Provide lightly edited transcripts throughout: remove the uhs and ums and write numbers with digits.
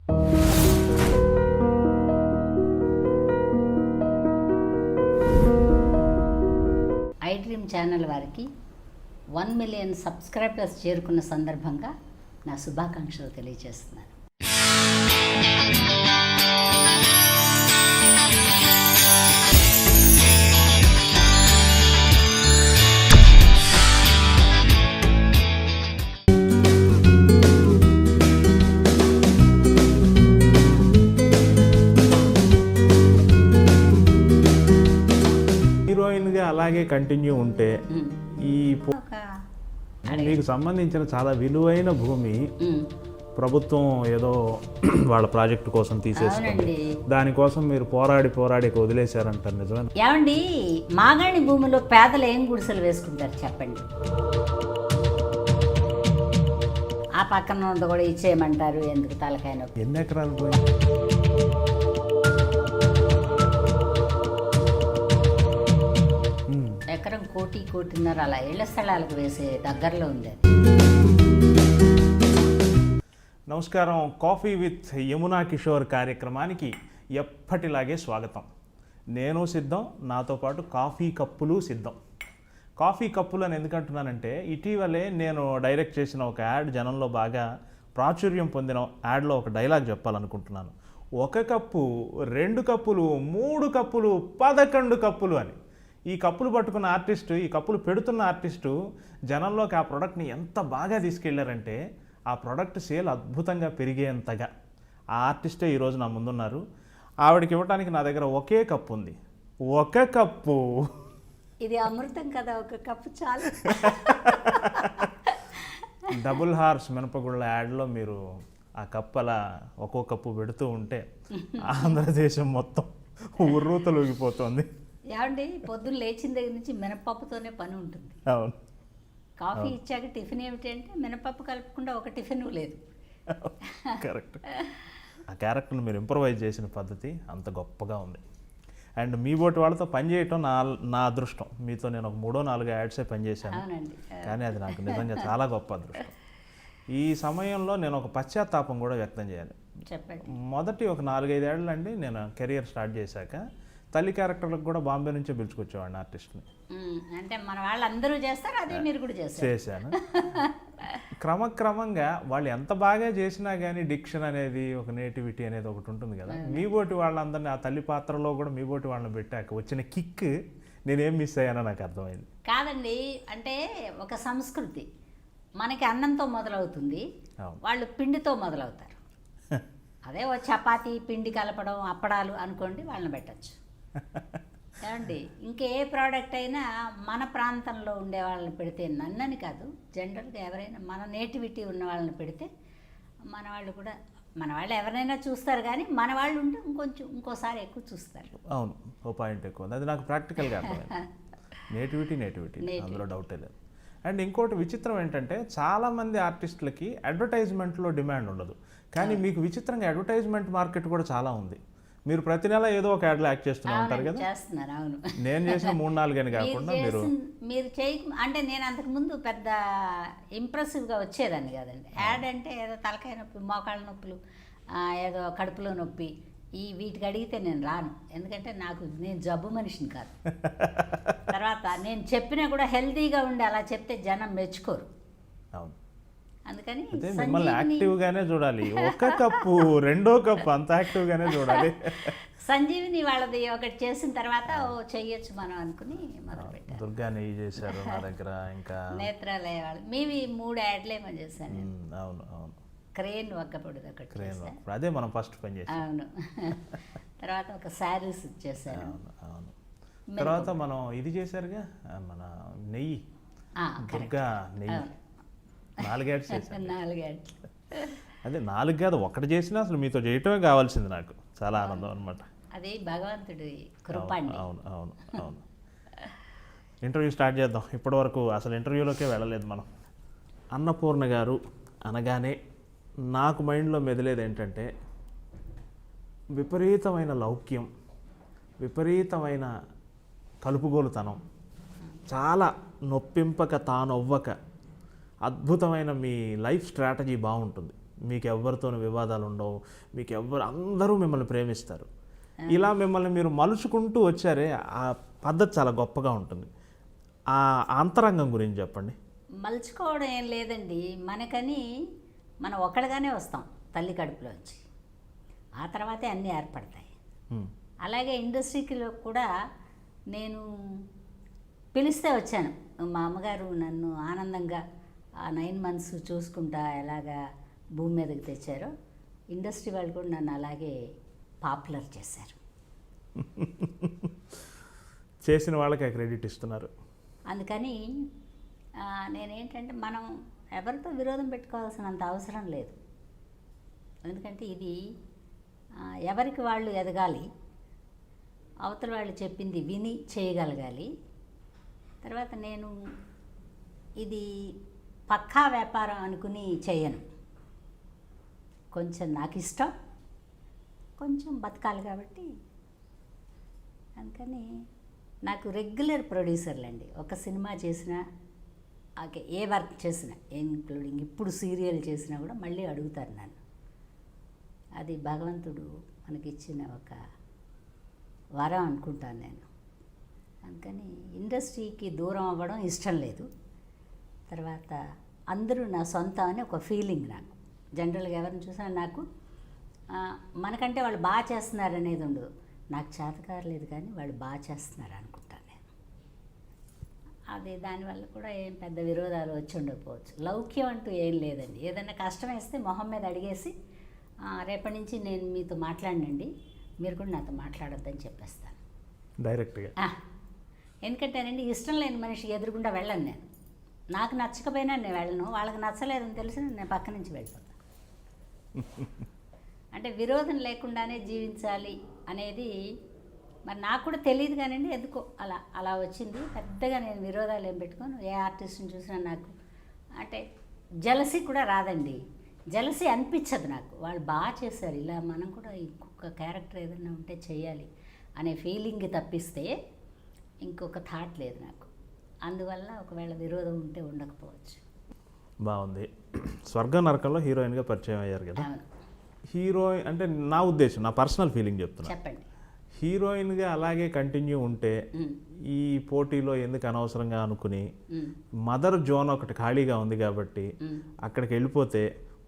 I dream channel వారికి 1 million subscribers చేరుకున్న సందర్భంగా నా శుభాకాంక్షలు తెలియజేస్తున్నాను. హీరోయిన్గా అలాగే కంటిన్యూ ఉంటే ఈ మీకు సంబంధించిన చాలా విలువైన భూమి ప్రభుత్వం ఏదో వాళ్ళ ప్రాజెక్టు కోసం తీసేసుకుంది. దానికోసం మీరు పోరాడి వదిలేశారంటారు, నిజమే? ఏమండి, మాగాణి భూమిలో పేదలు ఏం గుడిసెలు వేసుకుంటారు చెప్పండి? ఆ పక్కన ఉండి కూడా ఇచ్చేయమంటారు, ఎందుకు తలకాయ నొప్పి? ఎన్ని ఎకరాలు పోయి? ఎకరం 1.5 అలా ఇళ్ల స్థలాలకు వేసే దగ్గరలో ఉంది. నమస్కారం. కాఫీ విత్ యమునా కిషోర్ కార్యక్రమానికి ఎప్పటిలాగే స్వాగతం. నేను సిద్ధం, నాతో పాటు కాఫీ కప్పులు సిద్ధం. కాఫీ కప్పులు అని ఎందుకంటున్నానంటే, ఇటీవలే నేను డైరెక్ట్ చేసిన ఒక యాడ్ జనంలో బాగా ప్రాచుర్యం పొందిన యాడ్లో ఒక డైలాగ్ చెప్పాలనుకుంటున్నాను. 1 కప్పు, 2 కప్పులు, 3 కప్పులు, 11 కప్పులు అని. ఈ కప్పులు పట్టుకున్న ఆర్టిస్టు, ఈ కప్పులు పెడుతున్న ఆర్టిస్టు జనంలోకి ఆ ప్రోడక్ట్ని ఎంత బాగా తీసుకెళ్లారంటే, ఆ ప్రోడక్ట్ సేల్ అద్భుతంగా పెరిగేంతగా ఆ ఆర్టిస్టే ఈరోజు నా ముందున్నారు. ఆవిడకి ఇవ్వడానికి నా దగ్గర ఒకే కప్పు ఉంది. 1 కప్పు. ఇది అమృతం కదా, 1 కప్పు చాలు. డబుల్ హార్స్ మినపగుళ్ళ యాడ్లో మీరు ఆ కప్పు అలా ఒక్కో కప్పు పెడుతూ ఉంటే ఆంధ్రదేశం మొత్తం ఉర్రూతలూగిపోతుంది. ఏమండి, పొద్దున్న లేచిన దగ్గర నుంచి మినపప్పుతోనే పని ఉంటుంది. అవును. కాఫీ ఇచ్చాక టిఫిన్ ఏమిటి అంటే మినపప్పు కలపకుండా ఒక టిఫిన్ లేదు. కరెక్ట్. ఆ క్యారెక్టర్ని మీరు ఇంప్రవైజ్ చేసిన పద్ధతి అంత గొప్పగా ఉంది. అండ్ మీ బోటి వాళ్ళతో పనిచేయటం నా అదృష్టం. మీతో నేను ఒక 3-4 యాడ్సే పనిచేశాను, కానీ అది నాకు నిజంగా చాలా గొప్ప అదృష్టం. ఈ సమయంలో నేను ఒక పశ్చాత్తాపం కూడా వ్యక్తం చేయాలి. చెప్పండి. మొదటి ఒక 4-5 ఏళ్ళండి నేను కెరియర్ స్టార్ట్ చేశాక తల్లి క్యారెక్టర్లకు కూడా బాంబే నుంచే పిలుచుకొచ్చేవాడిని ఆర్టిస్ట్ని. అంటే మన వాళ్ళందరూ చేస్తారు, అదే మీరు కూడా చేశాను. క్రమక్రమంగా వాళ్ళు ఎంత బాగా చేసినా కానీ డిక్షన్ అనేది, ఒక నేటివిటీ అనేది ఒకటి ఉంటుంది కదా. మీ బోటి వాళ్ళందరినీ ఆ తల్లి పాత్రలో కూడా మీ బోటి వాళ్ళని పెట్టాక వచ్చిన కిక్ నేనేం మిస్ అయ్యానో నాకు అర్థమైంది. కాదండి, అంటే ఒక సంస్కృతి మనకి అన్నంతో మొదలవుతుంది, వాళ్ళు పిండితో మొదలవుతారు. అదే ఓ చపాతీ పిండి కలపడం, అప్పడాలు అనుకోండి, వాళ్ళని పెట్టచ్చు. ఏమండి, ఇంకే ప్రోడక్ట్ అయినా మన ప్రాంతంలో ఉండే వాళ్ళని పెడితే, నన్నని కాదు, జనరల్గా ఎవరైనా మన నేటివిటీ ఉన్న వాళ్ళని పెడితే మన వాళ్ళు ఎవరైనా చూస్తారు, కానీ మన వాళ్ళు ఉంటే ఇంకోసారి ఎక్కువ చూస్తారు. అవును, ఓ పాయింట్ ఎక్కువ. అది నాకు ప్రాక్టికల్గా అర్థమైంది. నేటివిటీ అందులో డౌటే లేదు. అండ్ ఇంకోటి విచిత్రం ఏంటంటే, చాలామంది ఆర్టిస్టులకి అడ్వర్టైజ్మెంట్లో డిమాండ్ ఉండదు, కానీ మీకు విచిత్రంగా అడ్వర్టైజ్మెంట్ మార్కెట్ కూడా చాలా ఉంది. మీరు ప్రతి నెల ఏదో ఒక యాడ్లో యాక్ట్ చేస్తూనే ఉంటారు కదా. అవును, నేను చేసిన 3-4 అని కాకుండా మీరు అంటే నేను అంతకుముందు పెద్ద ఇంప్రెసివ్గా వచ్చేదాన్ని కాదండి. యాడ్ అంటే ఏదో తలకాయ నొప్పి, మోకాళ్ళ నొప్పులు, ఏదో కడుపులో నొప్పి, వీటికి అడిగితే నేను రాను. ఎందుకంటే నేను జబ్బు మనిషిని కాదు. తర్వాత నేను చెప్పినా కూడా హెల్తీగా ఉండి అలా చెప్తే జనం మెచ్చుకోరు. అవును, అందుకని మిమ్మల్ని యాక్టివ్గానే చూడాలి. 1 కప్పు, 2వ కప్పు అంత యాక్టివ్గానే చూడాలి. సంజీవిని వాళ్ళది ఒకటి చేసిన తర్వాత చెయ్యొచ్చు మనం అనుకుని మొదలుపెట్టాను. దుర్గా నెయ్యి చేశారు నా దగ్గర, ఇంకా నేత్రాలయ వాళ్ళు మీవి 3 యాడ్లేమో చేశాను. అవును అవును. క్రేన్ ఒక్కపొడిది ఒకటి చేశాను, అదే మనం ఫస్ట్ పని చేసాం. అవును. తర్వాత ఒక శారీస్ చేశాను. అవును. తర్వాత మనం ఇది చేశారుగా, మన నెయ్యి, దుర్గా నెయ్యి 4 యాడ్స్ చేశాను. 4 యాడ్స్. అదే 4 కాదు, 1 చేసినా అసలు మీతో చేయటమే కావాల్సింది. నాకు చాలా ఆనందం అనమాట. అది భగవంతుడి కృప. అవును అవును అవును. ఇంటర్వ్యూ స్టార్ట్ చేద్దాం. ఇప్పటి వరకు అసలు ఇంటర్వ్యూలోకే వెళ్ళలేదు మనం. అన్నపూర్ణ గారు అనగానే నాకు మైండ్లో మెదిలేది ఏంటంటే, విపరీతమైన లౌక్యం, విపరీతమైన కలుపుగోలుతనం, చాలా నొప్పింపక తానొవ్వక అద్భుతమైన మీ లైఫ్ స్ట్రాటజీ బాగుంటుంది. మీకు ఎవరితోనూ వివాదాలు ఉండవు, మీకు అందరూ మిమ్మల్ని ప్రేమిస్తారు. ఇలా మిమ్మల్ని మీరు మలుచుకుంటూ వచ్చారే, ఆ పద్ధతి చాలా గొప్పగా ఉంటుంది. ఆ అంతరంగం గురించి చెప్పండి. మలుచుకోవడం ఏం లేదండి, మనకని మనం ఒక్కడిగానే వస్తాం తల్లి కడుపులోంచి, ఆ తర్వాతే అన్నీ ఏర్పడతాయి. అలాగే ఇండస్ట్రీలో కూడా నేను పిలిస్తే వచ్చాను. మా అమ్మగారు నన్ను ఆనందంగా ఆ 9 months చూసుకుంటా ఎలాగా భూమి మీదకి తెచ్చారో, ఇండస్ట్రీ వాళ్ళు కూడా నన్ను అలాగే పాపులర్ చేశారు. చేసిన వాళ్ళకి క్రెడిట్ ఇస్తున్నారు. అందుకని నేనేంటంటే మనం ఎవరితో విరోధం పెట్టుకోవాల్సినంత అవసరం లేదు. ఎందుకంటే ఇది ఎవరికి వాళ్ళు ఎదగాలి, అవతల వాళ్ళు చెప్పింది విని చేయగలగాలి. తర్వాత నేను ఇది పక్కా వ్యాపారం అనుకుని చేయను. కొంచెం నాకు ఇష్టం, కొంచెం బతకాలి కాబట్టి. అందుకని నాకు రెగ్యులర్ ప్రొడ్యూసర్లు అండి. ఒక సినిమా చేసినా, ఏ వర్క్ చేసినా, ఇంక్లూడింగ్ ఇప్పుడు సీరియల్ చేసినా కూడా మళ్ళీ అడుగుతారు నన్ను. అది భగవంతుడు మనకిచ్చిన ఒక వరం అనుకుంటాను నేను. అందుకని ఇండస్ట్రీకి దూరం అవ్వడం ఇష్టం లేదు. తర్వాత అందరూ నా సొంతం అని ఒక ఫీలింగ్ నాకు. జనరల్గా ఎవరిని చూసినా నాకు మనకంటే వాళ్ళు బాగా చేస్తున్నారు అనేది ఉండదు. నాకు చేతకారలేదు కానీ వాళ్ళు బాగా చేస్తున్నారు అనుకుంటాను నేను. అది దానివల్ల కూడా ఏం పెద్ద విరోధాలు వచ్చి ఉండకపోవచ్చు. లౌక్యం అంటూ ఏం లేదండి. ఏదైనా కష్టం వేస్తే మొహం మీద అడిగేసి రేపటి నుంచి నేను మీతో మాట్లాడినండి, మీరు కూడా నాతో మాట్లాడొద్దని చెప్పేస్తాను డైరెక్ట్గా. ఎందుకంటేనండి ఇష్టం లేని మనిషి ఎదురుగుండా వెళ్ళను నేను. నాకు నచ్చకపోయినా నేను వెళ్ళను, వాళ్ళకి నచ్చలేదని తెలిసి నేను పక్క నుంచి వెళ్ళిపోతాను. అంటే విరోధం లేకుండానే జీవించాలి అనేది మరి నాకు కూడా తెలియదు కానండి, ఎందుకో అలా వచ్చింది. పెద్దగా నేను విరోధాలు ఏం పెట్టుకోను. ఏ ఆర్టిస్ట్ని చూసినా నాకు అంటే జలసీ కూడా రాదండి. జలసీ అనిపించదు నాకు. వాళ్ళు బాగా చేశారు, ఇలా మనం కూడా ఇంకొక క్యారెక్టర్ ఏదైనా ఉంటే చేయాలి అనే ఫీలింగ్ తప్పిస్తే ఇంకొక థాట్ లేదు నాకు. అందువల్ల ఒకవేళ విరోధం ఉంటే ఉండకపోవచ్చు. బాగుంది. స్వర్గ నరకంలో హీరోయిన్గా పరిచయం అయ్యారు కదా. హీరోయిన్ అంటే నా ఉద్దేశం, నా పర్సనల్ ఫీలింగ్ చెప్తున్నా. చెప్పండి. హీరోయిన్గా అలాగే కంటిన్యూ ఉంటే ఈ పోటీలో ఎందుకు అనవసరంగా అనుకుని మదర్ జోన్ ఒకటి ఖాళీగా ఉంది కాబట్టి అక్కడికి వెళ్ళిపోతే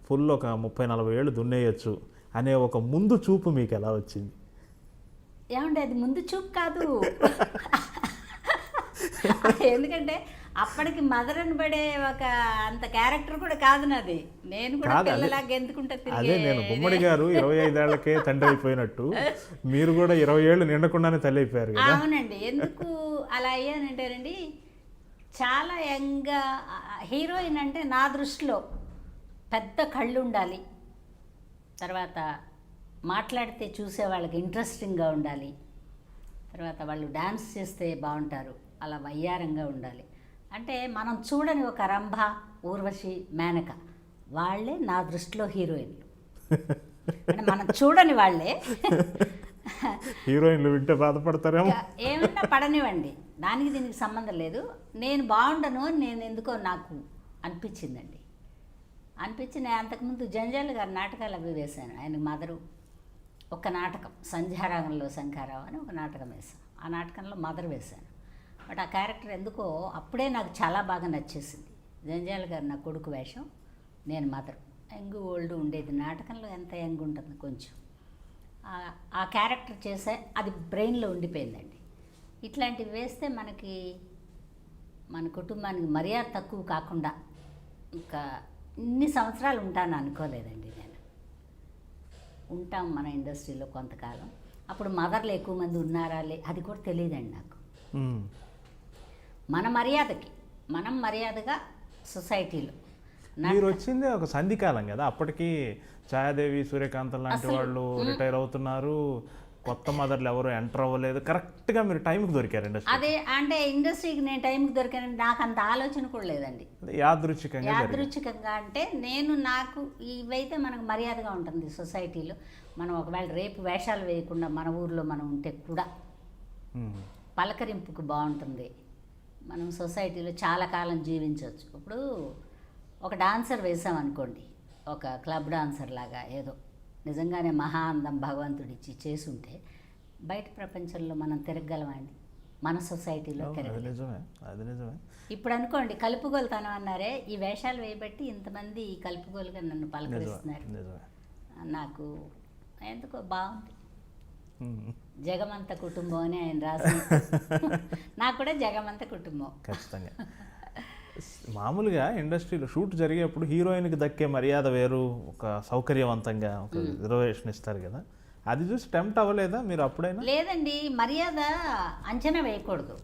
ఫుల్ ఒక 30-40 ఏళ్ళు దున్నేయచ్చు అనే ఒక ముందు చూపు మీకు ఎలా వచ్చింది? ఏమండి, అది ముందు చూపు కాదు. ఎందుకంటే అప్పటికి మదర్ అని పడే ఒక అంత క్యారెక్టర్ కూడా కాదు నాది. నేను కూడా పిల్లలాగా ఎందుకుంటా అదే నేను గుమ్మడి గారు 25 ఏళ్లకే తండ్రి అయిపోయినట్టు మీరు కూడా 20 ఏళ్ళు నిండకుండానే తల్లి అయిపోయారు కదా. అవునండి. ఎందుకు అలా అయ్యానంటేనండి, చాలా యంగ్గా హీరోయిన్ అంటే నా దృష్టిలో పెద్ద కళ్ళు ఉండాలి, తర్వాత మాట్లాడితే చూసే వాళ్ళకి ఇంట్రెస్టింగ్గా ఉండాలి, తర్వాత వాళ్ళు డ్యాన్స్ చేస్తే బాగుంటారు, అలా వయ్యారంగా ఉండాలి. అంటే మనం చూడని ఒక రంభ, ఊర్వశి, మేనక వాళ్ళే నా దృష్టిలో హీరోయిన్లు. అంటే మనం చూడని వాళ్ళే హీరోయిన్లు వింటే బాధపడతారేమో. ఏమన్నా పడనివ్వండి, దానికి దీనికి సంబంధం లేదు. నేను బాగుండను అని నేను ఎందుకో నాకు అనిపించిందండి. నేను అంతకుముందు జంజాల గారి నాటకాలు అవి వేశాను. ఆయన మదరు ఒక నాటకం, సంధ్యారాగంలో శంఖారావు అని ఒక నాటకం వేశాను. ఆ నాటకంలో మదర్ వేశాను. బట్ ఆ క్యారెక్టర్ ఎందుకో అప్పుడే నాకు చాలా బాగా నచ్చేసింది. జంజాల గారు నా కొడుకు వేషం, నేను మదర్. యంగ్ ఓల్డ్ ఉండేది. నాటకంలో ఎంత యంగ్ ఉంటుంది కొంచెం. ఆ క్యారెక్టర్ చేసే అది బ్రెయిన్లో ఉండిపోయిందండి. ఇట్లాంటివి వేస్తే మనకి మన కుటుంబానికి మర్యాద తక్కువ కాకుండా ఇంకా ఇన్ని సంవత్సరాలు ఉంటాను అనుకోలేదండి నేను. ఉంటాం మన ఇండస్ట్రీలో కొంతకాలం. అప్పుడు మదర్లు ఎక్కువ మంది ఉన్నారా అది కూడా తెలియదండి నాకు. మన మర్యాదకి మనం మర్యాదగా సొసైటీలో. మీరు వచ్చిందే ఒక సంధికాలం కదా, అప్పటికి ఛాయాదేవి, సూర్యకాంతం లాంటి వాళ్ళు రిటైర్ అవుతున్నారు, కొత్త మదర్లు ఎవరు ఎంటర్ అవ్వలేదు. కరెక్ట్గా మీరు టైంకి దొరికారండి. అదే అంటే ఇండస్ట్రీకి నేను టైంకి దొరికానండి. నాకు అంత ఆలోచన కూడా లేదండి. యాదృచ్ఛికంగా అంటే నాకు ఇవైతే మనకు మర్యాదగా ఉంటుంది సొసైటీలో. మనం ఒకవేళ రేపు వేషాలు వేయకుండా మన ఊర్లో మనం ఉంటే కూడా పలకరింపుకు బాగుంటుంది. మనం సొసైటీలో చాలా కాలం జీవించవచ్చు. ఇప్పుడు ఒక డాన్సర్ వేసామనుకోండి, ఒక క్లబ్ డాన్సర్ లాగా ఏదో నిజంగానే మహా అందం భగవంతుడిచ్చి చేసుంటే బయట ప్రపంచంలో మనం తిరగలమండి, మన సొసైటీలో అది తిరగలేం. నిజమే, అది నిజమే. ఇప్పుడు అనుకోండి కలుపుగోలుతనం అన్నారే, ఈ వేషాలు వేయబట్టి ఇంతమంది ఈ కలుపుగోలుగా నన్ను పలకరిస్తున్నారు. నిజమే. నాకు ఎందుకో బాగుంది. మ్మ్. జగమంత కుటుంబం అని ఆయన రాసి నాకు కూడా జగమంత కుటుంబం. ఖచ్చితంగా. మామూలుగా ఇండస్ట్రీలో షూట్ జరిగేప్పుడు హీరోయిన్కి దక్కే మర్యాద వేరు, ఒక సౌకర్యవంతంగా ఒక రిజర్వేషన్ ఇస్తారు కదా, అది చూసి టెంప్ట్ అవ్వలేదా మీరు అప్పుడైనా? లేదండి, మర్యాద అంచనా వేయకూడదు.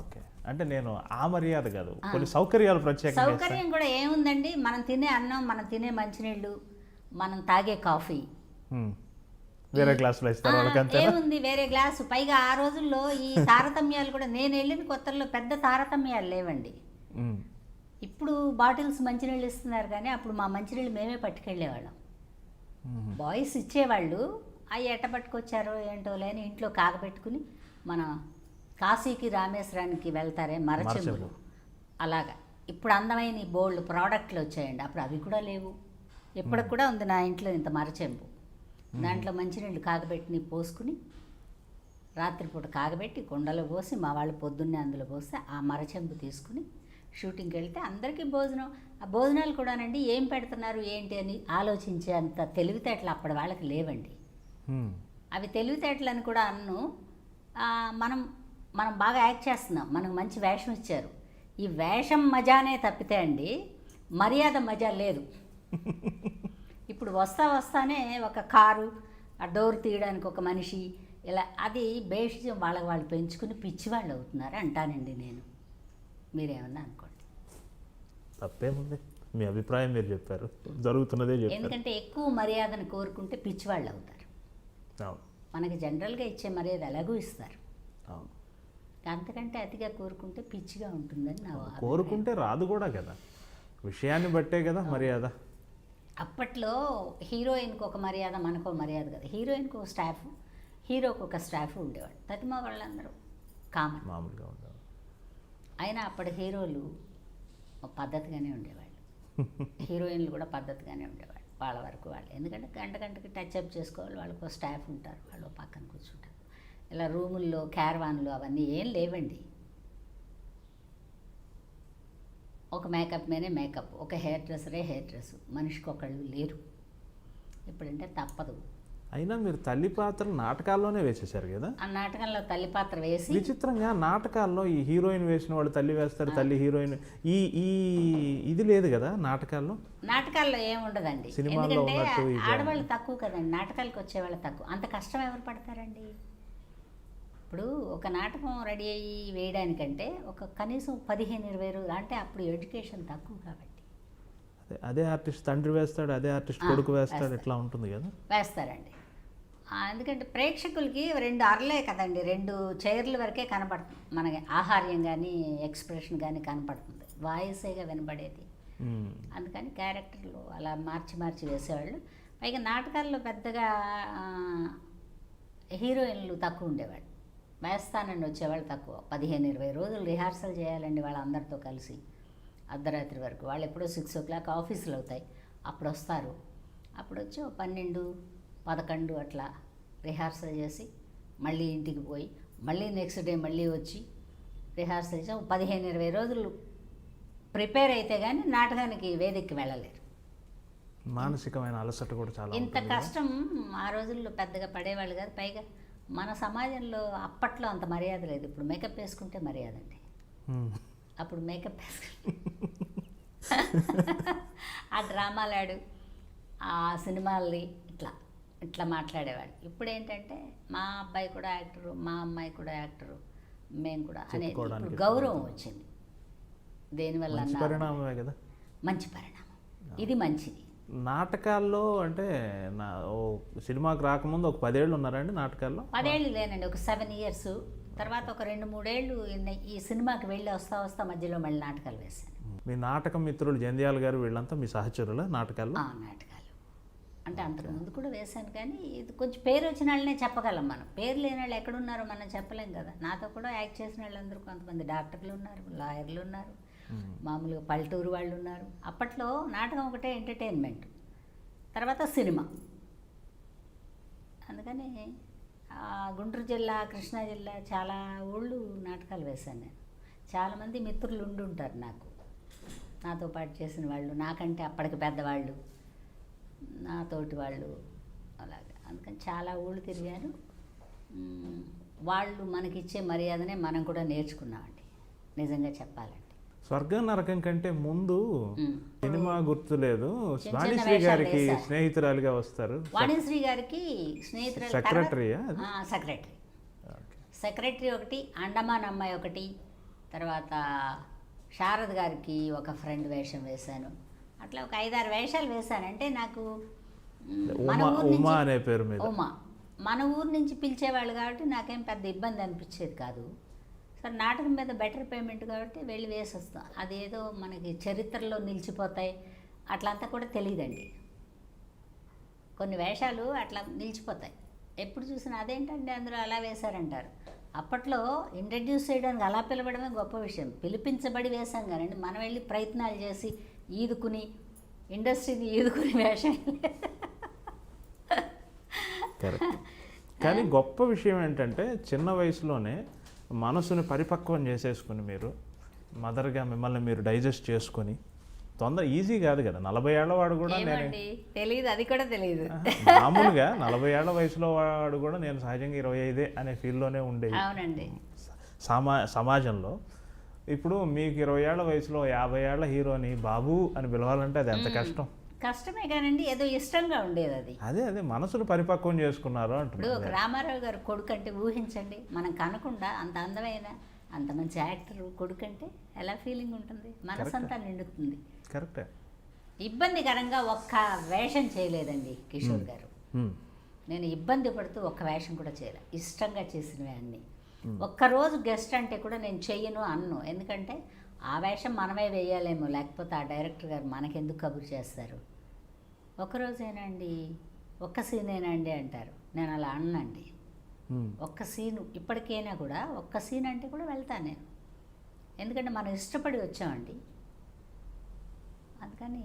ఓకే, అంటే నేను ఆ మర్యాద కాదు, కొన్ని సౌకర్యాలు ప్రత్యేకంగా ఇస్తాను. సౌకర్యం కూడా ఏముందండి, మనం తినే అన్నం, మనం తినే మంచినీళ్ళు, మనం తాగే కాఫీ వేరే గ్లాసులో ఇస్తారు వాళ్ళకంతే. ఏముంది వేరే గ్లాసు. పైగా ఆ రోజుల్లో ఈ తారతమ్యాలు కూడా, నేను వెళ్ళిన కొత్తల్లో పెద్ద తారతమ్యాలు లేవండి. ఇప్పుడు బాటిల్స్ మంచినీళ్ళు ఇస్తున్నారు, కానీ అప్పుడు మా మంచినీళ్ళు మేమే పట్టుకెళ్ళేవాళ్ళం. బాయ్స్ ఇచ్చేవాళ్ళు, అవి ఎట్ట పట్టుకొచ్చారో ఏంటో లేని ఇంట్లో కాగబెట్టుకుని మన కాశీకి రామేశ్వరానికి వెళ్తారే మరచెంబులు, అలాగా. ఇప్పుడు అందమైన బోల్డ్ ప్రోడక్ట్లు వచ్చాయండి, అప్పుడు అవి కూడా లేవు. ఇప్పటికి కూడా ఉంది నా ఇంట్లో ఇంత మరచెంబు, దాంట్లో మంచినీళ్ళు కాగబెట్టి పోసుకుని రాత్రిపూట కాగబెట్టి కుండలో పోసి మా వాళ్ళు పొద్దున్నే అందులో పోస్తే ఆ మరచెంబు తీసుకుని షూటింగ్కి వెళ్తే అందరికీ భోజనం. ఆ భోజనాలు కూడానండి ఏం పెడుతున్నారు ఏంటి అని ఆలోచించే అంత తెలివితేటలు అప్పటి వాళ్ళకి లేవండి. అవి తెలివితేటలు కూడా అన్ను. మనం మనం బాగా యాక్ట్ చేస్తున్నాం, మనకు మంచి వేషం ఇచ్చారు, ఈ వేషం మజానే తప్పితే అండి మర్యాద మజా లేదు. ఇప్పుడు వస్తానే ఒక కారు, ఆ డోర్ తీయడానికి ఒక మనిషి, ఇలా అది బేషిజం వాళ్ళకి వాళ్ళు పెంచుకుని పిచ్చివాళ్ళు అవుతున్నారు అంటానండి నేను. మీరేమన్నా అనుకోండి, తప్పేముంది, మీ అభిప్రాయం మీరు చెప్పారు, జరుగుతున్నదే చెప్పారు. ఎందుకంటే ఎక్కువ మర్యాదను కోరుకుంటే పిచ్చివాళ్ళు అవుతారు. అవును, మనకి జనరల్గా ఇచ్చే మర్యాద ఎలాగూ ఇస్తారు, అవును. అంతకంటే అతిగా కోరుకుంటే పిచ్చిగా ఉంటుందని నా అభిప్రాయం. కోరుకుంటే రాదు కూడా కదా, విషయాన్ని బట్టే కదా మర్యాద. అప్పట్లో హీరోయిన్కి ఒక మర్యాద, మనకో మర్యాద కదా. హీరోయిన్కి ఒక స్టాఫ్, హీరోకి ఒక స్టాఫ్ ఉండేవాడు. తతిమా వాళ్ళందరూ కామన్, మామూలుగా ఉండదు. అయినా అప్పటి హీరోలు పద్ధతిగానే ఉండేవాళ్ళు, హీరోయిన్లు కూడా పద్ధతిగానే ఉండేవాళ్ళు వాళ్ళ వరకు వాళ్ళు. ఎందుకంటే గంటకి టచ్అప్ చేసుకోవాలి, వాళ్ళకు ఒక స్టాఫ్ ఉంటారు, వాళ్ళు పక్కన కూర్చుంటారు. ఇలా రూముల్లో క్యారవాన్లు అవన్నీ ఏం లేవండి. ఒక మేకప్ మేనే మేకప్, ఒక హెయిర్ డ్రెస్సరే హెయిర్ డ్రెస్, మనిషికి ఒకళ్ళు లేరు. ఇప్పుడంటే తప్పదు. అయినా మీరు తల్లి పాత్రలు నాటకాల్లోనే వేసేసారు కదా. ఆ నాటకంలో తల్లి పాత్ర వేసి, విచిత్రంగా నాటకాల్లో ఈ హీరోయిన్ వేసిన వాళ్ళు తల్లి వేస్తారు, తల్లి హీరోయిన్, ఈ ఈ ఇది లేదు కదా నాటకాల్లో. నాటకాల్లో ఏముండదండి, సినిమాల్లో ఎందుకంటే ఉన్నట్టు ఆడవాళ్ళు తక్కువ కదండి, నాటకాలకు వచ్చేవాళ్ళు తక్కువ. అంత కష్టం ఎవరు పడతారండి? ఇప్పుడు ఒక నాటకం రెడీ అయ్యి వేయడానికంటే ఒక కనీసం 15-20 రోజులు, అంటే అప్పుడు ఎడ్యుకేషన్ తక్కువ కాబట్టి. అదే ఆర్టిస్ట్ తండ్రి వేస్తాడు, అదే ఆర్టిస్ట్ కొడుకు వేస్తాడు, ఇట్లా ఉంటుంది కదా. వేస్తారండి. ఎందుకంటే ప్రేక్షకులకి 2 అరలే కదండి, 2 చైర్ల వరకే కనపడుతుంది మనకి, ఆహార్యం కానీ ఎక్స్ప్రెషన్ కానీ కనపడుతుంది, వాయిసేగా వినపడేది. అందుకని క్యారెక్టర్లు అలా మార్చి వేసేవాళ్ళు. పైగా నాటకాల్లో పెద్దగా హీరోయిన్లు తక్కువ ఉండేవాళ్ళు, వేస్తానని వచ్చేవాళ్ళు తక్కువ. 15-20 రోజులు రిహార్సల్ చేయాలండి వాళ్ళందరితో కలిసి, అర్ధరాత్రి వరకు. వాళ్ళు ఎప్పుడో 6 o'clock ఆఫీసులు అవుతాయి, అప్పుడు వస్తారు. అప్పుడు వచ్చి 12-11 అట్లా రిహార్సల్ చేసి మళ్ళీ ఇంటికి పోయి, మళ్ళీ నెక్స్ట్ డే మళ్ళీ వచ్చి రిహార్సల్ చేసి 15-20 రోజులు ప్రిపేర్ అయితే కానీ నాటకానికి వేదికకి వెళ్ళలేరు. మానసికమైన అలసట కూడా చాలా. ఇంత కష్టం ఆ రోజుల్లో పెద్దగా పడేవాళ్ళు కాదు. పైగా మన సమాజంలో అప్పట్లో అంత మర్యాద లేదు. ఇప్పుడు మేకప్ వేసుకుంటే మర్యాద అండి, అప్పుడు మేకప్ వేసుకుంటే ఆ డ్రామాలాడు, ఆ సినిమాల్ని ఇట్లా మాట్లాడేవాళ్ళు. ఇప్పుడు ఏంటంటే మా అబ్బాయి కూడా యాక్టరు, మా అమ్మాయి కూడా యాక్టరు, మేము కూడా అనేది ఇప్పుడు గౌరవం వచ్చింది. దేనివల్ల పరిణామమే కదా, మంచి పరిణామం, ఇది మంచిది. నాటకాల్లో అంటే సినిమాకి రాకముందు ఒక 10 ఏళ్ళు ఉన్నారండి నాటకాల్లో? 10 ఏళ్ళు లేనండి, ఒక 7 years. తర్వాత ఒక 2-3 ఏళ్ళు ఈ సినిమాకి వెళ్ళి వస్తా మధ్యలో మళ్ళీ నాటకాలు వేశాను. మీ నాటకం మిత్రులు జంధ్యాల గారు వీళ్ళంతా మీ సహచరుల నాటకాల్లో? నాటకాలు అంటే అంతకుముందు కూడా వేశాను, కానీ ఇది కొంచెం పేరు వచ్చిన వాళ్ళనే చెప్పగలం మనం. పేరు లేని వాళ్ళు ఎక్కడున్నారో మనం చెప్పలేం కదా. నాతో కూడా యాక్ట్ చేసిన వాళ్ళందరూ కొంతమంది డాక్టర్లు ఉన్నారు, లాయర్లు ఉన్నారు, మామూలుగా పల్లెటూరు వాళ్ళు ఉన్నారు. అప్పట్లో నాటకం ఒకటే ఎంటర్టైన్మెంట్, తర్వాత సినిమా. అందుకని గుంటూరు జిల్లా, కృష్ణా జిల్లా చాలా ఊళ్ళు నాటకాలు వేశాను నేను. చాలామంది మిత్రులు ఉండుంటారు నాకు, నాతో పాటు చేసిన వాళ్ళు, నాకంటే అప్పటికి పెద్దవాళ్ళు, నాతోటి వాళ్ళు, అలాగే. అందుకని చాలా ఊళ్ళు తిరిగాను. వాళ్ళు మనకిచ్చే మర్యాదనే మనం కూడా నేర్చుకున్నామండి, నిజంగా చెప్పాలంటే. స్వర్గం నరకం కంటే ముందు సినిమా గుర్తులేదు, చిన్న వాణిశ్రీ వేషాలు గారికి వేశా. స్నేహితురాలిగా వస్తారు. వాణిశ్రీ గారికి స్నేహితురాలు, సెక్రటరీయా? సెక్రటరీ. ఓకే. సెక్రటరీ ఒకటి, అండమాన్ అమ్మాయి ఒకటి, తర్వాత శారద్ గారికి ఒక ఫ్రెండ్ వేషం వేశాను. అట్లా ఒక 5-6 వేషాలు వేశాను. అంటే నాకు మన ఉమా, ఊరు ఉమా నుంచి, అనే పేరు మీద. ఉమా, మన ఊరు నుంచి పిలిచేవాళ్ళు కాబట్టి నాకేం పెద్ద ఇబ్బంది అనిపించేది కాదు. సరే, నాటకం మీద బెటర్ పేమెంట్ కాబట్టి వెళ్ళి వేసి వస్తాం. అదేదో మనకి చరిత్రలో నిలిచిపోతాయి అట్లంతా కూడా తెలియదండి. కొన్ని వేషాలు అట్లా నిలిచిపోతాయి, ఎప్పుడు చూసినా అదేంటండి అందులో అలా వేశారంటారు. అప్పట్లో ఇంట్రడ్యూస్ చేయడానికి అలా పిలవడమే గొప్ప విషయం. పిలిపించబడి వేశాం కానండి, మనం వెళ్ళి ప్రయత్నాలు చేసి ఈదుకుని ఇండస్ట్రీని ఈదుకుని వేషం. కరెక్ట్. కానీ గొప్ప విషయం ఏంటంటే చిన్న వయసులోనే మనసుని పరిపక్వం చేసేసుకుని మీరు మదర్గా మిమ్మల్ని మీరు డైజెస్ట్ చేసుకొని, ఈజీ కాదు కదా. 40 ఏళ్ల వాడు కూడా ఏమండి తెలియదు, అది కూడా తెలియదు. మామూలుగా 40 ఏళ్ల వయసులో వాడు కూడా నేను సహజంగా 25 అనే ఫీల్డ్లోనే ఉండేది. అవునండి. సమాజంలో ఇప్పుడు మీకు 20 ఏళ్ల వయసులో 50 ఏళ్ల హీరోని బాబు అని పిలవాలంటే అది ఎంత కష్టం. కష్టమే కానండి, ఏదో ఇష్టంగా ఉండేది అది. అదే మనసును పరిపక్వం చేసుకున్నారు ఇప్పుడు అంటున్నారు. ఒక రామారావు గారు కొడుకు అంటే ఊహించండి, మనం కనకుండా అంత అందమైన అంత మంచి యాక్టర్ కొడుకు అంటే ఎలా ఫీలింగ్ ఉంటుంది, మనసంతా నిండుతుంది. కరెక్టే. ఇబ్బందికరంగా ఒక్క వేషం చేయలేదండి కిషోర్ గారు. నేను ఇబ్బంది పడుతూ ఒక్క వేషం కూడా చేయలే, ఇష్టంగా చేసినవే అన్నీ. ఒక్కరోజు గెస్ట్ అంటే కూడా నేను చెయ్యను అన్ను, ఎందుకంటే ఆ వేషం మనమే వేయాలేమో, లేకపోతే ఆ డైరెక్టర్ గారు మనకెందుకు కబురు చేస్తారు. ఒక్కరోజేనండి, ఒక్క సీనేనండి అంటారు. నేను అలా అన్నండి. ఒక్క సీను ఇప్పటికైనా కూడా ఒక్క సీన్ అంటే కూడా వెళ్తాను నేను, ఎందుకంటే మనం ఇష్టపడి వచ్చామండి. అందుకని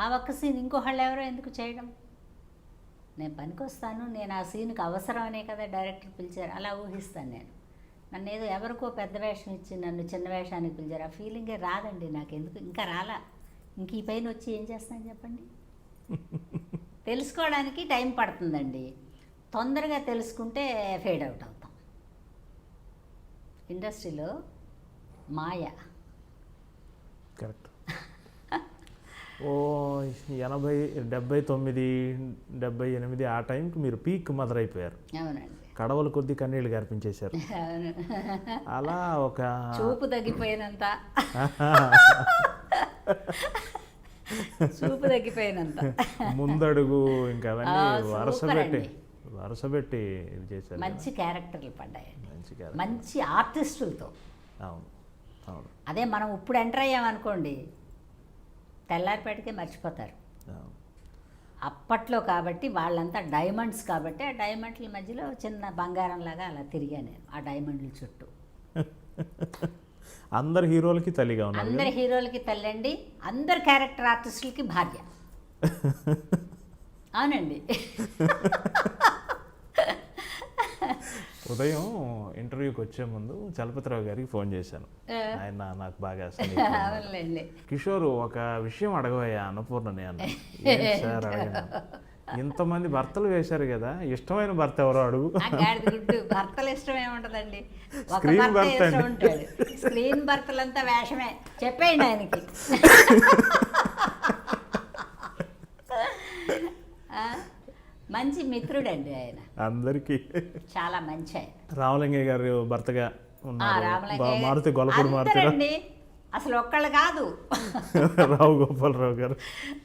ఆ ఒక్క సీన్ ఇంకొకళ్ళు ఎవరో ఎందుకు చేయడం, నేను పనికొస్తాను, నేను ఆ సీన్కి అవసరం అనే కదా డైరెక్టర్ పిలిచారు, అలా ఊహిస్తాను నేను. నన్ను ఏదో ఎవరికో పెద్ద వేషం ఇచ్చి నన్ను చిన్న వేషానికి పిలిచారు, ఆ ఫీలింగే రాదండి నాకు. ఎందుకు ఇంకా రాలా, ఇంక ఈ పైన వచ్చి ఏం చేస్తాను చెప్పండి. తెలుసుకోవడానికి టైం పడుతుందండి, తొందరగా తెలుసుకుంటే ఫేడ్ అవుట్ అవుతాం. ఇండస్ట్రీలో మాయ. కరెక్ట్. ఓ 80, 79, 78 ఆ టైంకి మీరు పీక్ మదర్ అయిపోయారు. అవునండి. కడవల కొద్ది కన్నీళ్ళు కనిపించేశారు. అవును. అలా ఒక చూపు తగ్గిపోయినంత, చూపు తగ్గిపోయినంత ముందడుగు ఇంకా అవన్నీ సూపర్ అండి. వరుస పెట్టి ఇది చేశారు. మంచి క్యారెక్టర్లు పడ్డాయండి, మంచి మంచి ఆర్టిస్టులతో. అవును అవును. అదే మనం ఇప్పుడు ఎంటర్ అయ్యామనుకోండి తెల్లారిపేటకే మర్చిపోతారు. అప్పట్లో కాబట్టి వాళ్ళంతా డైమండ్స్ కాబట్టి ఆ డైమండ్ల మధ్యలో చిన్న బంగారం లాగా అలా తిరిగా నేను ఆ డైమండ్ల చుట్టూ. అందరు హీరోలకి తల్లిగా ఉన్నారు. అందరి హీరోలకి తల్లండి, అందరు క్యారెక్టర్ ఆర్టిస్టులకి భార్య. అవునండి. ఉదయం ఇంటర్వ్యూకి వచ్చే ముందు చలపతిరావు గారికి ఫోన్ చేశాను, ఆయన నాకు బాగా అవునులేండి. కిషోర్ ఒక విషయం అడగవయ్యా అన్నపూర్ణని అన్న. "ఏంటి సార్ అడగను, ఇంతమంది భర్తలు వేశారు కదా, ఇష్టమైన భర్త ఎవరో అడుగు." భర్తలు ఇష్టం ఏముంటదండి, ఒక స్క్రీన్ భర్త భర్త ఇష్టం అండి. ఉంటాడు. స్క్రీన్ భర్తలంతా వేషమే, చెప్పేయండి ఆయనకి. మంచి మిత్రుడండి ఆయన, అందరికి. చాలా మంచి ఆయన. రామలింగయ్య గారు భర్తగా ఉన్నారు, రామలింగయ్య మారుతి గొల్లపూడి మారుతి అందరండి, అసలు ఒక్కళ్ళు కాదు. రావు గోపాలరావు గారు,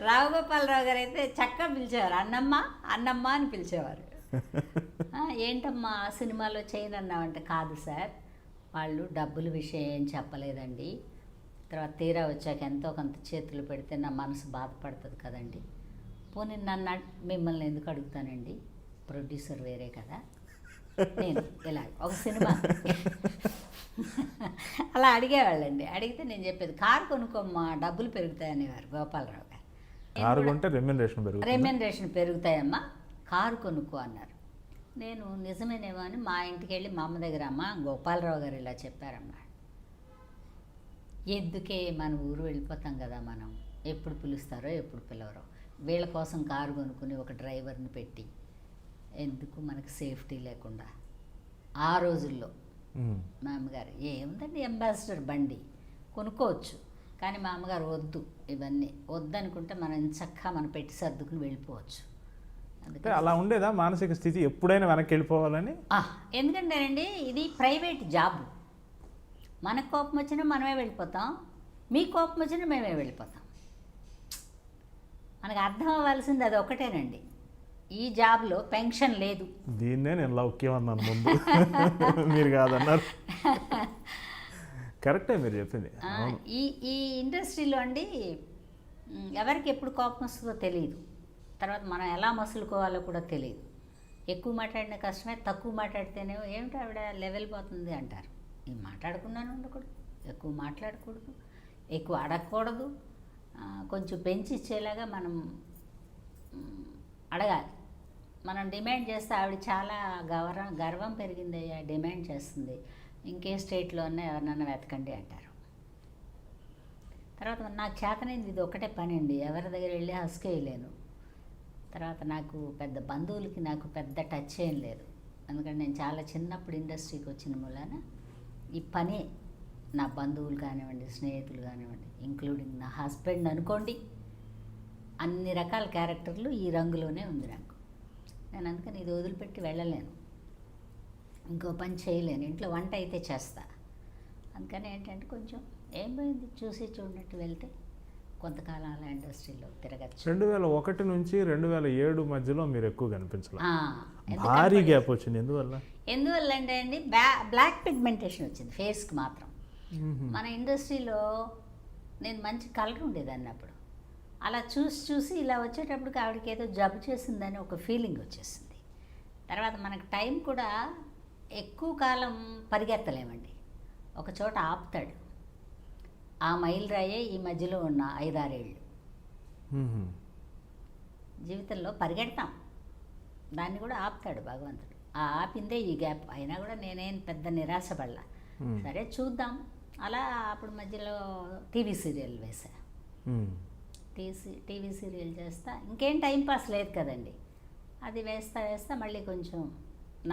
రావు గోపాలరావు గారు అయితే చక్కగా పిలిచేవారు, అన్నమ్మ అన్నమ్మ అని పిలిచేవారు. ఏంటమ్మా ఆ సినిమాలో చేయనన్నామంటే, కాదు సార్ వాళ్ళు డబ్బుల విషయం ఏం చెప్పలేదండి, తర్వాత తీరా వచ్చాక ఎంతో కొంత చేతులు పెడితే నా మనసు బాధపడుతుంది కదండి, పోనీ నన్ను మిమ్మల్ని ఎందుకు అడుగుతానండి, ప్రొడ్యూసర్ వేరే కదా, నేను ఇలా ఒక సినిమా అలా అడిగేవాళ్ళండి. అడిగితే నేను చెప్పేది కారు కొనుక్కోమ్మా డబ్బులు పెరుగుతాయనేవారు గోపాలరావు గారు. కారు కొంటే రెమ్యూనరేషన్ పెరుగుతాయమ్మా, కారు కొనుక్కో అన్నారు. నేను నిజమేనేమో అని మా ఇంటికి వెళ్ళి మా అమ్మ దగ్గర, అమ్మ గోపాలరావు గారు ఇలా చెప్పారమ్మా, ఎందుకే మన ఊరు వెళ్ళిపోతాం కదా మనం, ఎప్పుడు పిలుస్తారో ఎప్పుడు పిలవరో, వీళ్ళ కోసం కారు కొనుక్కుని ఒక డ్రైవర్ని పెట్టి ఎందుకు మనకు సేఫ్టీ లేకుండా. ఆ రోజుల్లో మా అమ్మగారు ఏముందండి అంబాసిడర్ బండి కొనుక్కోవచ్చు, కానీ మా అమ్మగారు వద్దు, ఇవన్నీ వద్దనుకుంటే మనం చక్కగా మనం పెట్టి సర్దుకుని వెళ్ళిపోవచ్చు. అంటే అలా ఉండేదా మానసిక స్థితి, ఎప్పుడైనా వెనక్కి వెళ్ళిపోవాలని? ఎందుకంటేనండి ఇది ప్రైవేట్ జాబ్, మనకు కోపం వచ్చినా మనమే వెళ్ళిపోతాం, మీ కోపం వచ్చినా మేమే వెళ్ళిపోతాం. మనకు అర్థం అవ్వాల్సింది అది ఒకటేనండి, ఈ జాబ్లో పెన్షన్ లేదు. దీన్నే నేను లౌక్యం అన్నాను ముందు, మీరు కాదన్నారు. కరెక్టే మీరు చెప్పింది. ఈ ఈ ఇండస్ట్రీలో అండి ఎవరికి ఎప్పుడు కోపం వస్తుందో తెలియదు, తర్వాత మనం ఎలా మసులుకోవాలో కూడా తెలియదు. ఎక్కువ మాట్లాడిన కష్టమే, తక్కువ మాట్లాడితేనే ఏమిటి ఆవిడ లెవెల్ పోతుంది అంటారు. నేను మాట్లాడకుండానే ఉండకూడదు, ఎక్కువ మాట్లాడకూడదు, ఎక్కువ అడగకూడదు, కొంచెం పెంచి ఇచ్చేలాగా మనం అడగాలి. మనం డిమాండ్ చేస్తే ఆవిడ చాలా గర్వం పెరిగింది అయ్యా, డిమాండ్ చేస్తుంది, ఇంకే స్టేట్లోనే ఎవరినన్నా వెతకండి అంటారు. తర్వాత నాకు చేతనైంది ఇది ఒకటే పని అండి, ఎవరి దగ్గర వెళ్ళి హస్కేయలేను. తర్వాత నాకు పెద్ద బంధువులకి నాకు పెద్ద టచ్ ఏం లేదు, ఎందుకంటే నేను చాలా చిన్నప్పుడు ఇండస్ట్రీకి వచ్చిన మూలాన ఈ పనే నా బంధువులు కానివ్వండి, స్నేహితులు కానివ్వండి, ఇంక్లూడింగ్ నా హస్బెండ్ అనుకోండి, అన్ని రకాల క్యారెక్టర్లు ఈ రంగులోనే ఉంది నాకు. నేను అందుకని ఇది వదిలిపెట్టి వెళ్ళలేను, ఇంకో పని చేయలేను, ఇంట్లో వంట అయితే చేస్తా. అందుకని ఏంటంటే కొంచెం ఏం పోయింది చూసి చూడనట్టు వెళ్తే కొంతకాలం అలా ఇండస్ట్రీలో తిరగచ్చు. 2001 నుంచి 2007 మధ్యలో మీరు ఎక్కువ కనిపించాలి, భారీ గ్యాప్ వచ్చింది. ఎందువల్ల అంటే అండి బ్లాక్ పిగ్మెంటేషన్ వచ్చింది ఫేస్కి మాత్రం. మన ఇండస్ట్రీలో నేను మంచి కలర్ ఉండేదాన్ని అప్పుడు, అలా చూసి ఇలా వచ్చేటప్పటికి ఆవిడకి ఏదో జబ్బు చేసిందని ఒక ఫీలింగ్ వచ్చేసింది. తర్వాత మనకు టైం కూడా ఎక్కువ కాలం పరిగెత్తలేమండి, ఒక చోట ఆపుతాడు. ఆ మైలు రాయే ఈ మధ్యలో ఉన్న 5-6 ఏళ్ళు జీవితంలో పరిగెడతాం, దాన్ని కూడా ఆపుతాడు భగవంతుడు. ఆ ఆపిందే ఈ గ్యాప్. అయినా కూడా నేనేం పెద్ద నిరాశపడలా, సరే చూద్దాం అలా. అప్పుడు మధ్యలో టీవీ సీరియల్ వేసా, టీవీ సీరియల్ చేస్తా, ఇంకేం టైంపాస్ లేదు కదండి, అది వేస్తా మళ్ళీ కొంచెం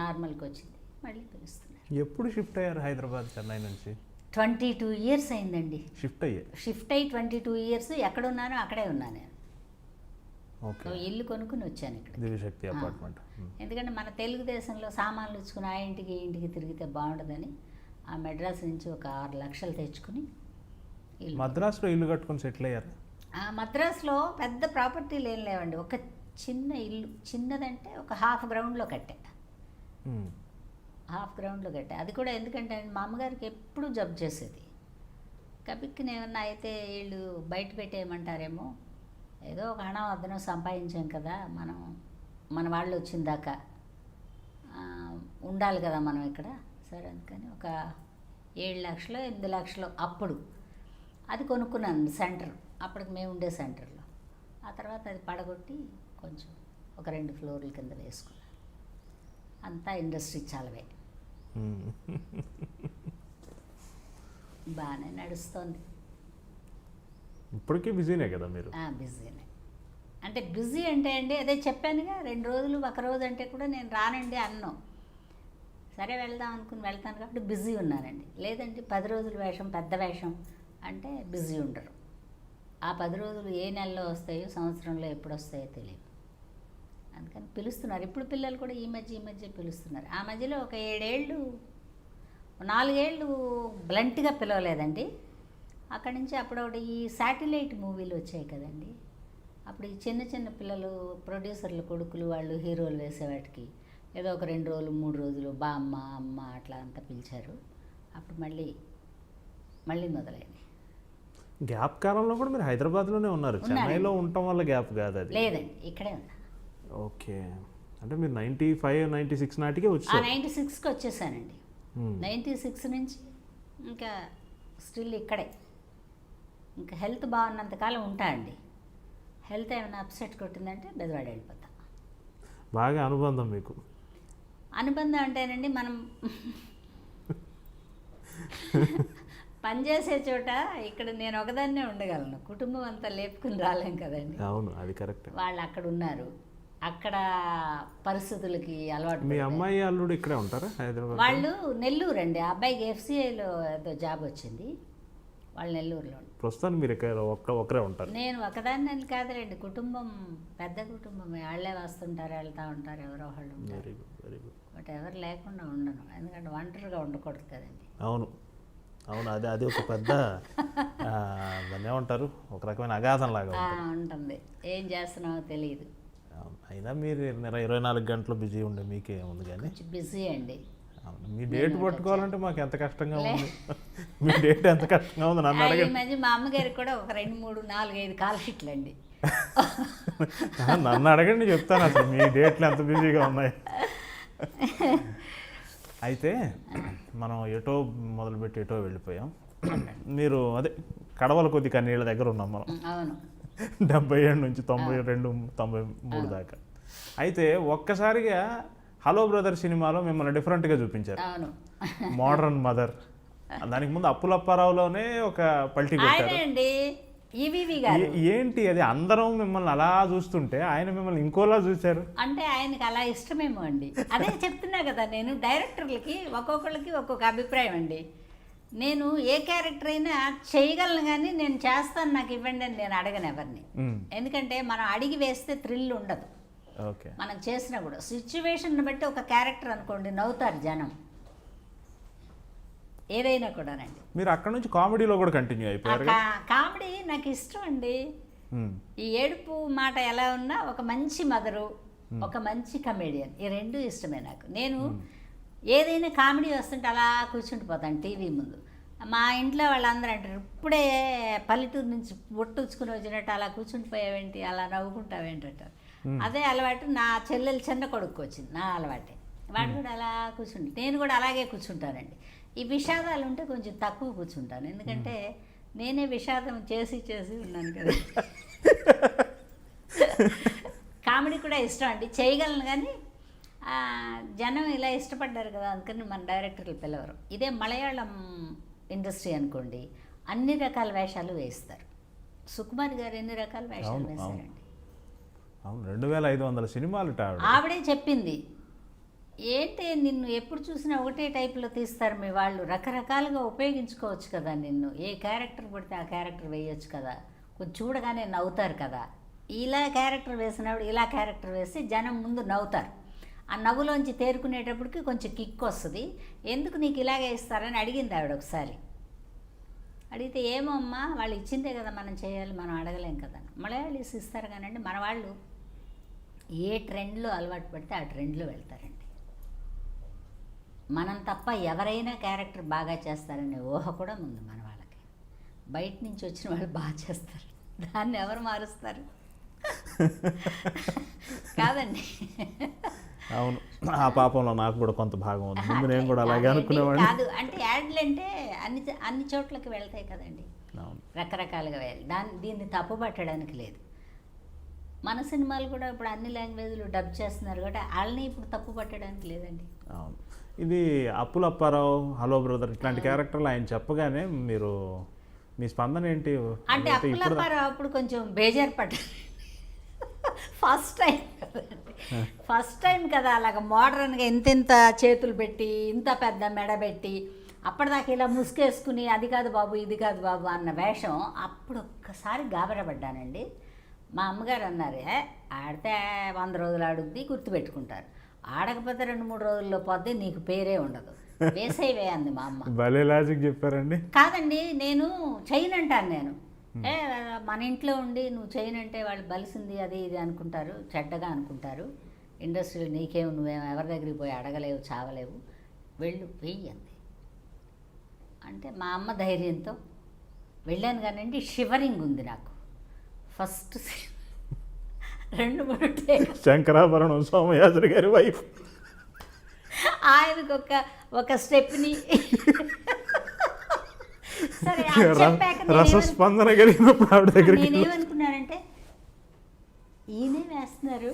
నార్మల్కి వచ్చింది, మళ్ళీ పిలుస్తున్నారు. ఎప్పుడు షిఫ్ట్ అయ్యారు హైదరాబాద్, చెన్నై నుంచి? 22 ఇయర్స్ అయిందండి షిఫ్ట్ అయ్యి 22 ఇయర్స్. ఎక్కడున్నానో అక్కడే ఉన్నాను నేను. ఇల్లు కొనుక్కుని వచ్చాను ఇక్కడ, దివ్యశక్తి అపార్ట్మెంట్. ఎందుకంటే మన తెలుగుదేశంలో సామాన్లు ఇచ్చుకుని ఆ ఇంటికి ఈ ఇంటికి తిరిగితే బాగుంటుందని ఆ మెడ్రాస్ నుంచి ఒక 6 లక్షలు తెచ్చుకుని మద్రాసులో ఇల్లు కట్టుకుని సెటిల్ అయ్యారు. మద్రాసులో పెద్ద ప్రాపర్టీలు ఏం లేవండి, ఒక చిన్న ఇల్లు, చిన్నదంటే ఒక హాఫ్ గ్రౌండ్లో కట్టా, అది కూడా ఎందుకంటే మా అమ్మగారికి ఎప్పుడు జబ్బు చేసేది, కబిక్కిని ఏమన్నా అయితే వీళ్ళు బయట పెట్టేయమంటారేమో, ఏదో ఒక హణం అద్దనో సంపాదించాం కదా మనం, మన వాళ్ళు వచ్చిన దాకా ఉండాలి కదా మనం ఇక్కడ, సరే అందుకని ఒక 7 లక్షలు 8 లక్షలు అప్పుడు అది కొనుక్కున్నాను సెంటర్, అప్పటికి మేము ఉండే సెంటర్లో. ఆ తర్వాత అది పడగొట్టి కొంచెం ఒక 2 ఫ్లోర్ల కింద వేసుకున్నాను, అంతా ఇండస్ట్రీ చాలవే. బాగానే నడుస్తుంది. ఇప్పటికీ బిజీనే కదా మీరు? బిజీనే అంటే బిజీ అంటే అండి అదే చెప్పానుగా, 2 రోజులు ఒక రోజు అంటే కూడా నేను రానండి అన్నాం, సరే వెళ్దాం అనుకుని వెళ్తాను కాబట్టి బిజీ ఉన్నానండి. లేదంటే 10 రోజుల వేషం, పెద్ద వేషం అంటే బిజీ ఉండరు. ఆ 10 రోజులు ఏ నెలలో వస్తాయో, సంవత్సరంలో ఎప్పుడు వస్తాయో తెలియదు, అందుకని పిలుస్తున్నారు. ఇప్పుడు పిల్లలు కూడా ఈ మధ్య పిలుస్తున్నారు. ఆ మధ్యలో ఒక 4 ఏళ్ళు బ్లంట్గా పిలవలేదండి. అక్కడి నుంచి అప్పుడొకటి ఈ శాటిలైట్ మూవీలు వచ్చాయి కదండి, అప్పుడు ఈ చిన్న పిల్లలు ప్రొడ్యూసర్లు కొడుకులు వాళ్ళు హీరోలు వేసేవాటికి ఏదో ఒక 2 రోజులు 3 రోజులు బామ్మ అమ్మ అట్లా అంతా పిలిచారు. అప్పుడు మళ్ళీ మొదలైంది. గ్యాప్ కాలంలో కూడా మీరు హైదరాబాద్లోనే ఉన్నారు, చెన్నైలో ఉండటం వల్ల గ్యాప్ కాదు అది? లేదండి, ఇక్కడే ఉన్నా. ఓకే. అంటే మీరు 95, 96 నాటికే వచ్చారు. 96కి వచ్చేసానండి. 96 నుంచి ఇంకా స్టిల్ ఇక్కడే. ఇంకా హెల్త్ బాగున్నంతకాలం ఉంటా అండి. హెల్త్ ఏమైనా అప్సెట్ కొట్టిందంటే బెదవాడ వెళ్ళిపోతా. బాగా అనుబంధం మీకు. అనుబంధం అంటేనండి మనం పనిచేసే చోట ఇక్కడ నేను ఒకదాన్నే ఉండగలను, కుటుంబం అంతా లేపుకుని రాలేం కదండి. అవును, అది కరెక్ట్. వాళ్ళు అక్కడ ఉన్నారు, అక్కడ పరిస్థితులకి అలవాటు. మీ అమ్మాయి అల్లుడు ఇక్కడే ఉంటారా హైదరాబాద్? వాళ్ళు నెల్లూరు అండి. ఆ అబ్బాయికి FCIలో ఏదో జాబ్ వచ్చింది, వాళ్ళు నెల్లూరులో. ప్రస్తుతం మీరు ఒకరే ఉంటారు? నేను ఒకదాన్ని కాదులేండి, కుటుంబం పెద్ద కుటుంబం, వాళ్ళే వస్తుంటారు వెళ్తూ ఉంటారు, ఎవరో వాళ్ళు ఉంటారు. Very good, very good. But ఎవరు లేకుండా ఉండను, ఎందుకంటే ఒంటరిగా ఉండకూడదు కదండి. అవును అవును, అది ఒక పెద్ద దాన్ని ఏమంటారు, ఒక రకమైన అగాధం లాగా ఉంటుంది, ఏం చేస్తున్నావో తెలియదు. అయినా మీరు 24 గంటలు బిజీ ఉండే మీకే ఉంది, కానీ బిజీ అండి. అవును, మీ డేట్ పట్టుకోవాలంటే మాకు ఎంత కష్టంగా ఉంది. మీ డేట్ ఎంత కష్టంగా ఉంది నన్ను ఈ అడగండి. మధ్య మా అమ్మగారికి కూడా ఒక 2, 3, 4, 5 కాల్ షీట్లు అండి. నన్ను అడగండి, చెప్తాను అసలు మీ డేట్లు ఎంత బిజీగా ఉన్నాయి. అయితే మనం ఎటో మొదలుపెట్టి ఎటో వెళ్ళిపోయాం. మీరు అదే కడవల కొద్ది కన్నీళ్ళ దగ్గర ఉన్నాం మనం. అవును, 77 నుంచి 92, 93 దాకా. అయితే ఒక్కసారిగా హలో బ్రదర్ సినిమాలో మిమ్మల్ని డిఫరెంట్గా చూపించారు. అవును, మోడర్న్ మదర్. దానికి ముందు అప్పులప్పారావులోనే ఒక పల్టీ కొట్టారు. ఆయనండి ఈవీవి గారు. ఏంటి అది, అందరం మిమ్మల్ని అలా చూస్తుంటే ఆయన మిమ్మల్ని ఇంకోలా చూశారు. అంటే ఆయనకి అలా ఇష్టమేమో అండి. అదే చెప్తున్నా కదా, నేను డైరెక్టర్లకి ఒక్కొక్కళ్ళకి ఒక్కొక్క అభిప్రాయం అండి. నేను ఏ క్యారెక్టర్ అయినా చేయగలను, కానీ నేను చేస్తాను నాకు ఇవ్వండి అని నేను అడగను ఎవరిని. ఎందుకంటే మనం అడిగి వేస్తే థ్రిల్ ఉండదు. ఓకే, మనం చేసినా కూడా సిచ్యువేషన్ బట్టి ఒక క్యారెక్టర్ అనుకోండి నవ్వుతారు జనం, ఏదైనా కూడానండి. మీరు అక్కడ నుంచి కామెడీలో కూడా కంటిన్యూ అయిపోయారు. కామెడీ నాకు ఇష్టం అండి. ఈ ఏడుపు మాట ఎలా ఉన్నా ఒక మంచి మదరు, ఒక మంచి కమేడియన్, ఈ రెండు ఇష్టమే నాకు. నేను ఏదైనా కామెడీ వస్తుంటే అలా కూర్చుండిపోతాను టీవీ ముందు. మా ఇంట్లో వాళ్ళందరూ అంటారు, ఇప్పుడే పల్లెటూరు నుంచి బొట్టుచ్చుకుని వచ్చినట్టు అలా కూర్చుండిపోయావేంటి, అలా నవ్వుకుంటావేంటి అంటారు. అదే అలవాటు నా చెల్లెలు చిన్న కొడుకు వచ్చింది, నా అలవాటే. వాడు కూడా అలా కూర్చుంటే నేను కూడా అలాగే కూర్చుంటానండి. ఈ విషాదాలు ఉంటే కొంచెం తక్కువ కూర్చుంటాను, ఎందుకంటే నేనే విషాదం చేసి ఉన్నాను కదా. కామెడీ కూడా ఇష్టం అండి, చేయగలను, కానీ జనం ఇలా ఇష్టపడ్డారు కదా అందుకని మన డైరెక్టర్లు పిలవరు. ఇదే మలయాళం ఇండస్ట్రీ అనుకోండి, అన్ని రకాల వేషాలు వేస్తారు. సుకుమార్ గారు ఎన్ని రకాల వేషాలు వేశారండి. అవును, 2500 సినిమాలు ఆవిడే చెప్పింది. ఏంటి నిన్ను ఎప్పుడు చూసినా ఒకటే టైప్లో తీస్తారు మీ వాళ్ళు, రకరకాలుగా ఉపయోగించుకోవచ్చు కదా, నిన్ను ఏ క్యారెక్టర్ పడితే ఆ క్యారెక్టర్ వేయొచ్చు కదా, కొంచెం చూడగానే నవ్వుతారు కదా. ఇలా క్యారెక్టర్ వేసినప్పుడు ఇలా క్యారెక్టర్ వేస్తే జనం ముందు నవ్వుతారు. ఆ నవ్వులోంచి తేరుకునేటప్పటికి కొంచెం కిక్ వస్తుంది. ఎందుకు నీకు ఇలాగే ఇస్తారని అడిగింది ఆవిడ ఒకసారి. అడిగితే ఏమో అమ్మా వాళ్ళు ఇచ్చిందే కదా మనం చేయాలి, మనం అడగలేం కదా. మలయాళీస్ ఇస్తారు కానండి, మన వాళ్ళు ఏ ట్రెండ్లో అలవాటు పడితే ఆ ట్రెండ్లో వెళ్తారండి. మనం తప్ప ఎవరైనా క్యారెక్టర్ బాగా చేస్తారనే ఊహ కూడా ఉంది మన వాళ్ళకి. బయట నుంచి వచ్చిన వాళ్ళు బాగా చేస్తారు, దాన్ని ఎవరు మారుస్తారు కాదండి. అవును, ఆ పాపంలో నాకు కూడా కొంత భాగం ఉంది. ముందు నేను కూడా అలాగే అనుకునేవాడిని. కాదు అంటే యాడ్లు అంటే అన్ని చోట్లకి వెళ్తాయి కదండి, రకరకాలుగా వెళ్ళి దీన్ని తప్పు పట్టడానికి లేదు. మన సినిమాలు కూడా ఇప్పుడు అన్ని లాంగ్వేజ్లు డబ్ చేస్తున్నారు కాబట్టి వాళ్ళని ఇప్పుడు తప్పు పట్టడానికి లేదండి. అవును, ఇది అప్పులప్పారావు, హలో బ్రదర్ ఇట్లాంటి క్యారెక్టర్లు ఆయన చెప్పగానే మీరు మీ స్పందన ఏంటి? అంటే అప్పులప్పారావు అప్పుడు కొంచెం బేజారు పడ్డారు. ఫస్ట్ టైం కదా అలాగ మోడర్న్గా ఇంత చేతులు పెట్టి ఇంత పెద్ద మెడ పెట్టి అప్పటిదాకా ఇలా ముసుకేసుకుని అది కాదు బాబు ఇది కాదు బాబు అన్న వేషం అప్పుడు ఒక్కసారి గాబరపడ్డానండి. మా అమ్మగారు అన్నారు, ఆడితే 100 రోజులు ఆడుద్ది గుర్తుపెట్టుకుంటారు, ఆడకపోతే 2-3 రోజుల్లో పోద్ది నీకు పేరే ఉండదు, వేసేవే అంది మా అమ్మ. భలే లాజిక్ చెప్పారండి. కాదండి, నేను చేయనంటాను. నేను మన ఇంట్లో ఉండి నువ్వు చేయనంటే వాళ్ళు బలిసింది అది ఇది అనుకుంటారు, చెడ్డగా అనుకుంటారు. ఇండస్ట్రీలో నీకేము, నువ్వేమో ఎవరి దగ్గరికి పోయి అడగలేవు, చావలేవు, వెళ్ళు వెయ్యి అంది. అంటే మా అమ్మ ధైర్యంతో వెళ్ళాను. కానండి షివరింగ్ ఉంది నాకు. ఫస్ట్ 2-3 టేకులు. శంకరాభరణం సోమయాజులు గారి వైఫ్. ఆయనకు ఒక స్టెప్ని సరే అది చెప్పాక రసస్పందన కలిగినప్పుడు ఆవిడ దగ్గరికి నేనేమనుకున్నానంటే ఈయనే వేస్తున్నారు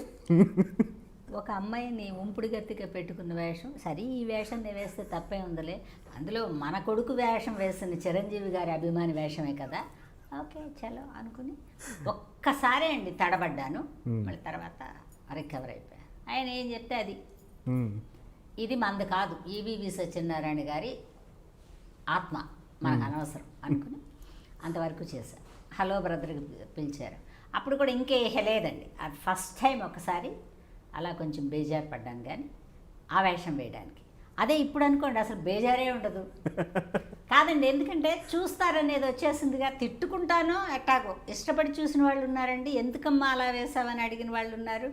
ఒక అమ్మాయిని ఉంపుడు గత్తిగా పెట్టుకున్న వేషం, సరే ఈ వేషం నేను వేస్తే తప్పే ఉందిలే, అందులో మన కొడుకు వేషం వేసిన చిరంజీవి గారి అభిమాని వేషమే కదా, ఓకే చలో అనుకుని ఒక్కసారే అండి తడబడ్డాను. మళ్ళీ తర్వాత రికవర్ అయిపోయా. ఆయన ఏం చెప్తే అది. ఇది మంది కాదు, ఈవీవి సత్యనారాయణ గారి ఆత్మ, మనకు అనవసరం అనుకుని అంతవరకు చేశాను. హలో బ్రదర్కి పిలిచారు. అప్పుడు కూడా ఇంకే లేదండి, అది ఫస్ట్ టైం ఒకసారి అలా కొంచెం బేజారు పడ్డాను కానీ ఆ వేషం వేయడానికి. అదే ఇప్పుడు అనుకోండి అసలు బేజారే ఉండదు కాదండి, ఎందుకంటే చూస్తారనేది వచ్చేసిందిగా. తిట్టుకుంటానో ఎట్టాగో ఇష్టపడి చూసిన వాళ్ళు ఉన్నారండి, ఎందుకమ్మా అలా వేసావని అడిగిన వాళ్ళు ఉన్నారు,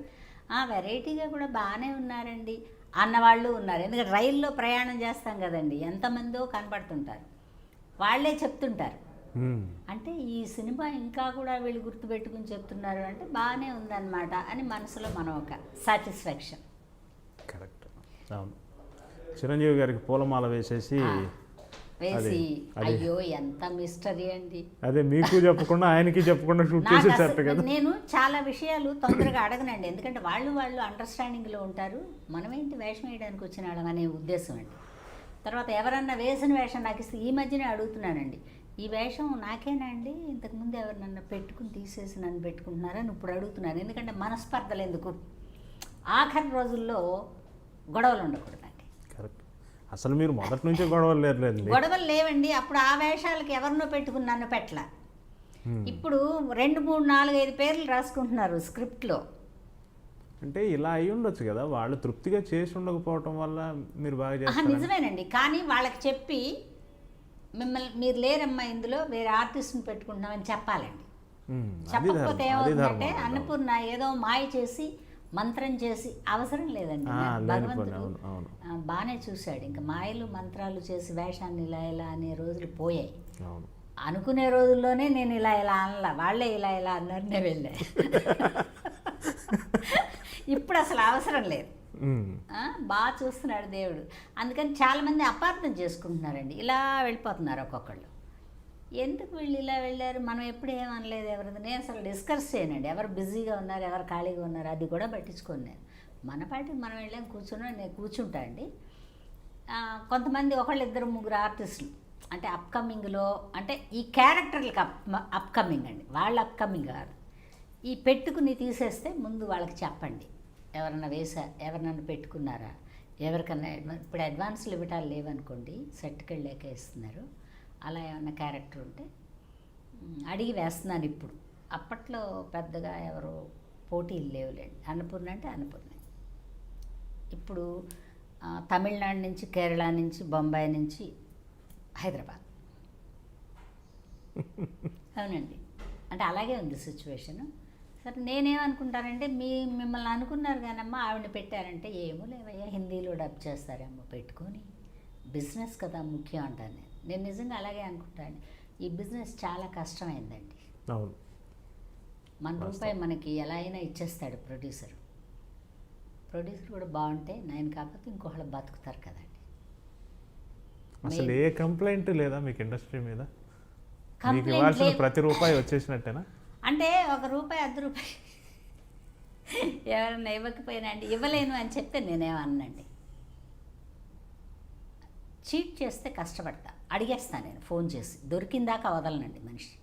వెరైటీగా కూడా బాగానే ఉన్నారండి అన్నవాళ్ళు ఉన్నారు. ఎందుకంటే రైల్లో ప్రయాణం చేస్తాం కదండి, ఎంతమందో కనపడుతుంటారు, వాళ్ళే చెప్తుంటారు. అంటే ఈ సినిమా ఇంకా కూడా వీళ్ళు గుర్తుపెట్టుకుని చెప్తున్నారు అంటే బాగానే ఉందన్నమాట అని మనసులో మనం ఒక సాటిస్ఫాక్షన్. కరెక్ట్. అవును, చిరంజీవి గారికి పూలమాల వేసేసి అయ్యో ఎంత మిస్టరీ అండి. అదే మీకు చెప్పకుండా ఆయనకి చెప్పకుండా షూట్ చేసేసారు కదా. నేను చాలా విషయాలు తొందరగా అడగనండి, ఎందుకంటే వాళ్ళు అండర్స్టాండింగ్లో ఉంటారు, మనమేంటి వేషం వేయడానికి వచ్చిన వాళ్ళం అనే ఉద్దేశం అండి. తర్వాత ఎవరన్నా వేసిన వేషం నాకు ఇస్తే ఈ మధ్యనే అడుగుతున్నానండి, ఈ వేషం నాకేనా అండి, ఇంతకుముందు ఎవరు నన్ను పెట్టుకుని తీసేసి నన్ను పెట్టుకుంటున్నారని ఇప్పుడు అడుగుతున్నాను. ఎందుకంటే మనస్పర్ధలు ఎందుకు, ఆఖరి రోజుల్లో గొడవలు ఉండకూడదండి. కరెక్ట్. అసలు మీరు మొదటి నుంచి గొడవలు లేరులేండి. గొడవలు లేవండి, అప్పుడు ఆ వేషాలకి ఎవరినో పెట్టుకుని నన్ను పెట్టల. ఇప్పుడు 2, 3, 4, 5 పేర్లు రాసుకుంటున్నారు స్క్రిప్ట్లో. అంటే ఇలా అయి ఉండొచ్చు కదా, వాళ్ళు తృప్తిగా చేసి ఉండకపోవటం వల్ల మీరు బాగా చేస్తారు. నిజమేనండి, కానీ వాళ్ళకి చెప్పి మిమ్మల్ని మీరు లేరమ్మా ఇందులో వేరే ఆర్టిస్ట్ని పెట్టుకుంటున్నామని చెప్పాలండి. చెప్పకపోతే ఏమవుతుందంటే అన్నపూర్ణ ఏదో మాయ చేసి మంత్రం చేసి అవసరం లేదండి. భగవంతుడు బాగానే చూశాడు, ఇంకా మాయలు మంత్రాలు చేసి వేషాన్ని ఇలా ఇలా అనే రోజులు పోయాయి. అనుకునే రోజుల్లోనే నేను ఇలా ఇలా అనలా, వాళ్ళే ఇలా ఇలా అన్నారు, నేను వెళ్ళా. ఇప్పుడు అసలు అవసరం లేదు, బాగా చూస్తున్నాడు దేవుడు. అందుకని చాలామంది అపార్థం చేసుకుంటున్నారండి, ఇలా వెళ్ళిపోతున్నారు ఒక్కొక్కళ్ళు. ఎందుకు వీళ్ళు ఇలా వెళ్ళారు, మనం ఎప్పుడు ఏమనలేదు ఎవరిది. నేను అసలు డిస్కస్ చేయనండి, ఎవరు బిజీగా ఉన్నారు ఎవరు ఖాళీగా ఉన్నారు అది కూడా పట్టించుకోను నేను. మన పాటికి మనం వెళ్ళాం కూర్చున్నా, నేను కూర్చుంటా అండి. కొంతమంది 1, 2, 3 ఆర్టిస్టులు అంటే అప్కమింగ్లో, అంటే ఈ క్యారెక్టర్లకు అప్కమింగ్ అండి, వాళ్ళు అప్కమింగ్ కాదు. ఈ పెట్టుకుని తీసేస్తే ముందు వాళ్ళకి చెప్పండి, ఎవరన్నా ఎవరినన్నా పెట్టుకున్నారా, ఎవరికన్నా ఇప్పుడు అడ్వాన్స్లు ఇవ్వటాలు లేవనుకోండి, సెట్కి వెళ్ళాక ఇస్తున్నారు. అలా ఏమన్నా క్యారెక్టర్ ఉంటే అడిగి వేస్తున్నాను ఇప్పుడు. అప్పట్లో పెద్దగా ఎవరు పోటీలు లేవులేండి. అన్నపూర్ణ అంటే అన్నపూర్ణ. ఇప్పుడు తమిళనాడు నుంచి, కేరళ నుంచి, బొంబాయి నుంచి హైదరాబాద్. అవునండి, అంటే అలాగే ఉంది సిచ్యువేషను. సరే నేనేమనుకుంటానంటే మిమ్మల్ని అనుకున్నారు కానమ్మా ఆవిడని పెట్టారంటే, ఏమో లేవయ్యా హిందీలో డబ్ చేస్తారేమో పెట్టుకొని, బిజినెస్ కదా ముఖ్యం అంటాను నేను నిజంగా అలాగే అనుకుంటాను. ఈ బిజినెస్ చాలా కష్టమైందండి. అవును, మన రూపాయి మనకి ఎలా అయినా ఇచ్చేస్తాడు ప్రొడ్యూసర్ కూడా బాగుంటే, నేను కాకపోతే ఇంకొకళ్ళు బతుకుతారు కదండి. అసలు ఏ కంప్లైంట్ లేదా మీకు ఇండస్ట్రీ మీద? మీకు ఇవ్వాల్సిన ప్రతి రూపాయి వచ్చేసినట్టేనా? అంటే ₹1, ₹10 ఎవరన్నా ఇవ్వకపోయినా అండి, ఇవ్వలేను అని చెప్తే నేనేమన్నానండి. చీట్ చేస్తే కష్టపడతా, అడిగేస్తాను నేను ఫోన్ చేసి, దొరికిందాకా వదలనండి మనిషి.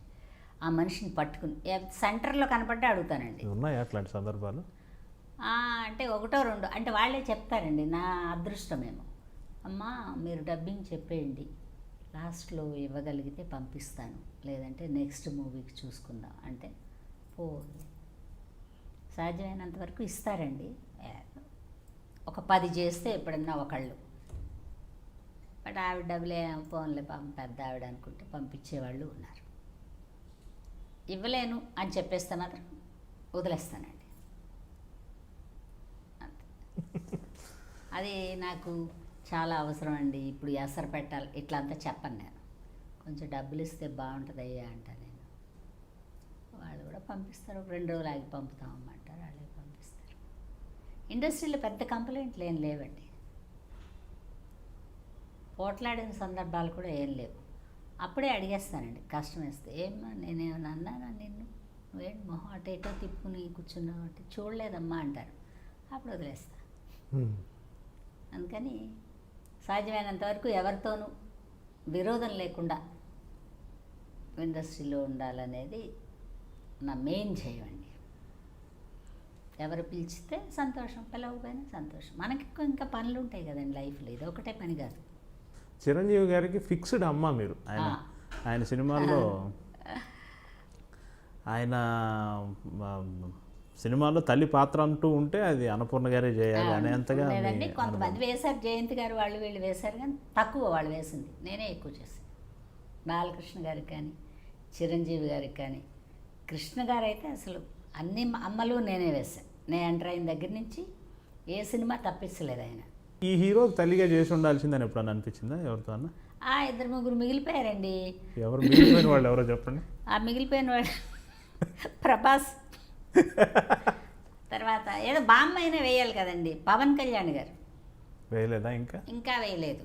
ఆ మనిషిని పట్టుకుని సెంటర్లో కనపడ్డా అడుగుతానండి. ఉన్నాయా అట్లాంటి సందర్భాలు? అంటే 1, 2 అంటే వాళ్ళే చెప్తారండి, నా అదృష్టమేమో. అమ్మా మీరు డబ్బింగ్ చెప్పేయండి, లాస్ట్లో ఇవ్వగలిగితే పంపిస్తాను, లేదంటే నెక్స్ట్ మూవీకి చూసుకుందాం అంటే సాధ్యమైనంత వరకు ఇస్తారండి. ఒక 10 చేస్తే ఎప్పుడన్నా ఒకళ్ళు, బట్ ఆవిడ డబ్బులే ఫోన్లే పెద్ద ఆవిడ అనుకుంటే పంపించేవాళ్ళు ఉన్నారు. ఇవ్వలేను అని చెప్పేస్తే మాత్రం వదిలేస్తానండి. అది నాకు చాలా అవసరం అండి. ఇప్పుడు ఎసరు పెట్టాలి ఇట్లా అంతా చెప్పను నేను, కొంచెం డబ్బులు ఇస్తే బాగుంటుంది అయ్యా అంట నేను. వాళ్ళు కూడా పంపిస్తారు, ఒక 2 రోజులు ఆగి పంపుతామమ్మంటారు వాళ్ళు. ఇండస్ట్రీలో పెద్ద కంప్లైంట్లు ఏం లేవండి. పోట్లాడిన సందర్భాలు కూడా ఏం లేవు. అప్పుడే అడిగేస్తానండి కష్టం వేస్తే, ఏమ్మా నేనేమన్నా అన్నానా నిన్ను, నువ్వేంటి మొహం అటు ఇటో తిప్పుకుని కూర్చున్నావు అంటే, చూడలేదమ్మా అంటారు. అప్పుడు వదిలేస్తా. అందుకని సాధ్యమైనంత వరకు ఎవరితోనూ విరోధం లేకుండా ఇండస్ట్రీలో ఉండాలనేది నా మెయిన్ ధ్యేయం అండి. ఎవరు పిలిచితే సంతోషం, పిలవకపోయినా సంతోషం. మనకి ఇంకా పనులు ఉంటాయి కదండి లైఫ్లో, ఇది ఒకటే పని కాదు. చిరంజీవి గారికి ఫిక్స్డ్ అమ్మ మీరు. ఆయన సినిమాల్లో సినిమాలో తల్లి పాత్ర అంటూ ఉంటే అది అన్నపూర్ణ గారే చేయాలి అనేంతగా లేదండి. కొంతమంది వేశారు, జయంతి గారు వాళ్ళు వీళ్ళు వేశారు, కానీ తక్కువ వాళ్ళు వేసింది, నేనే ఎక్కువ చేశాను. బాలకృష్ణ గారికి కానీ, చిరంజీవి గారికి కానీ. కృష్ణ గారు అయితే అసలు అన్ని అమ్మలు నేనే వేశాను. నేను ఎంటర్ అయిన దగ్గర నుంచి ఏ సినిమా తప్పించలేదు ఆయన. ఈ హీరోకి తల్లిగా చేసి ఉండాల్సిందని ఎప్పుడన్నా అనిపించిందా ఎవరితో అన్న? ఇద్దరు ముగ్గురు మిగిలిపోయారండి. ఎవరు మిగిలిపోయిన వాళ్ళు ఎవరో చెప్పండి. మిగిలిపోయిన వాళ్ళు ప్రభాస్, తర్వాత ఏదో బామ్మ అయినా వేయాలి కదండి, పవన్ కళ్యాణ్ గారు వేయలేదా? ఇంకా వేయలేదు.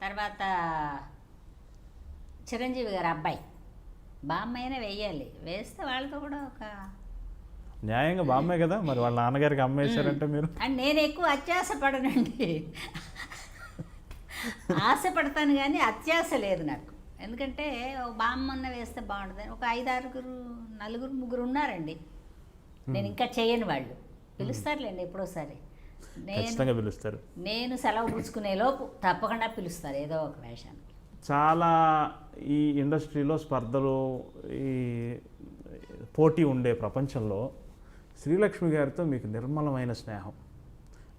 తర్వాత చిరంజీవి గారు అబ్బాయి బామ్మ అయినా వేయాలి, వేస్తే వాళ్ళతో కూడా ఒక న్యాయంగా బామ్మే కదా మరి, వాళ్ళ నాన్నగారికి అమ్మేశారంటే మీరు. అండ్ నేను ఎక్కువ అత్యాసపడనండి, ఆశపడతాను కానీ అత్యాస లేదు నాకు. ఎందుకంటే ఒక బామ్మన్న వేస్తే బాగుంటుంది. ఒక 5-6 నలుగురు ముగ్గురు ఉన్నారండి, నేను ఇంకా చేయని వాళ్ళు. పిలుస్తారులేండి ఎప్పుడోసారి. పిలుస్తారు. నేను సెలవు పుచ్చుకునే లోపు తప్పకుండా పిలుస్తారు ఏదో ఒక వేషానికి. చాలా ఈ ఇండస్ట్రీలో స్పర్ధలు, ఈ పోటీ ఉండే ప్రపంచంలో శ్రీలక్ష్మి గారితో మీకు నిర్మలమైన స్నేహం.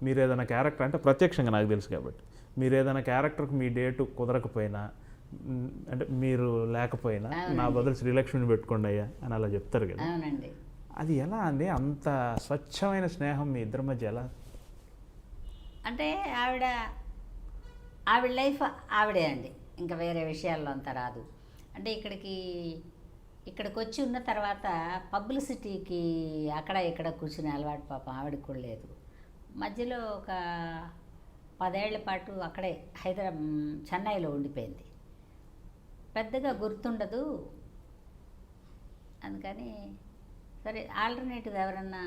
మీరు ఏదైనా క్యారెక్టర్, అంటే ప్రత్యక్షంగా నాకు తెలుసు కాబట్టి, మీరు ఏదైనా క్యారెక్టర్కి మీ డేటు కుదరకపోయినా, అంటే మీరు లేకపోయినా నా బదులు శ్రీలక్ష్మిని పెట్టుకోండి అయ్యా అని అలా చెప్తారు కదా. అవునండి. అది ఎలా అండి, అంత స్వచ్ఛమైన స్నేహం మీ ఇద్దరి మధ్య ఎలా? అంటే ఆవిడ లైఫ్ ఆవిడే అండి, ఇంకా వేరే విషయాల్లో అంత రాదు. అంటే ఇక్కడికి వచ్చి ఉన్న తర్వాత పబ్లిసిటీకి అక్కడ ఇక్కడ కూర్చునే అలవాటు పాపం ఆవిడకి కూడా లేదు. మధ్యలో ఒక 10 ఏళ్ల పాటు అక్కడే చెన్నైలో ఉండిపోయింది. పెద్దగా గుర్తుండదు. అందుకని సరే ఆల్టర్నేటివ్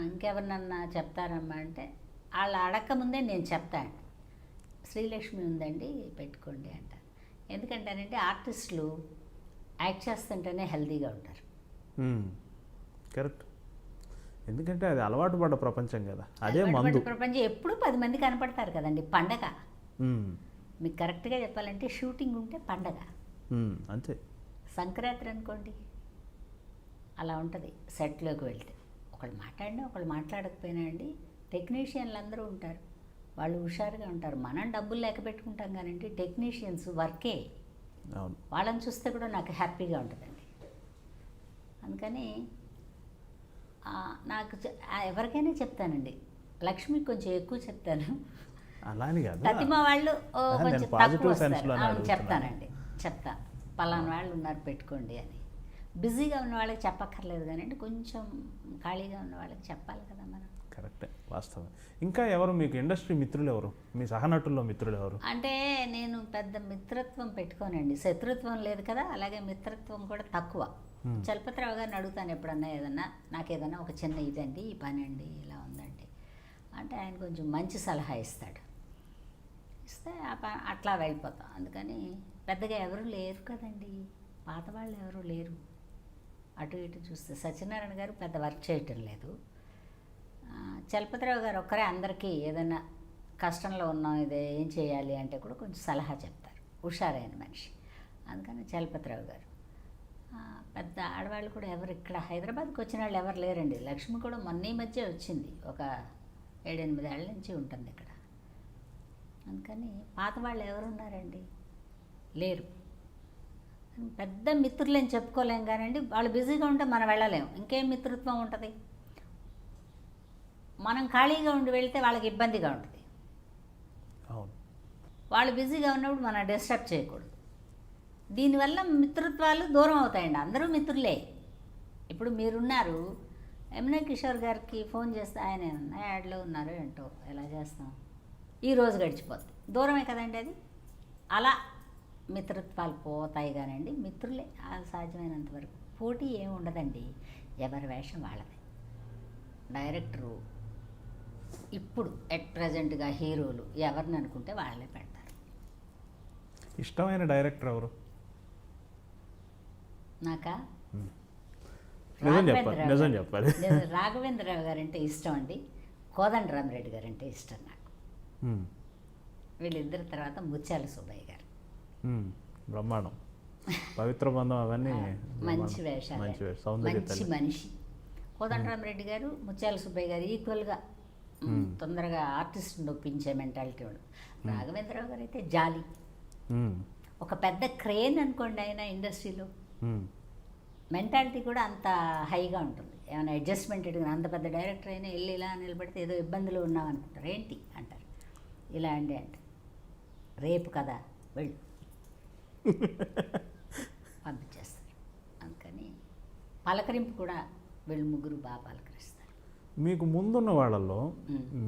ఇంకెవరినన్నా చెప్తారమ్మా అంటే, వాళ్ళు అడగకముందే నేను చెప్తాను, శ్రీలక్ష్మి ఉందండి పెట్టుకోండి అంటారు. ఎందుకంటానంటే ఆర్టిస్టులు యాక్ట్ చేస్తుంటేనే హెల్తీగా ఉంటారు. కరెక్ట్. ఎందుకంటే అది అలవాటు పడ్డ ప్రపంచం కదా, అదే మందు ప్రపంచం. ఎప్పుడు 10 మంది కనపడతారు కదండి. పండగ మీకు కరెక్ట్గా చెప్పాలంటే, షూటింగ్ ఉంటే పండగ అంతే. సంక్రాంతి అనుకోండి అలా ఉంటుంది. సెట్లోకి వెళ్తే ఒకళ్ళు మాట్లాడినా ఒకళ్ళు మాట్లాడకపోయినా అండి, టెక్నీషియన్లు అందరూ ఉంటారు, వాళ్ళు హుషారుగా ఉంటారు. మనం డబ్బులు లేక పెట్టుకుంటాం కానండి, టెక్నీషియన్స్ వర్కే. వాళ్ళని చూస్తే కూడా నాకు హ్యాపీగా ఉంటుందండి. అందుకని నాకు ఎవరికైనా చెప్తానండి, లక్ష్మికి కొంచెం ఎక్కువ చెప్తాను, ప్రతిమ వాళ్ళు కొంచెం తక్కువ చెప్తానండి. పలానా వాళ్ళు ఉన్నారు పెట్టుకోండి అని. బిజీగా ఉన్న వాళ్ళకి చెప్పక్కర్లేదు కానీ కొంచెం ఖాళీగా ఉన్న వాళ్ళకి చెప్పాలి కదా మనం. కరెక్టే, వాస్తవం. ఇంకా ఎవరు మీకు ఇండస్ట్రీ మిత్రులు ఎవరు, మీ సహనటుల్లో మిత్రులు ఎవరు? అంటే నేను పెద్ద మిత్రత్వం పెట్టుకోనండి, శత్రుత్వం లేదు కదా, అలాగే మిత్రత్వం కూడా తక్కువ. చలపతిరావు గారిని అడుగుతాను ఎప్పుడన్నా నాకు ఏదన్నా ఒక చిన్న ఇదండి, ఈ పని అండి ఇలా ఉందండి అంటే, ఆయన కొంచెం మంచి సలహా ఇస్తాడు, ఇస్తే అట్లా వెళ్ళిపోతాం. అందుకని పెద్దగా ఎవరు లేరు కదండి, పాత వాళ్ళు ఎవరు లేరు. అటు ఇటు చూస్తే సత్యనారాయణ గారు పెద్ద వర్క్ చేయటం లేదు, చలపతిరావు గారు ఒక్కరే అందరికీ ఏదైనా కష్టంలో ఉన్నాం ఇదే ఏం చేయాలి అంటే కూడా కొంచెం సలహా చెప్తారు, హుషారైన మనిషి. అందుకని చలపతిరావు గారు. పెద్ద ఆడవాళ్ళు కూడా ఎవరు ఇక్కడ హైదరాబాద్కి వచ్చిన వాళ్ళు ఎవరు లేరండి. లక్ష్మి కూడా మొన్న ఈ మధ్య వచ్చింది, ఒక 7-8 ఏళ్ళ నుంచి ఉంటుంది ఇక్కడ. అందుకని పాత వాళ్ళు ఎవరు ఉన్నారండి, లేరు. పెద్ద మిత్రులని చెప్పుకోలేం కానండి, వాళ్ళు బిజీగా ఉంటే మనం వెళ్ళలేము, ఇంకేం మిత్రత్వం ఉంటుంది. మనం ఖాళీగా ఉండి వెళ్తే వాళ్ళకి ఇబ్బందిగా ఉంటుంది. వాళ్ళు బిజీగా ఉన్నప్పుడు మనం డిస్టర్బ్ చేయకూడదు. దీనివల్ల మిత్రత్వాలు దూరం అవుతాయండి. అందరూ మిత్రులే. ఇప్పుడు మీరున్నారు, యమునా కిషోర్ గారికి ఫోన్ చేస్తే ఆయన ఏమన్నా యాడ్లో ఉన్నారు ఏంటో ఎలా చేస్తాం, ఈ రోజు గడిచిపోతుంది. దూరమే కదండి అది. అలా మిత్రత్వాలు పోతాయి కానండి, మిత్రులే సాధ్యమైనంత వరకు. పోటీ ఏమి ఉండదండి, ఎవరి వేషం వాళ్ళది. డైరెక్టరు ఇప్పుడు ఎట్ ప్రజెంట్గా హీరోలు ఎవరిని అనుకుంటే వాళ్ళే పెడతారు. ఇష్టమైన డైరెక్టర్ ఎవరు? నాకా నిజం చెప్పాలి. రాఘవేంద్రరావు గారంటే ఇష్టం అండి, కోదండరామిరెడ్డి గారంటే ఇష్టం నాకు. వీళ్ళిద్దరి తర్వాత ముత్యాల సుబ్బయ్య గారు. బ్రహ్మాండం, పవిత్ర బంధం, అవన్నీ మంచి వేషాలు, మంచి మనిషి. కోదండరామిరెడ్డి గారు, ముత్యాల సుబ్బయ్య గారు ఈక్వల్గా తొందరగా ఆర్టిస్ట్ని ఒప్పించే మెంటాలిటీ ఉండదు. రాఘవేంద్రరావు గారు అయితే జాలి, ఒక పెద్ద క్రేన్ అనుకోండి ఆయన ఇండస్ట్రీలో. మెంటాలిటీ కూడా అంత హైగా ఉంటుంది. ఏమైనా అడ్జస్ట్మెంట్ అంత పెద్ద డైరెక్టర్ అయినా వెళ్ళి ఇలా నిలబడితే ఏదో ఇబ్బందులు ఉన్నాం అనుకుంటారు. ఏంటి అంటారు, ఇలా అండి అంటే రేపు కదా వెళ్ళు పంపించేస్తారు. అందుకని పలకరింపు కూడా వీళ్ళు ముగ్గురు బాగా పలకరిస్తారు. మీకు ముందున్న వాళ్ళల్లో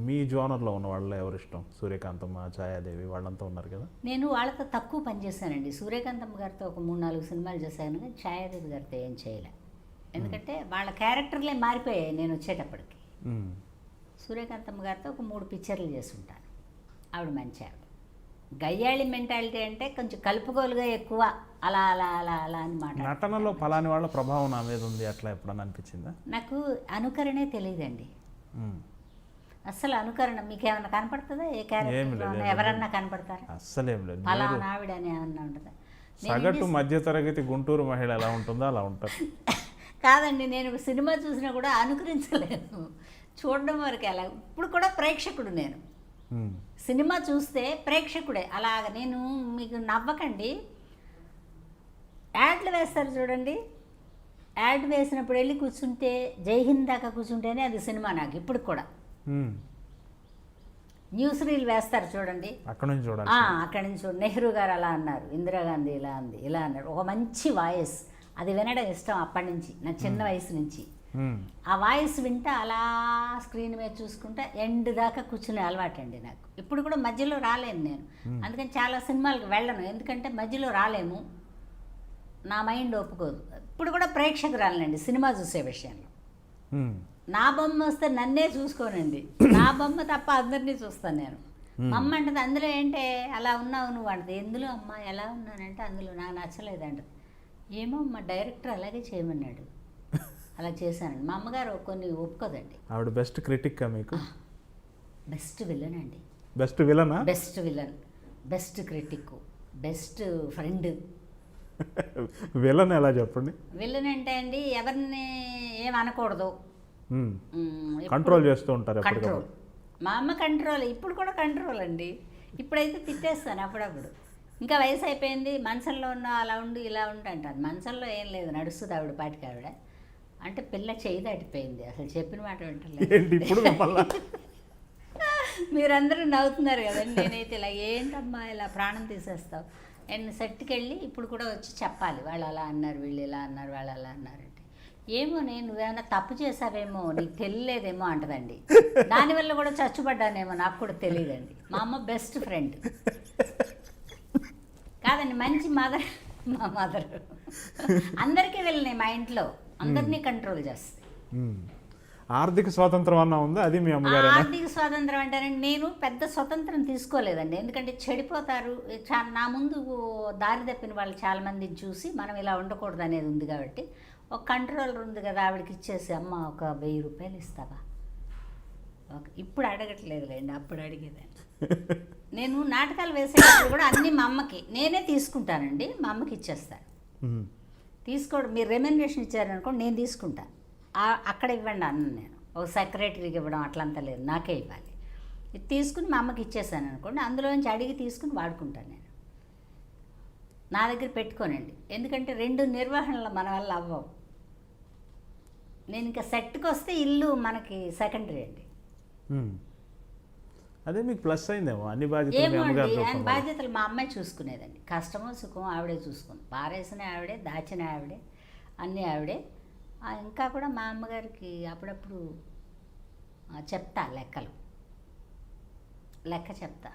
మీ జోనర్లో ఉన్న వాళ్ళలో ఎవరు ఇష్టం? సూర్యకాంతమ్మ, ఛాయాదేవి వాళ్ళంతా ఉన్నారు కదా. నేను వాళ్ళతో తక్కువ పనిచేశానండి. సూర్యకాంతమ్మ గారితో ఒక 3-4 సినిమాలు చేశాను, కానీ ఛాయాదేవి గారితో ఏం చేయలే. ఎందుకంటే వాళ్ళ క్యారెక్టర్లే మారిపోయాయి నేను వచ్చేటప్పటికి. సూర్యకాంతమ్మ గారితో ఒక 3 పిక్చర్లు చేసుంటాను. ఆవిడ మంచి ఆవిడ. గయ్యాళి మెంటాలిటీ అంటే కొంచెం కలుపుగోలుగా ఎక్కువ, అలా అలా అలా అలా అని మాట. నటనలో ఫలాని వాళ్ళ ప్రభావం నా మీద ఉంది అట్లా ఎప్పుడన్నా అనిపించిందా? నాకు అనుకరణే తెలియదండి అస్సలు. అనుకరణ మీకు ఏమన్నా కనపడుతుందా? ఏ క్యారెక్టర్ ఎవరన్నా కనపడతారా? అస్సలేం లేదు. ఫలానా ఆవిడ అని ఏమన్నా ఉంటుందా? సగటు మధ్యతరగతి గుంటూరు మహిళ ఎలా ఉంటుందో అలా ఉంటారు. కాదండి, నేను సినిమా చూసినా కూడా అనుకరించలేను, చూడడం వరకు. అలా ఇప్పుడు కూడా ప్రేక్షకుడు నేను. సినిమా చూస్తే ప్రేక్షకుడే. అలాగ నేను మీకు నవ్వకండి, యాడ్లు వేస్తారు చూడండి, యాడ్ వేసినప్పుడు వెళ్ళి కూర్చుంటే జై హింద్ దాకా కూర్చుంటేనే అది సినిమా నాకు ఇప్పుడు కూడా. న్యూస్ రీల్ వేస్తారు చూడండి, అక్కడ నుంచి చూడాలి. అక్కడి నుంచి నెహ్రూ గారు అలా అన్నారు, ఇందిరాగాంధీ ఇలా అంది, ఇలా అన్నారు. ఒక మంచి వాయిస్, అది వినడం ఇష్టం అప్పటి నుంచి, నా చిన్న వయసు నుంచి. ఆ వాయిస్ వింటే అలా స్క్రీన్ మీద చూసుకుంటే ఎండ్ దాకా కూర్చునే అలవాటు అండి నాకు. ఇప్పుడు కూడా మధ్యలో రాలేను నేను, అందుకని చాలా సినిమాలకు వెళ్ళను. ఎందుకంటే మధ్యలో రాలేము, నా మైండ్ ఒప్పుకోదు. ఇప్పుడు కూడా ప్రేక్షకురాలనండి సినిమా చూసే విషయంలో. నా బొమ్మ వస్తే నన్నే చూసుకోనండి, నా బొమ్మ తప్ప అందరినీ చూస్తాను నేను. మా అమ్మ అంటది, అందులో ఏంటే అలా ఉన్నావు నువ్వు అంటది. ఎందులో అమ్మ ఎలా ఉన్నానంటే అందులో నాకు నచ్చలేదంటది. ఏమో మా డైరెక్టర్ అలాగే చేయమన్నాడు, అలా చేశానండి. మా అమ్మగారు కొన్ని ఒప్పుకోదండి. ఆవిడ బెస్ట్ క్రిటిక్ మీకు? బెస్ట్ విలన్ అండి. బెస్ట్ విలనా? Best villain, best critic, best friend. Villain ఎలా చెప్పండి? విలన్ అంటే అండి ఎవరిని ఏమనకూడదు, కంట్రోల్ చేస్తూ ఉంటారు. కంట్రోల్. మా అమ్మ కంట్రోల్, ఇప్పుడు కూడా కంట్రోల్ అండి. ఇప్పుడైతే తిట్టేస్తాను అప్పుడప్పుడు. ఇంకా వయసు అయిపోయింది, మంచంలో ఉన్న అలా ఉండి ఇలా ఉండి అంటాను. మంచంలో ఏం లేదు, నడుస్తుంది ఆవిడ పాటికి ఆవిడ. అంటే పిల్ల చేయి దాటిపోయింది, అసలు చెప్పిన మాట వింటలేదు. మీరందరూ నవ్వుతున్నారు కదండి, నేనైతే ఇలా ఏంటమ్మా ఇలా ప్రాణం తీసేస్తావు. నేను సెట్కి వెళ్ళి ఇప్పుడు కూడా వచ్చి చెప్పాలి, వాళ్ళు అలా అన్నారు, వీళ్ళు ఇలా అన్నారు, వాళ్ళు అలా అన్నారు అంటే. ఏమో నేను నువ్వేమైనా తప్పు చేసావేమో, నీకు తెలియలేదేమో అంటదండి. దానివల్ల కూడా చచ్చుపడ్డానేమో నాకు కూడా తెలియదండి. మా అమ్మ బెస్ట్ ఫ్రెండ్ కాదండి, మంచి మదర్. మా మదర్ అందరికీ వెళ్ళినాయి, మా ఇంట్లో అందరినీ కంట్రోల్ చేస్తుంది. ఆర్థిక స్వాతంత్రం అన్న ఉందా? అది మీ అమ్మగారు? ఆర్థిక స్వాతంత్రం అంటారండి, నేను పెద్ద స్వతంత్రం తీసుకోలేదండి. ఎందుకంటే చెడిపోతారు, నా ముందు దారి తప్పిన వాళ్ళు చాలామందిని చూసి మనం ఇలా ఉండకూడదు అనేది ఉంది కాబట్టి ఒక కంట్రోలర్ ఉంది కదా, ఆవిడకి ఇచ్చేసి అమ్మ ఒక 1000 రూపాయలు ఇస్తావా. ఇప్పుడు అడగట్లేదులేండి, అప్పుడు అడిగేదాన్ని. నేను నాటకాలు వేసేటప్పుడు కూడా అన్నీ మా అమ్మకి నేనే తీసుకుంటానండి, మా అమ్మకి ఇచ్చేస్తాను. తీసుకోవడం, మీరు రెమ్యునరేషన్ ఇచ్చారనుకోండి నేను తీసుకుంటాను, అక్కడ ఇవ్వండి అన్న. నేను ఒక సెక్రటరీకి ఇవ్వడం అట్లంతా లేదు, నాకే ఇవ్వాలి. ఇది తీసుకుని మా అమ్మకి ఇచ్చేసాను అనుకోండి, అందులోంచి అడిగి తీసుకుని వాడుకుంటాను నేను, నా దగ్గర పెట్టుకోనండి. ఎందుకంటే 2 నిర్వహణలు మన వల్ల అవ్వవు. నేను ఇంకా సెట్కి వస్తే ఇల్లు మనకి సెకండరీ అండి. అదే మీకు ప్లస్ అయిందేమో, అన్ని బాధ్యతలు మా అమ్మాయి చూసుకునేదండి. కష్టమో సుఖమో ఆవిడే చూసుకుంది, పారేసిన ఆవిడే, దాచిన ఆవిడే, అన్నీ ఆవిడే. ఇంకా కూడా మా అమ్మగారికి అప్పుడప్పుడు చెప్తా లెక్క చెప్తా.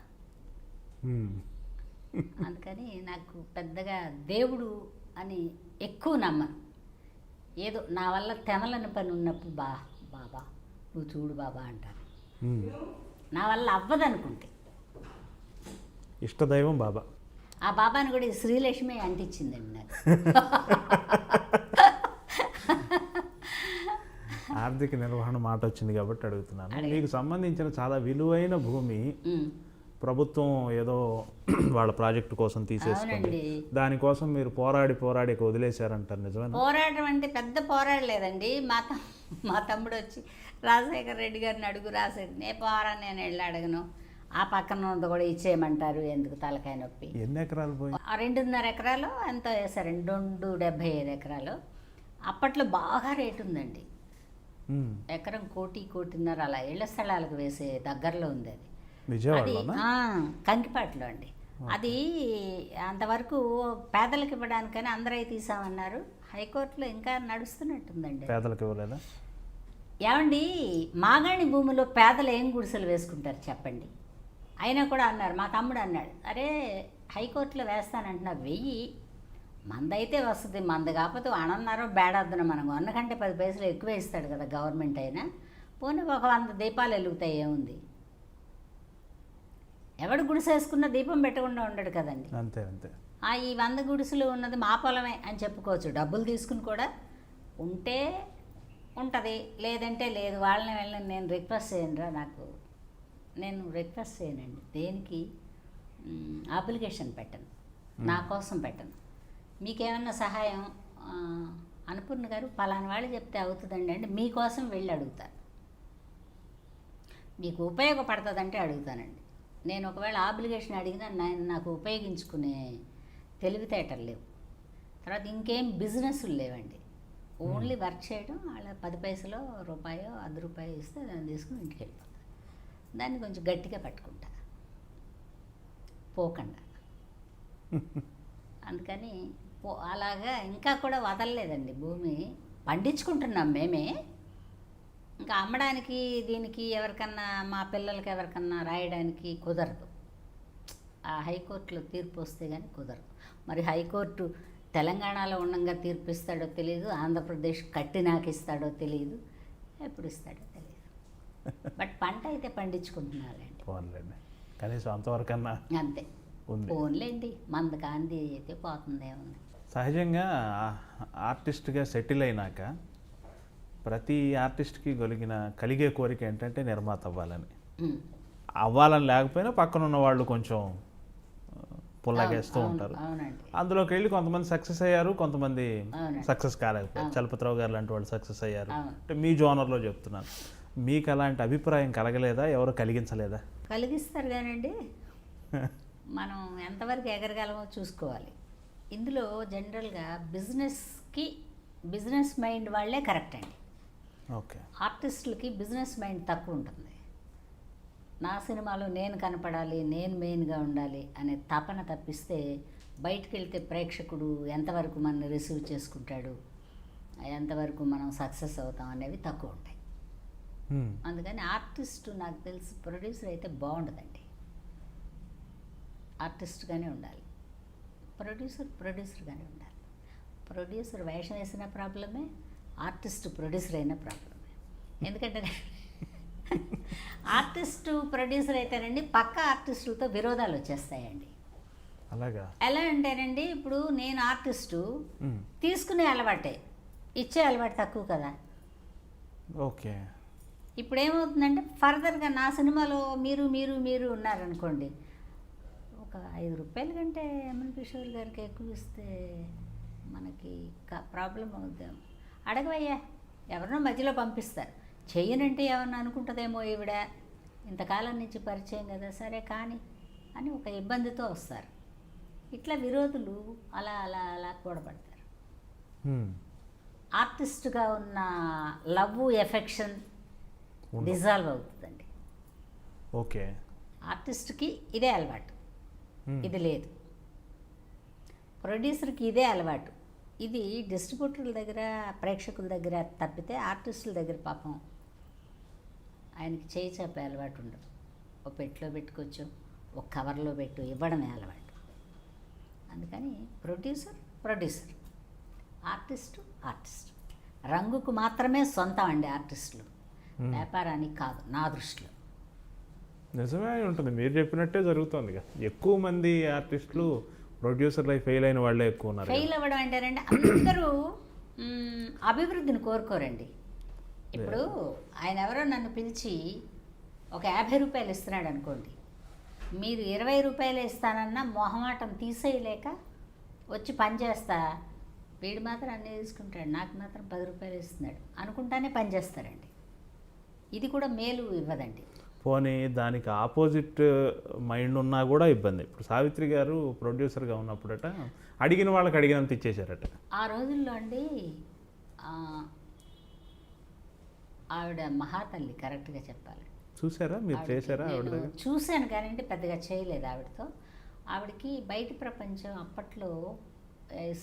అందుకని నాకు పెద్దగా దేవుడు అని ఎక్కువ నమ్మను. ఏదో నా వల్ల తెమలని పని ఉన్నప్పుడు బాబా నువ్వు చూడు బాబా అంటాను. నా వల్ల అవ్వదనుకుంటే ఇష్టదైవం బాబా. ఆ బాబాని కూడా ఈ శ్రీలక్ష్మి అంటించిందండి నాకు. ఆర్థిక నిర్వహణ మాట వచ్చింది కాబట్టి అడుగుతున్నాను. మీకు సంబంధించిన చాలా విలువైన భూమి ప్రభుత్వం ఏదో వాళ్ళ ప్రాజెక్టు కోసం తీసేసుకుంది. దానికోసం మీరు పోరాడి వదిలేశారంటారు, నిజమేనా? పోరాటం అంటే పెద్ద పోరాడలేదండి. మా తమ్ముడు వచ్చి రాజశేఖర రెడ్డి గారిని అడుగు రాసేది, నేను వెళ్ళి అడగను, ఆ పక్కన ఉంది కూడా ఇచ్చేయమంటారు, ఎందుకు తలకాయ నొప్పి. ఎన్ని ఎకరాలు పోయి? 2.5 ఎకరాలు ఎంతో వేశారండి, 275 ఎకరాలు. అప్పట్లో బాగా రేటు ఉందండి. ఎకరం 1.5 అలా ఇళ్ల స్థలాలకు వేసే దగ్గరలో ఉంది అది. అది కంకిపాటిలో అండి. అది అంతవరకు పేదలకు ఇవ్వడానికని అందరూ తీసామన్నారు. హైకోర్టులో ఇంకా నడుస్తున్నట్టుందండి. పేదలకు ఇవ్వలేదా? ఏమండి, మాగాణి భూమిలో పేదలు ఏం గుడిసెలు వేసుకుంటారు చెప్పండి. అయినా కూడా అన్నారు, మా తమ్ముడు అన్నాడు, అరే హైకోర్టులో వేస్తానంటున్నారు, వెయ్యి, మందైతే వస్తుంది, మంద కాకపోతే అణన్నారో బేడద్దున మనం 100 కంటే 10 పైసలు ఎక్కువ ఇస్తాడు కదా గవర్నమెంట్ అయినా, పోనీ ఒక 100 దీపాలు వెలుగుతాయి, ఏముంది. ఎవడు గుడిసేసుకున్న దీపం పెట్టకుండా ఉండడు కదండి. అంతే అంతే. ఈ 100 గుడిసెలు ఉన్నది మా పొలమే అని చెప్పుకోవచ్చు. డబ్బులు తీసుకుని కూడా ఉంటే ఉంటుంది, లేదంటే లేదు. వాళ్ళని నేను రిక్వెస్ట్ చేయనురా, నేను రిక్వెస్ట్ చేయనండి, దేనికి అప్లికేషన్ పెట్టను, నా కోసం పెట్టను. మీకేమన్నా సహాయం అనుపూర్ణ గారు పలానా వాళ్ళు చెప్తే అవుతుందండి అంటే మీకోసం వెళ్ళి అడుగుతాను, మీకు ఉపయోగపడుతుందంటే అడుగుతానండి. నేను ఒకవేళ అప్లికేషన్ అడిగినా నాకు ఉపయోగించుకునే తెలివితేటలు లేవు. తర్వాత ఇంకేం బిజినెస్లు లేవండి. ఓన్లీ వర్క్ చేయడం, వాళ్ళ 10 పైసలో రూపాయో ₹10 ఇస్తే దాన్ని తీసుకుని ఇంటికి వెళ్ళిపోతాను. దాన్ని కొంచెం గట్టిగా పట్టుకుంటా, పోకుండా. అందుకని అలాగా ఇంకా కూడా వదలలేదండి. భూమి పండించుకుంటున్నాం మేమే, ఇంకా అమ్మడానికి దీనికి ఎవరికన్నా మా పిల్లలకి ఎవరికన్నా రాయడానికి కుదరదు. ఆ హైకోర్టులో తీర్పు వస్తే కానీ కుదరదు. మరి హైకోర్టు తెలంగాణలో ఉండగా తీర్పు ఇస్తాడో తెలియదు, ఆంధ్రప్రదేశ్ కట్టి నాకు ఇస్తాడో తెలియదు, ఎప్పుడు ఇస్తాడో తెలియదు. బట్ పంట అయితే పండించుకుంటున్నారండి. కనీసం అంతవరకన్నా అంతే. ఫోన్లేండి, మంద కాంతి అయితే పోతుందేముంది. సహజంగా ఆర్టిస్ట్గా సెటిల్ అయినాక ప్రతి ఆర్టిస్ట్కి కలిగే కోరిక ఏంటంటే నిర్మాత అవ్వాలని లేకపోయినా పక్కన ఉన్న వాళ్ళు కొంచెం పుల్లగేస్తూ ఉంటారు. అందులోకి వెళ్ళి కొంతమంది సక్సెస్ అయ్యారు, కొంతమంది సక్సెస్ కాలేకపోయారు. చలపతిరావు గారు లాంటి వాళ్ళు సక్సెస్ అయ్యారు. అంటే మీ జోనర్లో చెప్తున్నాను. మీకు అలాంటి అభిప్రాయం కలగలేదా? ఎవరు కలిగించలేదా? కలిగిస్తారు కానండి, మనం ఎంతవరకు ఎగరగలమో చూసుకోవాలి. ఇందులో జనరల్గా బిజినెస్ మైండ్ వాళ్ళే కరెక్ట్ అండి. ఓకే. ఆర్టిస్టులకి బిజినెస్ మైండ్ తక్కువ ఉంటుంది. నా సినిమాలో నేను కనపడాలి, నేను మెయిన్గా ఉండాలి అనే తపన తప్పిస్తే బయటికి వెళ్తే ప్రేక్షకుడు ఎంతవరకు మనల్ని రిసీవ్ చేసుకుంటాడు, ఎంతవరకు మనం సక్సెస్ అవుతాం అనేవి తక్కువ ఉంటాయి. అందుకని ఆర్టిస్టు నాకు తెలిసి ప్రొడ్యూసర్ అయితే బాగుండదండి. ఆర్టిస్ట్గానే ఉండాలి, ప్రొడ్యూసర్గానే ఉండాలి. ప్రొడ్యూసర్ వేషం వేసిన ప్రాబ్లమే, ఆర్టిస్ట్ ప్రొడ్యూసర్ అయిన ప్రాబ్లమే. ఎందుకంటే ఆర్టిస్టు ప్రొడ్యూసర్ అయితేనండి పక్క ఆర్టిస్టులతో విరోధాలు వచ్చేస్తాయండి. అలాగా? ఎలా అంటేనండి, ఇప్పుడు నేను ఆర్టిస్టు తీసుకునే అలవాటే, ఇచ్చే అలవాటు తక్కువ కదా. ఓకే. ఇప్పుడు ఏమవుతుందంటే ఫర్దర్గా నా సినిమాలో మీరు మీరు మీరు ఉన్నారనుకోండి, ఒక ₹5 కంటే ఎంఎన్ కిషోర్ గారికి ఎక్కువ ఇస్తే మనకి ప్రాబ్లం అవుద్దాం. అడగవయ్యా, ఎవరినో మధ్యలో పంపిస్తారు. చెయ్యనంటే ఏమన్నా అనుకుంటుందేమో, ఈవిడ ఇంతకాలం నుంచి పరిచయం కదా, సరే కానీ అని ఒక ఇబ్బందితో వస్తారు. ఇట్లా విరోధులు అలా అలా అలా కూడబడతారు. ఆర్టిస్ట్గా ఉన్న లవ్ ఎఫెక్షన్ డిజాల్వ్ అవుతుందండి. ఓకే. ఆర్టిస్ట్కి ఇదే అలవాటు, ఇది లేదు. ప్రొడ్యూసర్కి ఇదే అలవాటు, ఇది డిస్ట్రిబ్యూటర్ల దగ్గర, ప్రేక్షకుల దగ్గర తప్పితే ఆర్టిస్టుల దగ్గర పాపం ఆయనకి చేయి చెప్పే అలవాటు ఉండదు. ఒక పెట్టిలో పెట్టుకోవచ్చు, ఒక కవర్లో పెట్టు ఇవ్వడమే అలవాటు. అందుకని ప్రొడ్యూసర్, ఆర్టిస్టు. రంగుకు మాత్రమే సొంతం అండి ఆర్టిస్టులు, వ్యాపారానికి కాదు నా దృష్టిలో. నిజమే ఉంటుంది, మీరు చెప్పినట్టే జరుగుతుంది. ఎక్కువ మంది ఆర్టిస్టులు ప్రొడ్యూసర్లు ఫెయిల్ అయిన వాళ్ళే ఎక్కువ ఉన్నారు. ఫెయిల్ అవ్వడం అంటేనండి, అందరూ అభివృద్ధిని కోరుకోరండి. ఇప్పుడు ఆయన ఎవరో నన్ను పిలిచి ఒక 50 రూపాయలు ఇస్తున్నాడు అనుకోండి, మీరు 20 రూపాయలు ఇస్తానన్నా మొహమాటం తీసేయలేక వచ్చి పని చేస్తా, వీడు మాత్రం అన్నీ తీసుకుంటాడు, నాకు మాత్రం 10 రూపాయలు ఇస్తున్నాడు అనుకుంటానే పని చేస్తారండి. ఇది కూడా మేలు ఇవ్వదండి. పోనీ దానికి ఆపోజిట్ మైండ్ ఉన్నా కూడా ఇబ్బంది. ఇప్పుడు సావిత్రి గారు ప్రొడ్యూసర్గా ఉన్నప్పుడట అడిగిన వాళ్ళకి అడిగినంత ఇచ్చేశారట. ఆ రోజుల్లో అండి ఆవిడ మహాతల్లి, కరెక్ట్గా చెప్పాలి. చూసారా మీరు? చేశారా? ఆవిడ చూశాను కానీ పెద్దగా చేయలేదు ఆవిడతో. ఆవిడకి బయట ప్రపంచం అప్పట్లో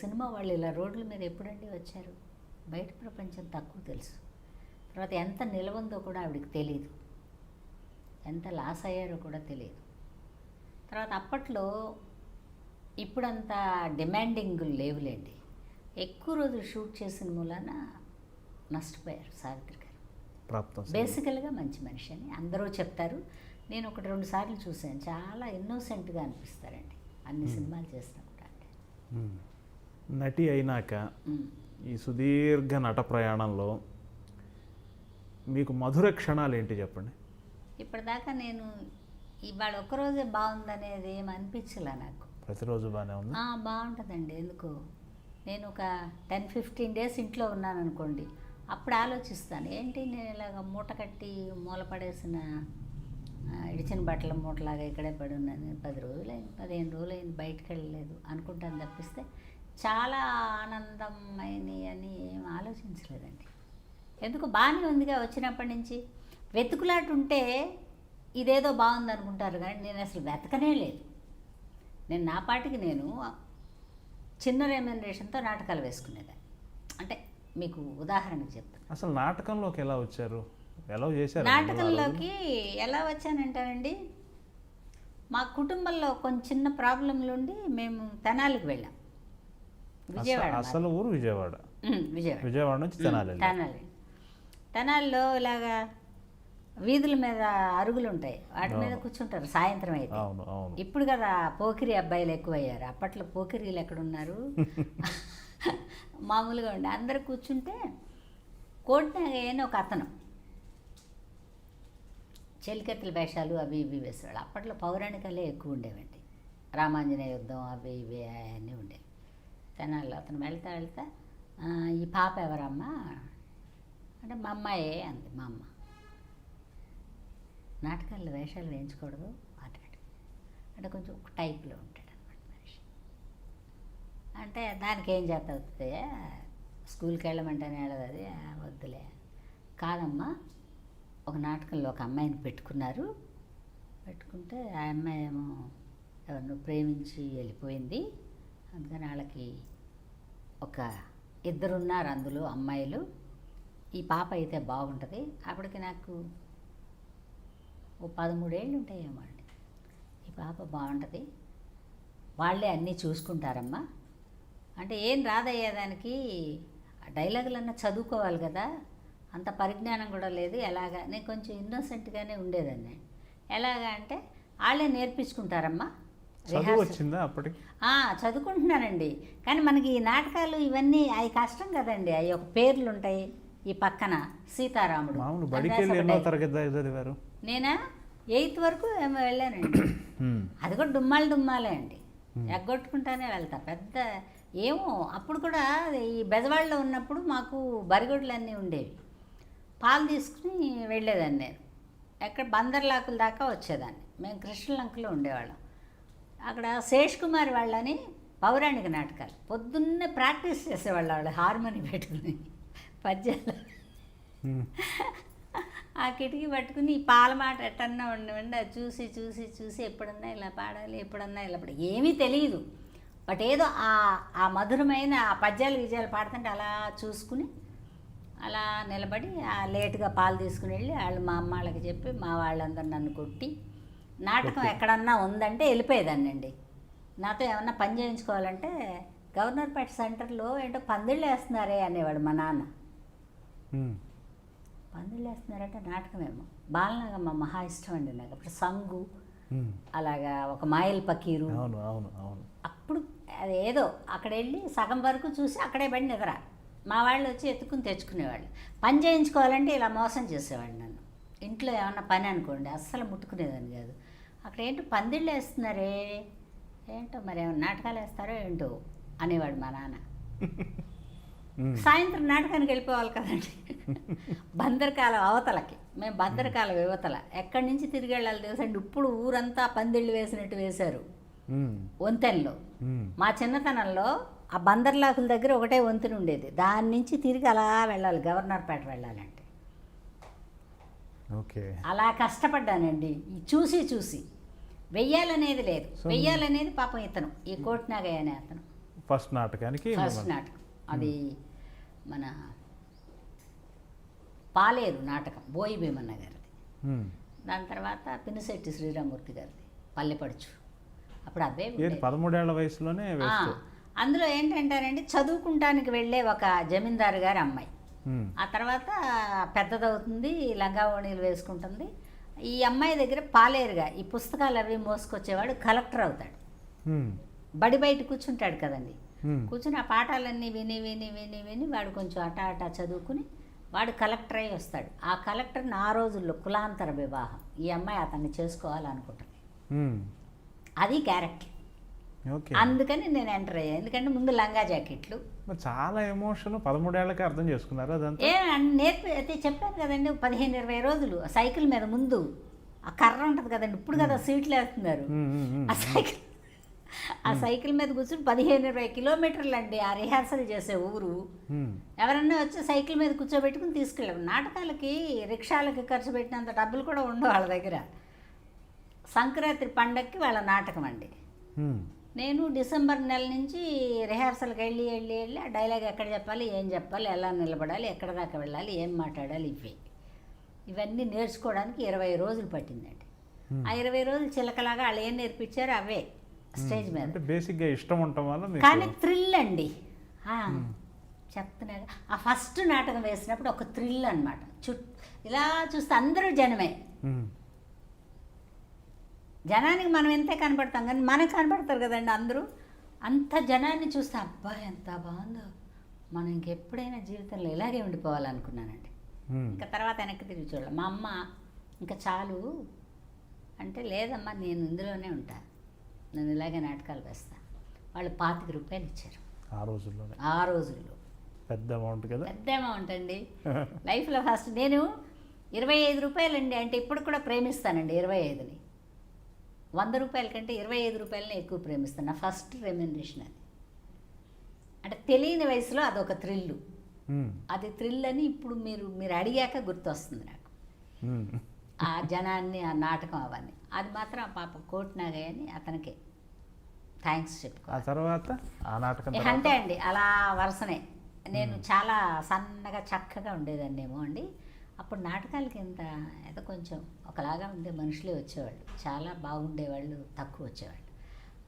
సినిమా వాళ్ళు ఇలా రోడ్ల మీద ఎప్పుడండి వచ్చారు, బయట ప్రపంచం తక్కువ తెలుసు. తర్వాత ఎంత నిలవందో కూడా ఆవిడకి తెలియదు, ఎంత లాస్ అయ్యారో కూడా తెలియదు. తర్వాత అప్పట్లో ఇప్పుడంత డిమాండింగ్ లేవులేండి, ఎక్కువ రోజులు షూట్ చేసిన మూలాన నష్టపోయారు సావిత్రి గారు. బేసికల్గా మంచి మనిషి అని అందరూ చెప్తారు. నేను 1-2 సార్లు చూశాను, చాలా ఇన్నోసెంట్గా అనిపిస్తారండి అన్ని సినిమాలు చేసినా కూడా. అంటే నటి అయినాక ఈ సుదీర్ఘ నట ప్రయాణంలో మీకు మధుర క్షణాలు ఏంటి చెప్పండి? ఇప్పటిదాకా నేను ఇవాళ ఒక్కరోజే బాగుందనేది ఏం అనిపించలే నాకు. ప్రతిరోజు బాగానే ఉంది. బాగుంటుందండి. ఎందుకు, నేను ఒక 10-15 డేస్ ఇంట్లో ఉన్నాను అనుకోండి, అప్పుడు ఆలోచిస్తాను, ఏంటి నేను ఇలాగ మూట కట్టి మూల పడేసిన ఇడిచిన బట్టల మూటలాగా ఇక్కడే పడి ఉన్నాను, 10 రోజులైంది 15 రోజులైంది బయటకు వెళ్ళలేదు అనుకుంటాను తప్పిస్తే చాలా ఆనందమైనవి అని ఏం ఆలోచించలేదండి. ఎందుకు, బాగానే ఉందిగా వచ్చినప్పటి నుంచి. వెతుకులాట ఉంటే ఇదేదో బాగుంది అనుకుంటారు కానీ నేను అసలు వెతకనే లేదు. నేను నా పాటికి నేను చిన్న రెమ్యునరేషన్తో నాటకాలు వేసుకునేదాన్ని. అంటే మీకు ఉదాహరణకు చెప్తాను. అసలు నాటకంలోకి ఎలా వచ్చారు, ఎలా చేశారు? నాటకంలోకి ఎలా వచ్చానంటానండి, మా కుటుంబంలో కొంచెం చిన్న ప్రాబ్లంలు ఉండి మేము తెనాలికి వెళ్ళాం. విజయవాడ, అసలు ఊరు విజయవాడ. విజయవాడ నుంచి తెనాలిలో ఇలాగా వీధుల మీద అరుగులు ఉంటాయి, వాటి మీద కూర్చుంటారు సాయంత్రం అయితే. ఇప్పుడు కదా పోకిరి అబ్బాయిలు ఎక్కువయ్యారు, అప్పట్లో పోకిరీలు ఎక్కడున్నారు, మామూలుగా ఉండే అందరు కూర్చుంటే కోటినాగయ్య అని ఒక అతను చెలికత్తెల వేషాలు అవి ఇవి వేసేవాళ్ళు. అప్పట్లో పౌరాణికాలే ఎక్కువ ఉండేవండి, రామాంజనేయ యుద్ధం అవి ఇవి అన్నీ ఉండేవి. తెనాల్లో అతను వెళ్తా ఈ పాప ఎవరమ్మా అంటే మా అమ్మాయే అంది. మా అమ్మ నాటకాల్లో వేషాలు వేయించకూడదు అన్నాడు. అంటే కొంచెం ఒక టైప్లో ఉంటాడు అనమాట మనిషి. అంటే దానికి ఏం చేత అవుతుంది, స్కూల్కి వెళ్ళమంటేనే వెళ్ళదు, అది వద్దులే. కాదమ్మా, ఒక నాటకంలో ఒక అమ్మాయిని పెట్టుకుంటే ఆ అమ్మాయి ఏమో ఎవరినో ప్రేమించి వెళ్ళిపోయింది, అందుకని వాళ్ళకి ఒక 2 ఉన్నారు అందులో అమ్మాయిలు, ఈ పాప అయితే బాగుంటుంది. అప్పటికి నాకు ఓ 13 ఏళ్ళు ఉంటాయేమో అండి. ఈ పాప బాగుంటుంది, వాళ్ళే అన్నీ చూసుకుంటారమ్మా అంటే ఏం రాదయ్యేదానికి, డైలాగులన్నా చదువుకోవాలి కదా, అంత పరిజ్ఞానం కూడా లేదు. ఎలాగా, నేను కొంచెం ఇన్నోసెంట్గానే ఉండేదాన్ని. ఎలాగా అంటే వాళ్ళే నేర్పించుకుంటారమ్మా. వచ్చిందా అప్పటికి? చదువుకుంటున్నానండి, కానీ మనకి ఈ నాటకాలు ఇవన్నీ అవి కష్టం కదండి. అవి ఒక పేర్లు ఉంటాయి, ఈ పక్కన సీతారాముడు. నేనా 8th వరకు ఏమో వెళ్ళానండి. అది కూడా డుమ్మాలే అండి, ఎగ్గొట్టుకుంటానే వెళ్తా. పెద్ద ఏమో అప్పుడు కూడా ఈ బెజవాడలో ఉన్నప్పుడు మాకు బరిగొడ్లు అన్నీ ఉండేవి, పాలు తీసుకుని వెళ్ళేదాన్ని నేను. ఎక్కడ బందర్లాకుల దాకా వచ్చేదాన్ని. మేము కృష్ణలంకలో ఉండేవాళ్ళం. అక్కడ శేష్ కుమార్ వాళ్ళని పౌరాణిక నాటకాలు పొద్దున్నే ప్రాక్టీస్ చేసేవాళ్ళు, వాళ్ళు హార్మోని పెట్టుకుని పద్యాలు. ఆ కిటికీ పట్టుకుని ఈ పాల మాట ఎట్టన్నా ఉండి అది చూసి ఎప్పుడన్నా ఇలా పాడాలి, ఎప్పుడన్నా ఇలా పాడాలి, ఏమీ తెలియదు. బట్ ఏదో ఆ మధురమైన ఆ పద్యాలు విజయాలు పాడుతుంటే అలా చూసుకుని అలా నిలబడి లేటుగా పాలు తీసుకుని వెళ్ళి వాళ్ళు మా అమ్మ వాళ్ళకి చెప్పి మా వాళ్ళందరూ నన్ను కొట్టి నాటకం ఎక్కడన్నా ఉందంటే వెళ్ళిపోయేదాన్నండి. నాతో ఏమన్నా పని చేయించుకోవాలంటే గవర్నర్పేట సెంటర్లో ఏంటో పందిళ్ళు వేస్తున్నారే అనేవాడు మా నాన్న. పందిళ్ళు వేస్తున్నారంటే నాటకమేమో. బాలనాగమ్మ మహా ఇష్టం అండి నాకు. అప్పుడు సంగు అలాగా ఒక మాయల్ పకీరు. అవును అవును అవును. అప్పుడు అదేదో అక్కడ వెళ్ళి సగం వరకు చూసి అక్కడే పడి నిద్ర. మా వాళ్ళు వచ్చి ఎత్తుకుని తెచ్చుకునేవాళ్ళు. పని చేయించుకోవాలంటే ఇలా మోసం చేసేవాళ్ళు నన్ను. ఇంట్లో ఏమన్నా పని అనుకోండి అస్సలు ముట్టుకునేదాన్ని కాదు. అక్కడ ఏంటో పందిళ్ళు వేస్తున్నారే, ఏంటో మరి ఏమన్నా నాటకాలు వేస్తారో ఏంటో అనేవాడు మా నాన్న. సాయంత్రం నాటకానికి వెళ్ళిపోవాలి కదండి. బందరకాలం అవతలకి, మేము బందరకాలం యువతల. ఎక్కడి నుంచి తిరిగి వెళ్ళాలి తెలుసండి. ఇప్పుడు ఊరంతా పందిళ్ళు వేసినట్టు వేశారు వంతెనలో. మా చిన్నతనంలో ఆ బందర్లాకుల దగ్గర ఒకటే వంతెన ఉండేది. దాని నుంచి తిరిగి అలా వెళ్ళాలి గవర్నర్పేట వెళ్ళాలంటే. ఓకే, అలా కష్టపడ్డానండి చూసి చూసి. వెయ్యాలనేది లేదు. వెయ్యాలనేది పాపం ఇతను ఈ కోటినాగయ్య అనే అతను ఫస్ట్ నాటకానికి. ఫస్ట్ నాటకం అది మన పాలేరు నాటకం బోయి భీమన్న గారిది. దాని తర్వాత పినిశెట్టి శ్రీరామూర్తి గారిది పల్లెపడుచు. అప్పుడు అవే 13 ఏళ్ల వయసులోనే అందులో ఏంటంటారండి, చదువుకుంటానికి వెళ్ళే ఒక జమీందారు గారి అమ్మాయి. ఆ తర్వాత పెద్దదవుతుంది, లంగా ఓణీలు వేసుకుంటుంది. ఈ అమ్మాయి దగ్గర పాలేరుగా ఈ పుస్తకాలు అవి మోసుకొచ్చేవాడు కలెక్టర్ అవుతాడు. బడి బయట కూర్చుంటాడు కదండి. కూర్చుని ఆ పాఠాలన్నీ విని విని విని విని వాడు కొంచెం అటా చదువుకుని వాడు కలెక్టర్ అయి వస్తాడు. ఆ కలెక్టర్ని ఆ రోజుల్లో కులాంతర వివాహం, ఈ అమ్మాయి అతన్ని చేసుకోవాలనుకుంటుంది. అది క్యారెక్టర్. అందుకని నేను ఎంటర్ అయ్యాను. ఎందుకంటే ముందు లంగా జాకెట్లు చాలా ఎమోషన్. 13 ఏళ్ళకి అర్థం చేసుకున్నారు అదంతా. నేర్పి అయితే చెప్పాను కదండి. 15-20 రోజులు సైకిల్ మీద ముందు ఆ కర్ర ఉంటుంది కదండి. ఇప్పుడు కదా సీట్లు వేస్తున్నారు. ఆ సైకిల్ మీద కూర్చుని 15-20 కిలోమీటర్లు అండి ఆ రిహార్సల్ చేసే ఊరు. ఎవరన్నా వచ్చి సైకిల్ మీద కూర్చోబెట్టుకుని తీసుకెళ్ళారు. నాటకాలకి రిక్షాలకి ఖర్చు పెట్టినంత డబ్బులు కూడా ఉండవు వాళ్ళ దగ్గర. సంక్రాంతి పండగకి వాళ్ళ నాటకం అండి. నేను డిసెంబర్ నెల నుంచి రిహార్సల్కి వెళ్ళి ఆ డైలాగ్ ఎక్కడ చెప్పాలి, ఏం చెప్పాలి, ఎలా నిలబడాలి, ఎక్కడ దాకా వెళ్ళాలి, ఏం మాట్లాడాలి, ఇవన్నీ నేర్చుకోవడానికి 20 రోజులు పట్టిందండి. ఆ 20 రోజులు చిలకలాగా వాళ్ళు ఏం నేర్పించారో అవే స్టేజ్ మీద. బేసిక్గా ఇష్టం ఉండటం వల్ల కానీ థ్రిల్ అండి. చెప్తున్నాగా ఆ ఫస్ట్ నాటకం వేసినప్పుడు ఒక థ్రిల్ అనమాట. ఇలా చూస్తే అందరూ జనమే. జనానికి మనం ఎంతే కనపడతాం కానీ మనకు కనపడతారు కదండి అందరూ. అంత జనాన్ని చూస్తే అబ్బా ఎంత బాగుందో, మనం ఇంకెప్పుడైనా జీవితంలో ఇలాగే ఉండిపోవాలనుకున్నానండి. ఇంకా తర్వాత వెనక్కి తిరిగి చూడాలి. మా అమ్మ ఇంకా చాలు అంటే, లేదమ్మా నేను ఇందులోనే ఉంటా, నేను ఇలాగే నాటకాలు వేస్తాను. వాళ్ళు 25 రూపాయలు ఇచ్చారు ఆ రోజుల్లో. పెద్ద అమౌంట్ కదా. పెద్ద అమౌంట్ అండి. లైఫ్లో ఫస్ట్ నేను 25 రూపాయలండి అంటే ఇప్పుడు కూడా ప్రేమిస్తానండి. 25ని 100 రూపాయల కంటే 25 రూపాయలని ఎక్కువ ప్రేమిస్తాను. నా ఫస్ట్ రెమ్యునరేషన్ అది. అంటే తెలియని వయసులో అదొక థ్రిల్లు. అది థ్రిల్ అని ఇప్పుడు మీరు అడిగాక గుర్తొస్తుంది నాకు. ఆ జనాన్ని, ఆ నాటకం, అవన్నీ. అది మాత్రం ఆ పాప కోటినాగయ్య అని అతనికి థ్యాంక్స్ చెప్పుకో. ఆ తర్వాత ఆ నాటకం అంతే అండి. అలా వరుసనే నేను చాలా సన్నగా చక్కగా ఉండేదాన్నేమో అండి. అప్పుడు నాటకాలకి ఏదో కొంచెం ఒకలాగా ఉండే మనుషులే వచ్చేవాళ్ళు. చాలా బాగుండేవాళ్ళు తక్కువ వచ్చేవాళ్ళు.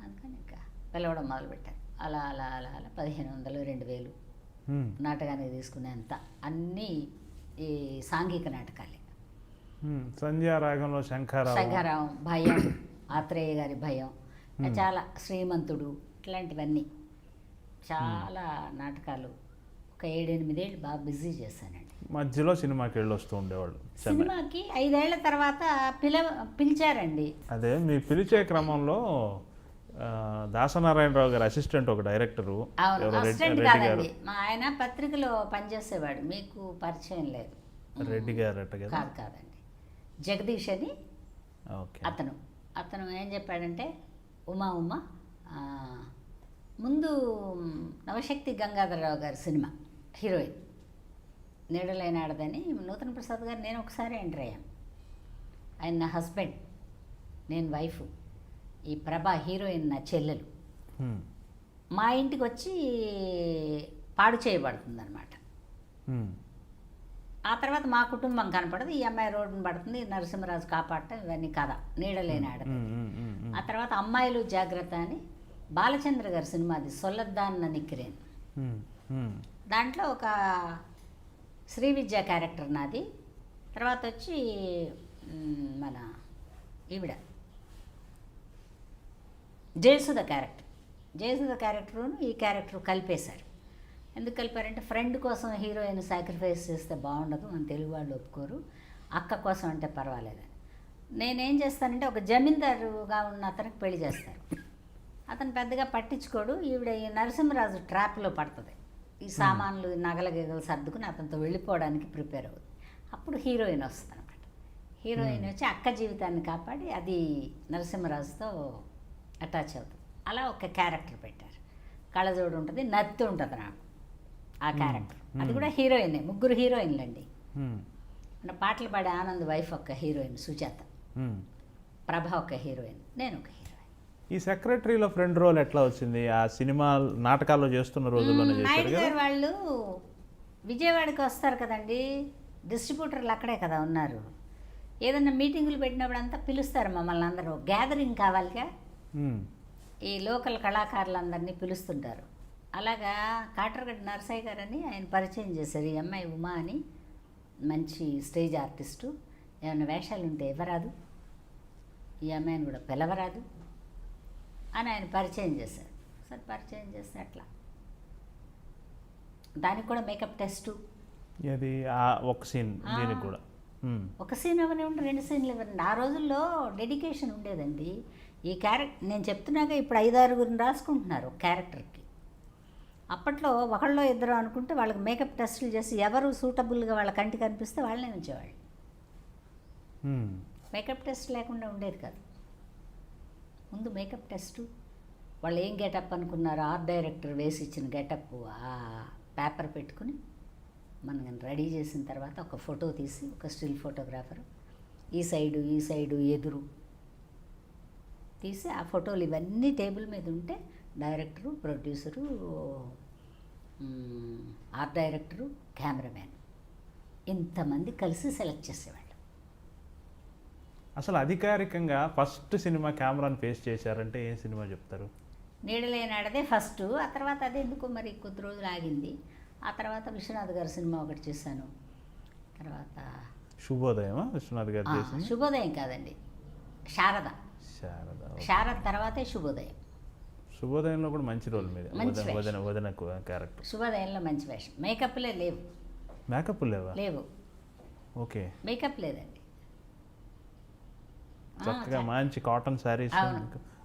అందుకని ఇంకా పిలవడం మొదలుపెట్టాను. అలా అలా అలా అలా 1500, 2000 నాటకానికి తీసుకునేంత అన్నీ ఈ సాంఘిక నాటకాలే. సంధ్యారాగంలో శంఖారావం, భయం, ఆత్రేయ గారి భయం, చాలా శ్రీమంతుడు, ఇట్లాంటివన్నీ చాలా నాటకాలు ఒక 7-8 ఏళ్ళు బాగా బిజీ చేశానండి. మధ్యలో సినిమాకి వెళ్ళి వస్తూ ఉండేవాళ్ళు. సినిమాకి 5 ఏళ్ల తర్వాత పిలిచారండి. అదే మీ పిలిచే క్రమంలో దాసనారాయణరావు గారు అసిస్టెంట్ ఒక డైరెక్టరు. అసిస్టెంట్ కాదండి, మా ఆయన పత్రికలో పనిచేసేవాడు. మీకు పరిచయం లేదు. రెడ్డి గారు కాదండి, జగదీష్ అని అతను ఏం చెప్పాడంటే, ఉమా ముందు నవశక్తి గంగాధరరావు గారి సినిమా హీరోయిన్ నీడలైనాడదని నూతన ప్రసాద్ గారు నేను ఒకసారి ఎంటర్ అయ్యాను. ఆయన నా హస్బెండ్, నేను వైఫ్. ఈ ప్రభా హీరోయిన్ నా చెల్లెలు. మా ఇంటికి వచ్చి పాడు చేయబడుతుంది అనమాట. ఉమ్. ఆ తర్వాత మా కుటుంబం కనపడదు, ఈ అమ్మాయి రోడ్డున పడుతుంది, నరసింహరాజు కాపాడటం, ఇవన్నీ కథ నీడలేని ఆడది. ఉమ్, ఉమ్, ఉమ్, ఉమ్. ఆ తర్వాత అమ్మాయిలు జాగ్రత్త అని బాలచంద్ర గారి సినిమాది, సొల్లద్దాన్న నిక్కిరేన్. ఉమ్, ఉమ్. దాంట్లో ఒక శ్రీ విద్య క్యారెక్టర్ నాది. తర్వాత వచ్చి మన ఈవిడ జయసుధ క్యారెక్టరును ఈ క్యారెక్టర్ కలిపేశారు. ఎందుకు కలిపారంటే ఫ్రెండ్ కోసం హీరోయిన్ సాక్రిఫైస్ చేస్తే బాగుండదు, మన తెలుగు వాళ్ళు ఒప్పుకోరు, అక్క కోసం అంటే పర్వాలేదు. నేనేం చేస్తానంటే ఒక జమీందారుగా ఉన్న అతనికి పెళ్లి చేస్తారు. అతను పెద్దగా పట్టించుకోడు. ఈవిడ ఈ నరసింహరాజు ట్రాప్లో పడుతుంది. ఈ సామాన్లు నగల గిగలు సర్దుకుని అతనితో వెళ్ళిపోవడానికి ప్రిపేర్ అవుతుంది. అప్పుడు హీరోయిన్ వస్తుంది అనమాట. హీరోయిన్ వచ్చి అక్క జీవితాన్ని కాపాడి అది నరసింహరాజుతో అటాచ్ అవుతుంది. అలా ఒక క్యారెక్టర్ పెట్టారు. కళ్ళజోడు ఉంటుంది, నత్తి ఉంటుంది నాకు ఆ క్యారెక్టర్. అది కూడా హీరోయినే, 3 హీరోయిన్లు అండి. అంటే పాటలు పాడే ఆనంద్ వైఫ్ ఒక హీరోయిన్ సుజాత, ప్రభ ఒక హీరోయిన్, నేను ఒక హీరోయిన్. ఈ సెక్రటరీలో ఫ్రెండ్ రోల్ ఎట్లా వచ్చింది? ఆ సినిమా నాటకాల్లో చేస్తున్న రోజుల్లోనే చేశారు నాయుడు కదా? గారు వాళ్ళు విజయవాడకి వస్తారు కదండి, డిస్ట్రిబ్యూటర్లు అక్కడే కదా ఉన్నారు. ఏదన్నా మీటింగులు పెట్టినప్పుడు అంతా పిలుస్తారు మమ్మల్ని, అందరూ గ్యాదరింగ్ కావాలిగా, ఉమ్, ఈ లోకల్ కళాకారులందరినీ పిలుస్తుంటారు. అలాగా కాటరగడ్డ నరసయ్య గారని ఆయన పరిచయం చేశారు. ఈ అమ్మాయి ఉమా అని మంచి స్టేజ్ ఆర్టిస్టు, ఏమైనా వేషాలు ఉంటే ఇవ్వరాదు, ఈ అమ్మాయిని కూడా పిలవరాదు అని ఆయన పరిచయం చేశారు. సరే పరిచయం చేస్తే అట్లా దానికి కూడా మేకప్ టెస్టు. అది ఆ ఒక సీన్ దీనికి కూడా. ఒక సీన్ ఇవ్వనివ్వండి, 2 సీన్లు ఇవ్వండి. ఆ రోజుల్లో డెడికేషన్ ఉండేదండి. ఈ క్యారెక్టర్ నేను చెప్తున్నాక ఇప్పుడు 5-6 రాసుకుంటున్నారు ఒక క్యారెక్టర్కి. అప్పట్లో ఒకళ్ళో ఇద్దరు అనుకుంటే వాళ్ళకి మేకప్ టెస్టులు చేసి ఎవరు సూటబుల్గా వాళ్ళ కంటికి కనిపిస్తే వాళ్ళనే ఉంచేవాళ్ళు. మేకప్ టెస్ట్ లేకుండా ఉండేది కాదు. ముందు మేకప్ టెస్టు, వాళ్ళు ఏం గెటప్ అనుకున్నారు, ఆర్ట్ డైరెక్టర్ వేసి ఇచ్చిన గెటప్ ఆ పేపర్ పెట్టుకుని మనం రెడీ చేసిన తర్వాత ఒక ఫోటో తీసి ఒక స్టిల్ ఫోటోగ్రాఫర్ ఈ సైడు ఎదురు తీసి ఆ ఫోటోలు ఇవన్నీ టేబుల్ మీద ఉంటే director, producer, art director, cameraman ఇంతమంది కలిసి సెలెక్ట్ చేసేవాళ్ళు. అసలు అధికారికంగా ఫస్ట్ సినిమా కెమెరాని ఫేస్ చేశారంటే ఏ సినిమా చెప్తారు? నీడలేనాడదే ఫస్ట్. ఆ తర్వాత అది ఎందుకో మరి కొద్ది రోజులు ఆగింది. ఆ తర్వాత విశ్వనాథ్ గారి సినిమా ఒకటి చేశాను. తర్వాత శుభోదయమా విశ్వనాథ్ గారు చేసింది? శుభోదయం కాదండి, శారద. శారద తర్వాతే శుభోదయం. శుభోదయంలో కూడా మంచి రోల్ మీద, మంచి వదన క్యారెక్టర్. శుభోదయంలో మంచి వేషం. మేకప్లే లేవు. మేకప్ లేవా? లేవు, ఓకే. మేకప్ లేదండి. చక్కగా మంచి కాటన్ శారీస్,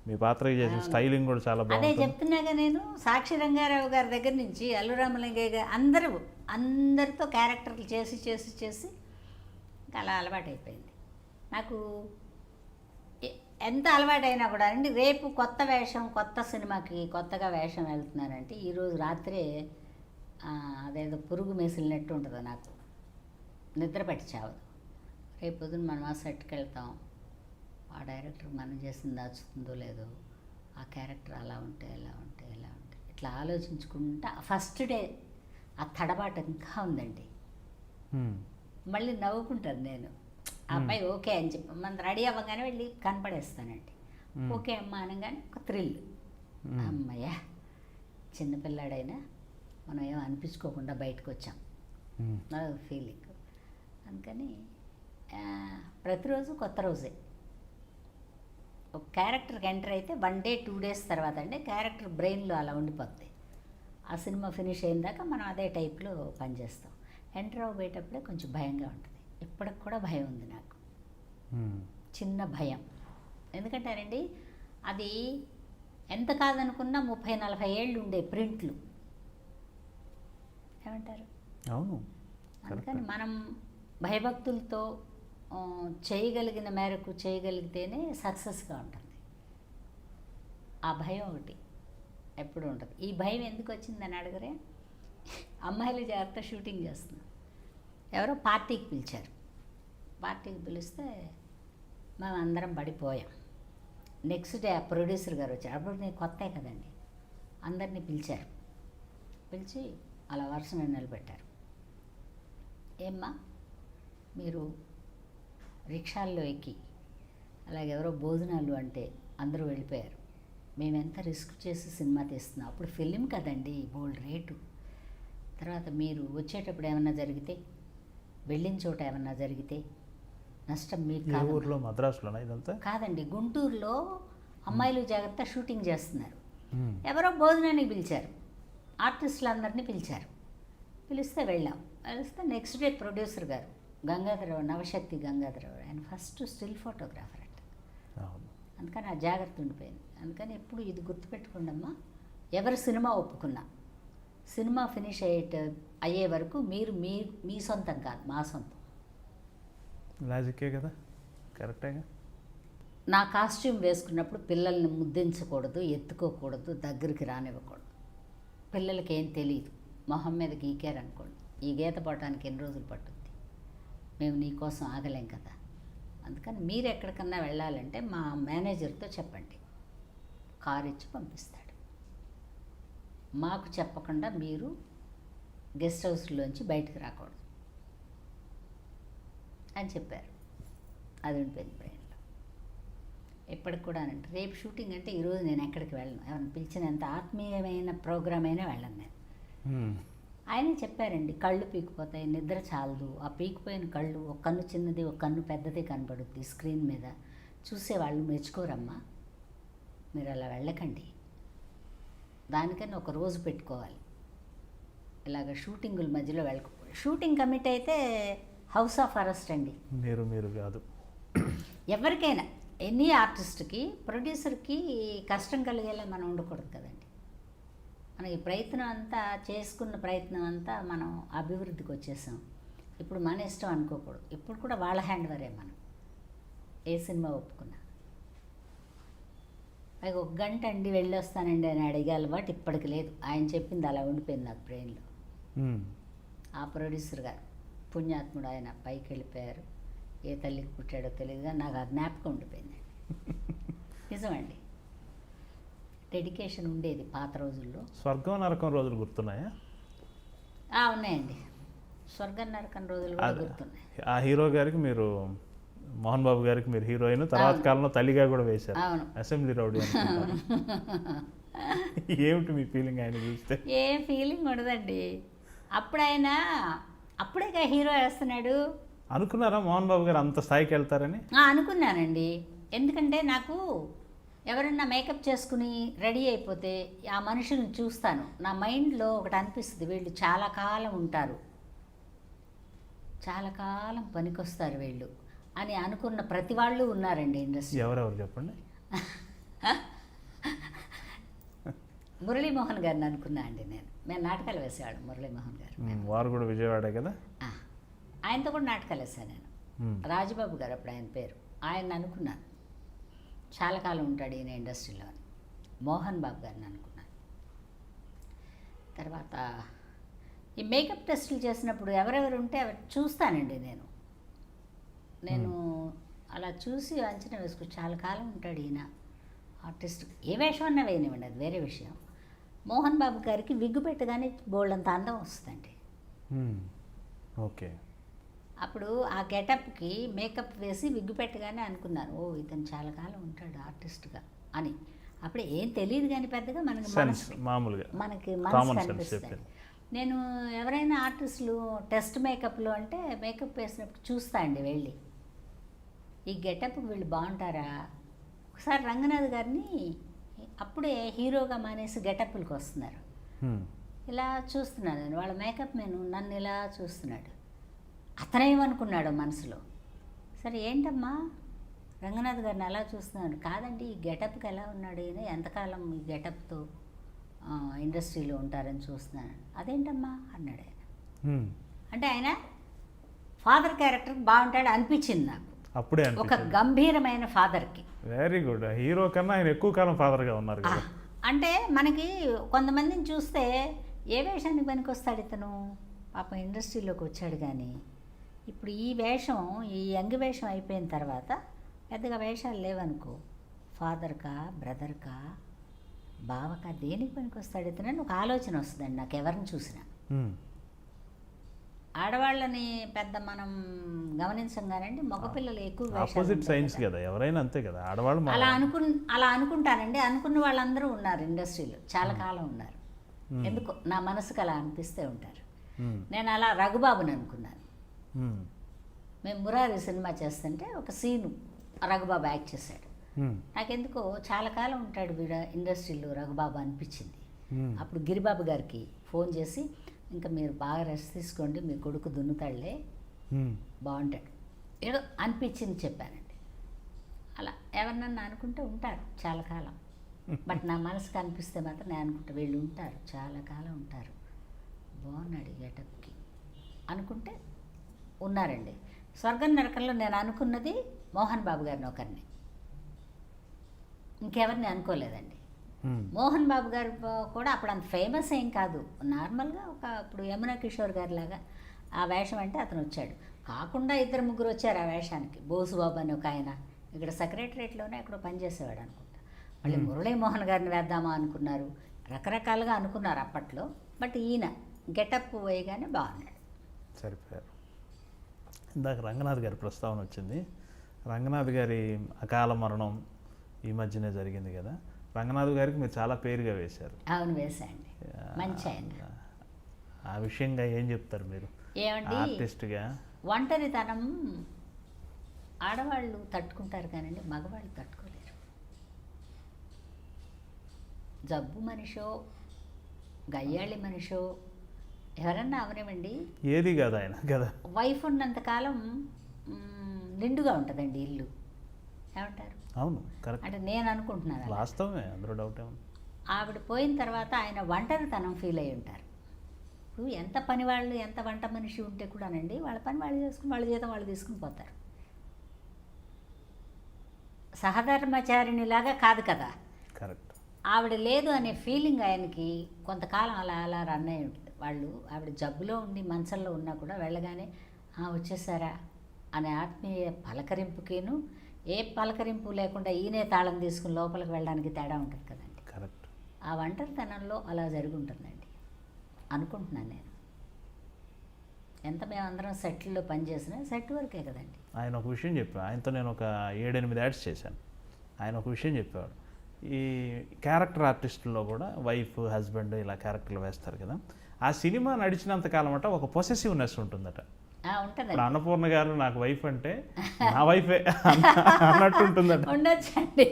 మీ పాత్ర చేసిన స్టైలింగ్ కూడా చాలా అదే బాగుంది. చెప్తున్నాగా నేను, సాక్షి రంగారావు గారి దగ్గర నుంచి అల్లు రామలింగయ్య గారు అందరితో క్యారెక్టర్లు చేసి చేసి చేసి ఇంకా అలా అలవాటైపోయింది నాకు. ఎంత అలవాటైనా కూడా అండి, రేపు కొత్త వేషం, కొత్త సినిమాకి కొత్తగా వేషం వెళ్తున్నానంటే ఈరోజు రాత్రే అదేదో పురుగు మేసిలినట్టు ఉంటుంది నాకు, నిద్ర పట్టి చావదు. రేపు పొద్దున మనం ఆ సెట్కి వెళ్తాం, ఆ డైరెక్టర్ మనం చేసింది దాచుతుందో లేదో, ఆ క్యారెక్టర్ అలా ఉంటే ఎలా ఉంటే ఎలా ఉంటే ఇట్లా ఆలోచించుకుంటా ఫస్ట్ డే ఆ తడబాటు ఇంకా ఉందండి. మళ్ళీ నవ్వుకుంటాను నేను, ఆ అబ్బాయి ఓకే అని చెప్పి మనం రెడీ అవ్వగానే వెళ్ళి కనపడేస్తానండి. ఓకే అమ్మ అనగానే ఒక థ్రిల్, అమ్మయ్య చిన్నపిల్లాడైనా మనం ఏం అనిపించుకోకుండా బయటకు వచ్చాం, నాకు ఫీలింగ్. అందుకని ప్రతిరోజు కొత్త రోజే. ఒక క్యారెక్టర్కి ఎంటర్ అయితే 1 day 2 days తర్వాత అంటే క్యారెక్టర్ బ్రెయిన్లో అలా ఉండిపోద్ది. ఆ సినిమా ఫినిష్ అయిన దాకా మనం అదే టైప్లో పనిచేస్తాం. ఎంటర్ అవ్వబోయేటప్పుడే కొంచెం భయంగా ఉంటుంది. ఇప్పటికి కూడా భయం ఉంది నాకు, చిన్న భయం. ఎందుకంటేనండి అది ఎంత కాదనుకున్నా 30-40 ఏళ్ళు ఉండే ప్రింట్లు, ఏమంటారు? అవును. అందుకని మనం భయభక్తులతో చేయగలిగిన మేరకు చేయగలిగితేనే సక్సెస్గా ఉంటుంది. ఆ భయం ఒకటి ఎప్పుడు ఉంటుంది. ఈ భయం ఎందుకు వచ్చిందని అడగరే, అమ్మాయిల జాగ్రత్త షూటింగ్ చేస్తున్నాం, ఎవరో పార్టీకి పిలిచారు. పార్టీకి పిలిస్తే మేము అందరం పడిపోయాం. నెక్స్ట్ డే ఆ ప్రొడ్యూసర్ గారు వచ్చారు. అప్పుడు నేను కొత్త కదండి, అందరినీ పిలిచారు. పిలిచి అలా వరుసగా నిలబెట్టారు. ఏమ్మా మీరు రిక్షాల్లో ఎక్కి అలాగే ఎవరో భోజనాలు అంటే అందరూ వెళ్ళిపోయారు. మేము ఎంత రిస్క్ చేసి సినిమా తీస్తున్నాం. అప్పుడు ఫిలిం కదండి, బోల్డ్ రేటు. తర్వాత మీరు వచ్చేటప్పుడు ఏమన్నా జరిగితే, వెళ్ళిన చోట ఏమన్నా జరిగితే నష్టం మీకు ఏ కాదు. ఊర్లో? మద్రాసులోనా ఇదంతా? కాదండి, గుంటూరులో అమ్మాయిలు జాగ్రత్త షూటింగ్ చేస్తున్నారు. ఎవరో భోజనానికి పిలిచారు, ఆర్టిస్టులు అందరినీ పిలిచారు. పిలిస్తే వెళ్ళాం. పిలిస్తే నెక్స్ట్ డే ప్రొడ్యూసర్ గారు గంగాధరరావు, నవశక్తి గంగాధరరావు, ఆయన ఫస్ట్ స్టిల్ ఫోటోగ్రాఫర్ అంట. అందుకని ఆ జాగ్రత్త ఉండిపోయింది. అందుకని ఎప్పుడు ఇది గుర్తుపెట్టుకోండమ్మా, ఎవరు సినిమా ఒప్పుకున్నా సినిమా ఫినిష్ అయ్యే వరకు మీరు మీ సొంతం కాదు, మా సొంతం. లాజికే కదా, కరెక్టేగా. నా కాస్ట్యూమ్ వేసుకున్నప్పుడు పిల్లల్ని ముద్దించకూడదు, ఎత్తుకోకూడదు, దగ్గరికి రానివ్వకూడదు. పిల్లలకి ఏం తెలియదు, మొహం మీద గీకారనుకోండి, ఈ గీత పడటానికి ఎన్ని రోజులు పట్టుద్ది, మేము నీ కోసం ఆగలేం కదా. అందుకని మీరు ఎక్కడికన్నా వెళ్ళాలంటే మా మేనేజర్తో చెప్పండి, కారు ఇచ్చి పంపిస్తాడు. మాకు చెప్పకుండా మీరు గెస్ట్ హౌస్లోంచి బయటకు రాకూడదు అని చెప్పారు. అది ఉండిపోయింది బ్రెయిన్లో ఎప్పటికి కూడా. అంటే రేపు షూటింగ్ అంటే ఈరోజు నేను ఎక్కడికి వెళ్ళను, ఎవరిని పిలిచినంత ఆత్మీయమైన ప్రోగ్రామ్ అయినా వెళ్ళను నేను. ఆయనే చెప్పారండి, కళ్ళు పీకిపోతాయి, నిద్ర చాలదు, ఆ పీకిపోయిన కళ్ళు, ఒక కన్ను చిన్నది ఒక కన్ను పెద్దది కనబడుద్ది స్క్రీన్ మీద, చూసేవాళ్ళు మెచ్చుకోరమ్మా, మీరు అలా వెళ్ళకండి, దానికని ఒక రోజు పెట్టుకోవాలి. ఇలాగ షూటింగుల మధ్యలో వెళ్ళకపోయి, షూటింగ్ కమిట్ అయితే హౌస్ ఆఫ్ అరెస్ట్ అండి. మీరు కాదు, ఎవరికైనా ఎనీ ఆర్టిస్ట్కి, ప్రొడ్యూసర్కి కష్టం కలిగేలా మనం ఉండకూడదు కదండి. మనకి ప్రయత్నం అంతా చేసుకున్న ప్రయత్నం అంతా మనం అభివృద్ధికి వచ్చేసాం. ఇప్పుడు మన ఇష్టం అనుకోకూడదు. ఇప్పుడు కూడా వాళ్ళ హ్యాండ్ వరే మనం ఏ సినిమా ఒప్పుకున్నా. పైగా 1 గంట అండి వెళ్ళొస్తానండి అని అడిగే అలవాటు ఇప్పటికి లేదు. ఆయన చెప్పింది అలా ఉండిపోయింది నాకు బ్రెయిన్లో. ఆ ప్రొడ్యూసర్ గారు పుణ్యాత్ముడు, ఆయన పైకి వెళ్ళిపోయారు. ఏ తల్లికి పుట్టాడో తెలియదుగా నాకు ఆ జ్ఞాపకం ఉండిపోయింది. నిజమండి, డెడికేషన్ ఉండేది పాత రోజుల్లో. స్వర్గం నరకం రోజులు గుర్తున్నాయా? ఉన్నాయండి, స్వర్గం నరకం రోజులు కూడా గుర్తున్నాయి. ఆ హీరో గారికి మీరు, మోహన్ బాబు గారికి మీరు హీరోయిన్, తర్వాత కాలంలో తల్లిగా కూడా వేశారు. అవును, అసెంబ్లీ రౌడీ. ఏమిటి మీ ఫీలింగ్ ఆయన చూస్తే? ఏ ఫీలింగ్ ఉండదండి. అప్పుడేగా హీరో వేస్తున్నాడు. అనుకున్నారా మోహన్ బాబు గారు అంత స్థాయికి వెళ్తారని? అనుకున్నానండి. ఎందుకంటే నాకు ఎవరన్నా మేకప్ చేసుకుని రెడీ అయిపోతే ఆ మనుషుల్ని చూస్తాను, నా మైండ్లో ఒకటి అనిపిస్తుంది, వీళ్ళు చాలా కాలం ఉంటారు, చాలా కాలం పనికొస్తారు వీళ్ళు అని అనుకున్న ప్రతి వాళ్ళు ఉన్నారండి ఇండస్ట్రీ. ఎవరెవరు చెప్పండి? మురళీమోహన్ గారిని అనుకున్నా అండి మేము నాటకాలు వేసేవాడు మురళీమోహన్ గారు. వారు కూడా విజయవాడే కదా. ఆయనతో కూడా నాటకాలు వేసాను నేను. రాజబాబు గారు అప్పుడు ఆయన పేరు. ఆయన అనుకున్నాను, చాలా కాలం ఉంటాడు ఈయన ఇండస్ట్రీలో అని. మోహన్ బాబు గారిని అనుకున్నాను. తర్వాత ఈ మేకప్ టెస్టులు చేసినప్పుడు ఎవరెవరు ఉంటే చూస్తానండి నేను అలా చూసి అంచనా వేసుకు చాలా కాలం ఉంటాడు ఈయన ఆర్టిస్ట్. ఏ వేషం అన్నా వేయనివ్వండి, అది వేరే విషయం. మోహన్ బాబు గారికి విగ్గు పెట్టగానే బోల్డంత అందం వస్తుందండి. ఓకే. అప్పుడు ఆ గెటప్కి మేకప్ వేసి విగ్గు పెట్టగానే అనుకున్నాను, ఓ ఇతను చాలా కాలం ఉంటాడు ఆర్టిస్ట్గా అని. అప్పుడు ఏం తెలియదు కానీ పెద్దగా మనకి మామూలుగా మనకి మనసు కనిపిస్తుంది. నేను ఎవరైనా ఆర్టిస్టులు టెస్ట్ మేకప్లు అంటే మేకప్ వేసినప్పుడు చూస్తా అండి వెళ్ళి, ఈ గెటప్కి వీళ్ళు బాగుంటారా. ఒకసారి రంగనాథ్ గారిని అప్పుడే హీరోగా మానేసి గెటప్లకు వస్తున్నారు, ఇలా చూస్తున్నాను నేను. వాళ్ళ మేకప్ మెను నన్ను ఇలా చూస్తున్నాడు. అతనేమనుకున్నాడు మనసులో, సరే ఏంటమ్మా రంగనాథ్ గారిని అలా చూస్తున్నాడు. కాదండి ఈ గెటప్కి ఎలా ఉన్నాడు ఈయన, ఎంతకాలం ఈ గెటప్తో ఇండస్ట్రీలో ఉంటారని చూస్తున్నాను. అదేంటమ్మా అన్నాడు ఆయన. అంటే ఆయన ఫాదర్ క్యారెక్టర్ బాగుంటాడు అనిపించింది నాకు అప్పుడే, ఒక గంభీరమైన ఫాదర్కి. Very good. హీరో కన్నా ఆయన ఎక్కువ కాలం ఫాదర్గా ఉన్నారు కదా. అంటే మనకి కొంతమందిని చూస్తే ఏ వేషానికి పనికొస్తాడు ఇతను, పాపం ఇండస్ట్రీలోకి వచ్చాడు. కానీ ఇప్పుడు ఈ వేషం, ఈ యంగ్ వేషం అయిపోయిన తర్వాత పెద్దగా వేషాలు లేవనుకో, ఫాదర్కా బ్రదర్కా బావక దేనికి పనికి వస్తాడు ఇతనని ఒక ఆలోచన వస్తుందండి నాకు ఎవరిని చూసినా. ఆడవాళ్ళని పెద్ద మనం గమనించం కానండి, మగపిల్లలు ఎక్కువ వేషాలు ఆపోజిట్ ఉంటాయి సైన్స్ కదా. కదా, ఎవరైనా అంతే కదా, ఆడవాళ్ళు అలా అనుకుంటానండి. అనుకున్న వాళ్ళందరూ ఉన్నారు ఇండస్ట్రీలో, చాలా కాలం ఉన్నారు. ఎందుకో నా మనసుకు అలా అనిపిస్తే ఉంటారు. నేను అలా రఘుబాబుని అనుకున్నాను. మేము మురారి సినిమా చేస్తుంటే ఒక సీను రఘుబాబు యాక్ట్ చేశాడు. నాకెందుకో చాలా కాలం ఉంటాడు వీడ ఇండస్ట్రీలో రఘుబాబు అనిపించింది. అప్పుడు గిరిబాబు గారికి ఫోన్ చేసి, ఇంకా మీరు బాగా రెస్ట్ తీసుకోండి, మీ కొడుకు దున్నుతాడులే, బాగుంటాడు, ఏదో అనిపించింది చెప్పానండి. అలా ఎవరినన్నా అనుకుంటే ఉంటారు చాలా కాలం. బట్ నా మనసుకు అనిపిస్తే మాత్రం నేను అనుకుంటా వీళ్ళు ఉంటారు, చాలా కాలం ఉంటారు, బాగున్నాడు ఈ గెటప్కి అనుకుంటే ఉన్నారండి. స్వర్గం నరకంలో నేను అనుకున్నది మోహన్ బాబు గారిని ఒకరిని, ఇంకెవరిని అనుకోలేదండి. మోహన్ బాబు గారు కూడా అప్పుడు అంత ఫేమస్ ఏం కాదు, నార్మల్గా ఇప్పుడు యమునా కిషోర్ గారి లాగా ఆ వేషం అంటే అతను వచ్చాడు. కాకుండా 2-3 వచ్చారు ఆ వేషానికి. బోసుబాబు అని ఒక ఆయన ఇక్కడ సెక్రటరేట్లోనే ఎక్కడో పనిచేసేవాడు అనుకుంటా. మళ్ళీ మురళీమోహన్ గారిని వేద్దామా అనుకున్నారు, రకరకాలుగా అనుకున్నారు అప్పట్లో. బట్ ఈయన గెటప్ వేయగానే బాగున్నాడు, సరిపోయారు. ఇందాక రంగనాథ్ గారి ప్రస్తావన వచ్చింది. రంగనాథ్ గారి అకాల మరణం ఈ మధ్యనే జరిగింది కదా. రంగనాథ్ గారికి మీరు చాలా పేరుగా వేశారు. అవును, వేశాండి, మంచి ఆయన. ఆ విషయంగా ఏం చెప్తారు మీరు ఏమండి? ఆర్టిస్ట్గా ఒంటరితనం ఆడవాళ్ళు తట్టుకుంటారు కానండి, మగవాళ్ళు తట్టుకోలేరు. జబ్బు మనిషో గయ్యాళి మనిషో ఎవరన్నా అవనివ్వండి, ఏది కాదు ఆయన కదా, వైఫ్ ఉన్నంతకాలం నిండుగా ఉంటుందండి ఇల్లు. ఏమంటారు? అవును, కరెక్ట్. అంటే నేను అనుకుంటున్నాను అలా. వాస్తవమే, అందులో డౌట్ ఏముంది. ఆవిడ పోయిన తర్వాత ఆయన ఒంటరితనం ఫీల్ అయి ఉంటారు. ఇప్పుడు ఎంత పని వాళ్ళు, ఎంత వంట మనిషి ఉంటే కూడానండి, వాళ్ళ పని వాళ్ళు చేసుకుని వాళ్ళ జీతం వాళ్ళు తీసుకుని పోతారు. సహధర్మచారిణిలాగా కాదు కదా. కరెక్ట్. ఆవిడ లేదు అనే ఫీలింగ్ ఆయనకి కొంతకాలం అలా అలా రన్ అయి ఉంటుంది. వాళ్ళు ఆవిడ జబ్బులో ఉండి మంచంలో ఉన్నా కూడా వెళ్ళగానే వచ్చేసారా అనే ఆత్మీయ పలకరింపుకేను, ఏ పలకరింపు లేకుండా ఈయనే తాళం తీసుకుని లోపలికి వెళ్ళడానికి తేడా ఉంటుంది కదండి. కరెక్ట్. ఆ ఒంటరితనంలో అలా జరిగి ఉంటుందండి అనుకుంటున్నాను నేను. ఎంత మేమందరం సెట్లో పనిచేసినా సెట్ వరకే కదండి. ఆయన ఒక విషయం చెప్పాడు, ఆయనతో నేను ఒక 7-8 యాడ్స్ చేశాను. ఆయన ఒక విషయం చెప్పేవాడు, ఈ క్యారెక్టర్ ఆర్టిస్టుల్లో కూడా వైఫ్ హస్బెండ్ ఇలా క్యారెక్టర్లు వేస్తారు కదా, ఆ సినిమా నడిచినంత కాలం అట ఒక పొసెసివ్నెస్ ఉంటుందట. ఉంటుంది. ఇప్పుడు అన్నపూర్ణ గారు నాకు వైఫ్ అంటే నా వైఫే అన్నట్టు ఉంటుందట. ఉండొచ్చండి.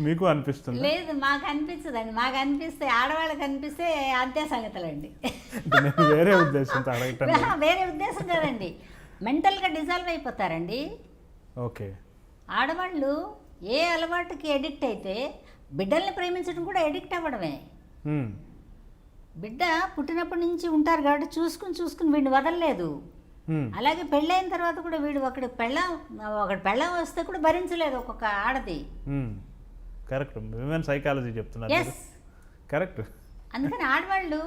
మీకు అనిపిస్తుంది? లేదు, మాకు అనిపించదండి. మాకు అనిపిస్తే, ఆడవాళ్ళకి అనిపిస్తే అంతే సంగతులండి. నేను వేరే ఉద్దేశంతో అడగటం. వేరే ఉద్దేశం కాదండి, మెంటల్గా డిజాల్వ్ అయిపోతారండి. ఓకే. ఆడవాళ్ళు ఏ అలవాటుకి ఎడిక్ట్ అయితే బిడ్డల్ని ప్రేమించడం కూడా ఎడిక్ట్ అవ్వడమే. బిడ్డ పుట్టినప్పటి నుంచి ఉంటారు కాబట్టి చూసుకుని వీడిని వదలలేదు. అలాగే పెళ్ళైన తర్వాత కూడా వీడు ఒకటి పెళ్ళం వస్తే కూడా భరించలేదు ఒక్కొక్క ఆడది. కరెక్ట్. విమెన్ సైకాలజీ చెప్తున్నారు. కరెక్ట్. అందుకని ఆడవాళ్ళు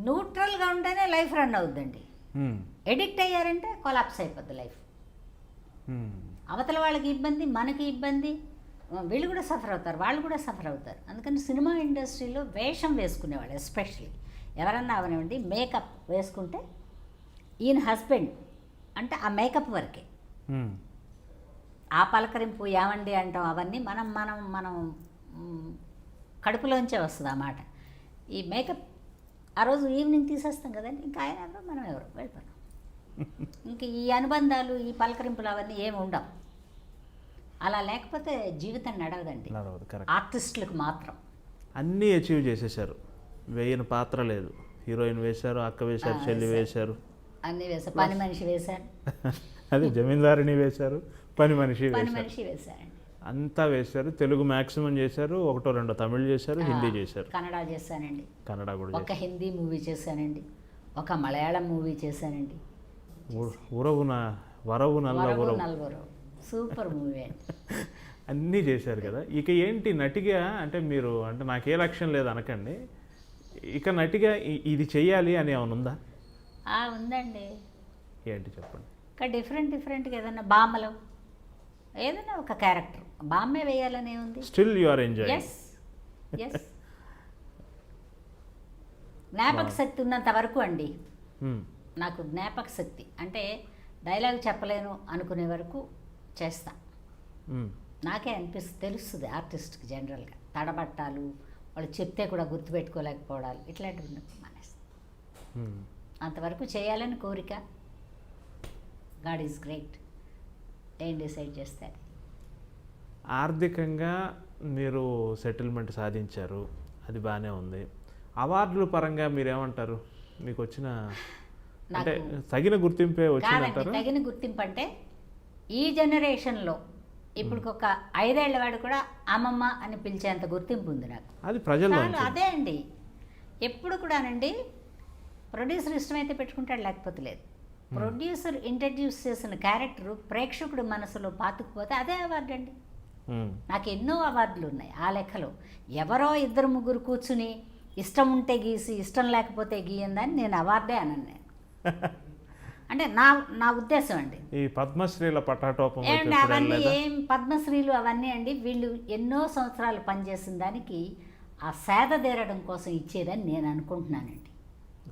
న్యూట్రల్గా ఉంటేనే లైఫ్ రన్ అవుద్దండి. ఎడిక్ట్ అయ్యారంటే కొలాప్స్ అయిపోద్ది లైఫ్. అవతల వాళ్ళకి ఇబ్బంది, మనకి ఇబ్బంది, వీళ్ళు కూడా సఫర్ అవుతారు, వాళ్ళు కూడా సఫర్ అవుతారు. అందుకని సినిమా ఇండస్ట్రీలో వేషం వేసుకునేవాళ్ళు ఎస్పెషలీ ఎవరన్నా అవనివ్వండి, మేకప్ వేసుకుంటే ఈయన హస్బెండ్ అంటే ఆ మేకప్ వరకే. ఆ పలకరింపు ఏమండి అంటాం అవన్నీ మనం మనం మనం కడుపులోంచే వస్తుంది ఆ మాట. ఈ మేకప్ ఆ రోజు ఈవినింగ్ తీసేస్తాం కదండి, ఇంకా ఆయన ఎవరో మనం ఎవరో వెళ్ళిపోతాం. ఇంక ఈ అనుబంధాలు, ఈ పలకరింపులు అవన్నీ ఏమి ఉండవు. అలా లేకపోతే జీవితం నడవదండి. ఆర్టిస్టులకు మాత్రం అన్నీ అచీవ్ చేసేసారు, వేయని పాత్ర లేదు. హీరోయిన్ వేశారు, అక్క వేశారు, చెల్లి వేశారు, అన్నీ వేశారు, పని మనిషి వేశారు, అదే జమీందారిని వేశారు, పని మనిషి వేశారండి, అంతా వేశారు. తెలుగు మ్యాక్సిమం చేశారు, 1-2 తమిళ్ చేశారు, హిందీ చేశారు, కన్నడ చేశానండి, కన్నడ కూడా ఒక హిందీ మూవీ చేశానండి, ఒక మలయాళం మూవీ చేశానండి, వరవు నల్లవరవు, సూపర్ మూవీ అండి. అన్నీ చేశారు కదా. ఇక ఏంటి నటిగా అంటే మీరు, అంటే నాకే లక్ష్యం లేదు అనకండి, ఇక నటిగా ఇది చెయ్యాలి అని ఏమైనా ఉందా? ఉందండి. ఏంటి చెప్పండి. ఇంకా డిఫరెంట్గా ఏదన్నా బామలు ఏదైనా ఒక క్యారెక్టర్ బామ్మే వేయాలనే ఉంది. Still you are enjoy. Yes yes జ్ఞాపక శక్తి ఉన్నంత వరకు అండి. నాకు జ్ఞాపక శక్తి అంటే డైలాగ్ చెప్పలేను అనుకునే వరకు చేస్తా. నాకే తెలుస్తుంది ఆర్టిస్ట్కి జనరల్గా తడబట్టాలు, వాళ్ళు చెప్తే కూడా గుర్తుపెట్టుకోలేకపోవడాలు ఇట్లాంటివి ఉన్నప్పుడు మానేస్తాను. అంతవరకు చేయాలని కోరిక. గాడ్ ఈజ్ గ్రేట్, ఏం డిసైడ్ చేస్తే. ఆర్థికంగా మీరు సెటిల్మెంట్ సాధించారు, అది బాగానే ఉంది. అవార్డుల పరంగా మీరేమంటారు? మీకు వచ్చిన అంటే తగిన గుర్తింపే వచ్చిందంటారు? తగిన గుర్తింపు అంటే ఈ జనరేషన్లో ఇప్పుడు ఒక 5 ఏళ్ల వాడు కూడా అమ్మమ్మ అని పిలిచేంత గుర్తింపు ఉంది నాకు. అది ప్రజల్లో అదే అండి. ఎప్పుడు కూడానండి ప్రొడ్యూసర్ ఇష్టమైతే పెట్టుకుంటాడు, లేకపోతే లేదు. ప్రొడ్యూసర్ ఇంట్రడ్యూస్ చేసిన క్యారెక్టరు ప్రేక్షకుడు మనసులో పాతుకుపోతే అదే అవార్డు అండి. నాకు ఎన్నో అవార్డులు ఉన్నాయి ఆ లెక్కలో. ఎవరో 2-3 కూర్చుని ఇష్టం ఉంటే గీసి ఇష్టం లేకపోతే గీయందని నేను అవార్డే అనను. నేను అంటే నా ఉద్దేశం అండి. ఈ పద్మశ్రీల పటాటోపం అవన్నీ ఏం పద్మశ్రీలు అవన్నీ అండి, వీళ్ళు ఎన్నో సంవత్సరాలు పనిచేసిన దానికి ఆ సేద తీరడం కోసం ఇచ్చేదని నేను అనుకుంటున్నానండి.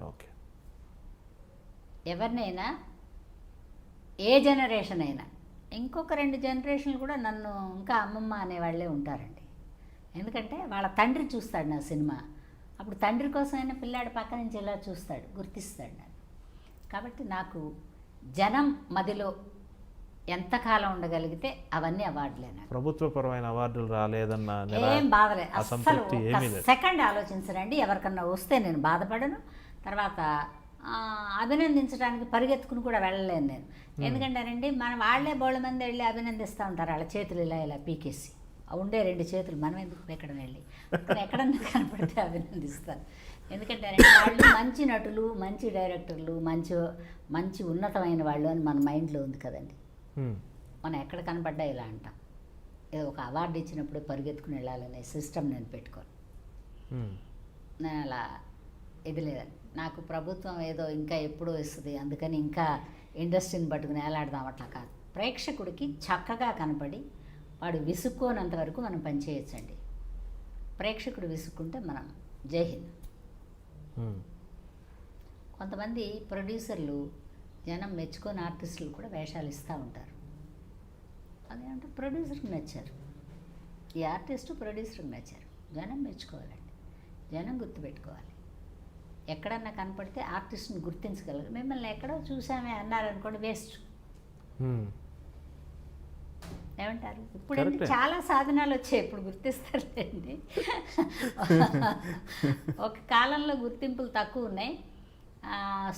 ఓకే. ఎవరినైనా ఏ జనరేషన్ అయినా ఇంకొక 2 జనరేషన్లు కూడా నన్ను ఇంకా అమ్మమ్మ అనేవాళ్ళే ఉంటారండి. ఎందుకంటే వాళ్ళ తండ్రి చూస్తాడు నా సినిమా, అప్పుడు తండ్రి కోసమైనా పిల్లాడి పక్క నుంచి ఇలా చూస్తాడు, గుర్తిస్తాడు నన్ను. కాబట్టి నాకు జనం మదిలో ఎంతకాలం ఉండగలిగితే అవన్నీ అవార్డులే. నాకు ప్రభుత్వపరమైన అవార్డులు రాలేదన్న ఏం బాధలేదు, అస్సలు సెకండ్ ఆలోచించరండి. ఎవరికన్నా వస్తే నేను బాధపడను. తర్వాత అభినందించడానికి పరిగెత్తుకుని కూడా వెళ్ళలేను నేను. ఎందుకంటారండి వాళ్ళే బోళ్ళ మంది వెళ్ళి అభినందిస్తూ ఉంటారు, వాళ్ళ చేతులు ఇలా పీకేసి. ఉండే 2 చేతులు మనం ఎందుకు ఎక్కడ వెళ్ళి ఎక్కడన్నా కనపడితే అభినందిస్తారు. ఎందుకంటే వాళ్ళు మంచి నటులు, మంచి డైరెక్టర్లు, మంచి ఉన్నతమైన వాళ్ళు అని మన మైండ్లో ఉంది కదండి. మనం ఎక్కడ కనపడ్డా ఇలా అంటాం. ఏదో ఒక అవార్డు ఇచ్చినప్పుడు పరిగెత్తుకుని వెళ్ళాలనే సిస్టమ్ నేను పెట్టుకోను. నేను అలా ఇది లేదండి. నాకు ప్రభుత్వం ఏదో ఇంకా ఎప్పుడో ఇస్తుంది అందుకని ఇంకా ఇండస్ట్రీని పట్టుకుని వేలాడదాం అట్లా కాదు. ప్రేక్షకుడికి చక్కగా కనపడి వాడు విసుక్కోనంత వరకు మనం పనిచేయచ్చండి. ప్రేక్షకుడు విసుక్కుంటే మనం జై హింద్. కొంతమంది ప్రొడ్యూసర్లు జనం మెచ్చుకొని ఆర్టిస్టులు కూడా వేషాలు ఇస్తూ ఉంటారు. అదేంటే ప్రొడ్యూసర్కి నచ్చారు, ఈ ఆర్టిస్టు ప్రొడ్యూసర్కి నచ్చారు. జనం మెచ్చుకోవాలండి, జనం గుర్తుపెట్టుకోవాలి. ఎక్కడన్నా కనపడితే ఆర్టిస్ట్ని గుర్తించగలరు. మిమ్మల్ని ఎక్కడో చూసామే అన్నారనుకోండి, వేస్ట్. ఏమంటారు? ఇప్పుడు చాలా సాధనాలు వచ్చాయి, ఇప్పుడు గుర్తిస్తారులేండి. ఒక కాలంలో గుర్తింపులు తక్కువ ఉన్నాయి.